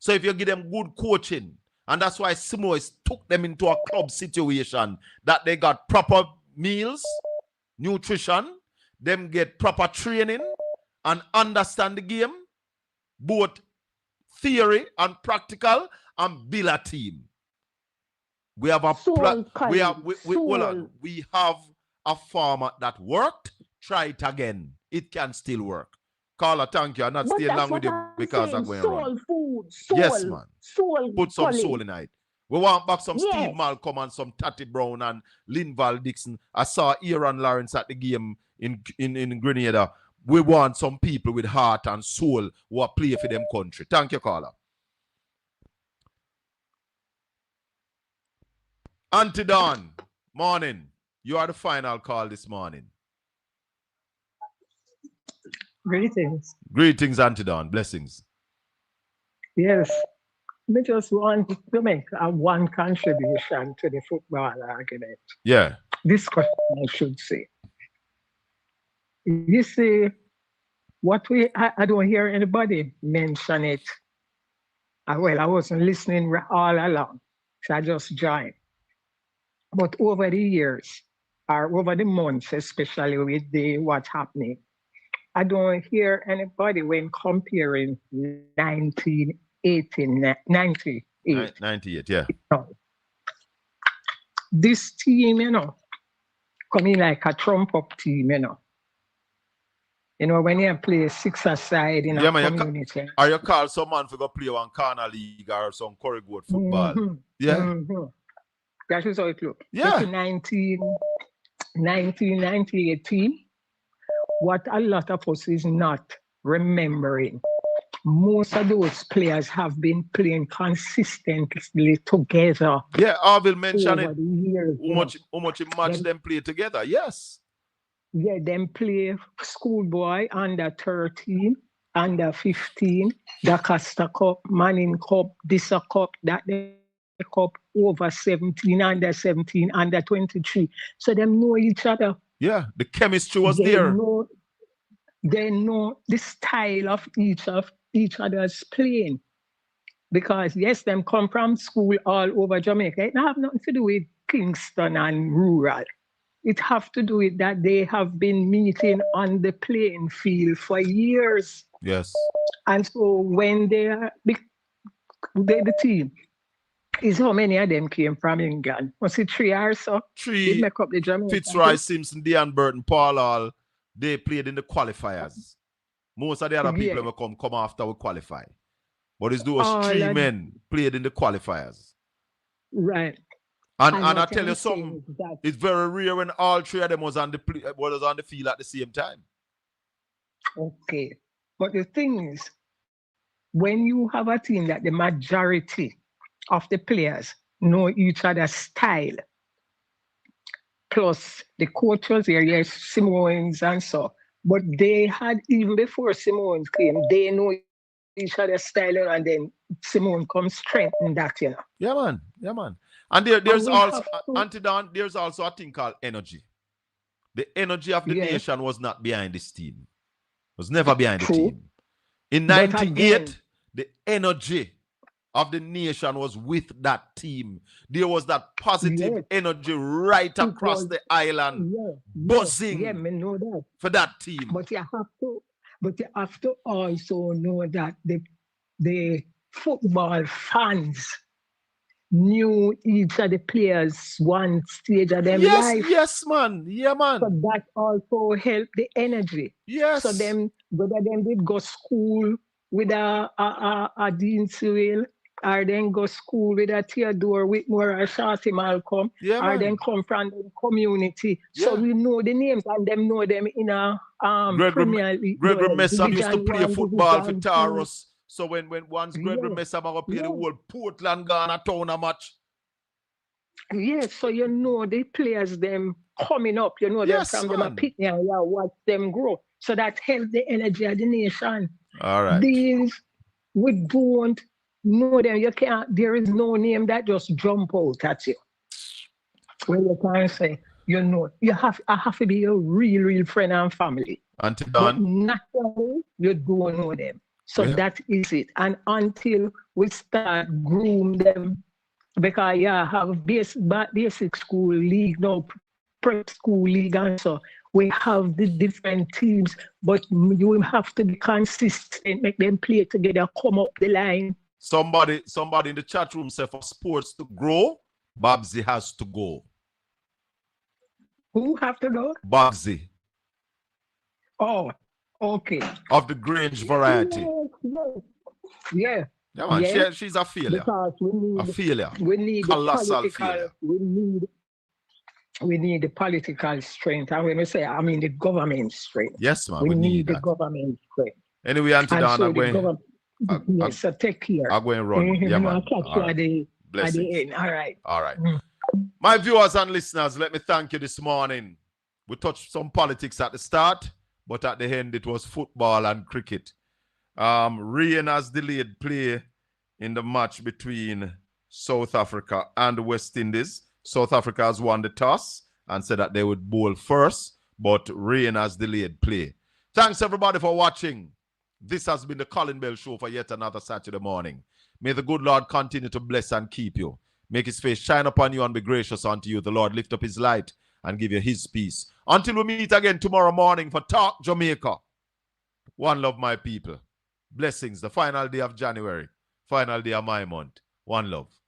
So if you give them good coaching, and that's why Simoes took them into a club situation that they got proper meals, nutrition, them get proper training and understand the game, both theory and practical, and build a team. We have a we have a format that worked. Try it again. It can still work. Carla, thank you. I'm not staying long with you because I'm going to run. Food, yes, man. Put some Colin. soul in it. We want back some Steve Malcolm and some Tatty Brown and Linval Dixon. I saw Aaron Lawrence at the game in Grenada. We want some people with heart and soul who are play for them country. Thank you, Carla. Auntie Dawn, morning. You are the final call this morning. Greetings. Greetings, Auntie Dawn. Blessings. Yes. I just want to make one contribution to the football argument. Yeah. Discussion, I should say. You see, I don't hear anybody mention it. Well, I wasn't listening all along, so I just joined. But over the years, or over the months, especially with what's happening, I don't hear anybody when comparing 1990 98, yeah. This team, coming like a trump up team, when you play 6-a-side in a community. Are you call someone for go play one corner league or some corridor football? Yeah. That is how it looks. Yeah. 1998 team, what a lot of us is not remembering. Most of those players have been playing consistently together. Yeah, Arville mentioned it. Years, how much match them play together? Yes. Yeah, them play schoolboy under 13, under 15, the Costa Cup, Manning Cup, this Cup, that Cup, over 17, under 17, under 23. So them know each other. Yeah, the chemistry was there. They know the style of each other's playing. Because yes, them come from school all over Jamaica. It have nothing to do with Kingston and rural. It have to do with that they have been meeting on the playing field for years. Yes. And so when the team, is how many of them came from England? Was it 3 or so? 3. They make up the Jamaican Fitzroy, Simpson, Dean Burton, Paul Hall, they played in the qualifiers. Most of the other people will come after we qualify. But it's those 3 men played in the qualifiers. Right. And I tell you something, it's very rare when all 3 of them was on the field at the same time. Okay. But the thing is, when you have a team that the majority of the players know each other's style, plus the coaches here, yes, Simone's and so, but they had, even before Simone came, they know each other's style, and then Simone comes strengthen that, Yeah, man. Yeah, man. And there's also, there's also a thing called energy. The energy of the nation was not behind this team. It was never behind the team. In 98, the energy of the nation was with that team. There was that positive energy right across the island, buzzing for that team. But you have to also know that the football fans knew each of the players one stage of their life. Yes, man. Yeah, man. So that also helped the energy. Yes. So them, whether them did go school with a Dean Cyril, or then go school with a Theodore Whitmore or Shorty Malcolm, or then come from the community. So we know the names, and them know them in a Premier League. Gregory Mesa used to play football for Taurus. So when once Gregory Mesa play the whole Portland Ghana town a match. Yes, so you know the players them coming up, you know them from them a pitney, and you watch them grow. So that helps the energy of the nation. All right. These we don't know them. You can't, there is no name that just jump out at you. When you can say, I have to be a real friend and family. Until but naturally, you don't know them. So that is it. And until we start groom them, because have basic school league, no prep school league, and so we have the different teams, but you have to be consistent, make them play together, come up the line. Somebody in the chat room said for sports to grow, Babsy has to go. Who have to go? Babsy. Oh, okay. Of the Grange variety. Yeah. Yeah, man. She's a failure. Because We need colossal failure. We need the political strength. And when we say, I mean the government strength. Yes, man. We need the government strength. Anyway, Auntie Donna, yes, so take care. I'll go and run. Yeah, man. I'll catch you at the end. All right. All right. My viewers and listeners, let me thank you this morning. We touched some politics at the start, but at the end, it was football and cricket. Rain has delayed play in the match between South Africa and the West Indies. South Africa has won the toss and said that they would bowl first, but rain has delayed play. Thanks, everybody, for watching. This has been the Colin Bell Show for yet another Saturday morning. May the good Lord continue to bless and keep you. Make his face shine upon you and be gracious unto you. The Lord lift up his light and give you his peace. Until we meet again tomorrow morning for Talk Jamaica. One love, my people. Blessings. The final day of January. Final day of my month. One love.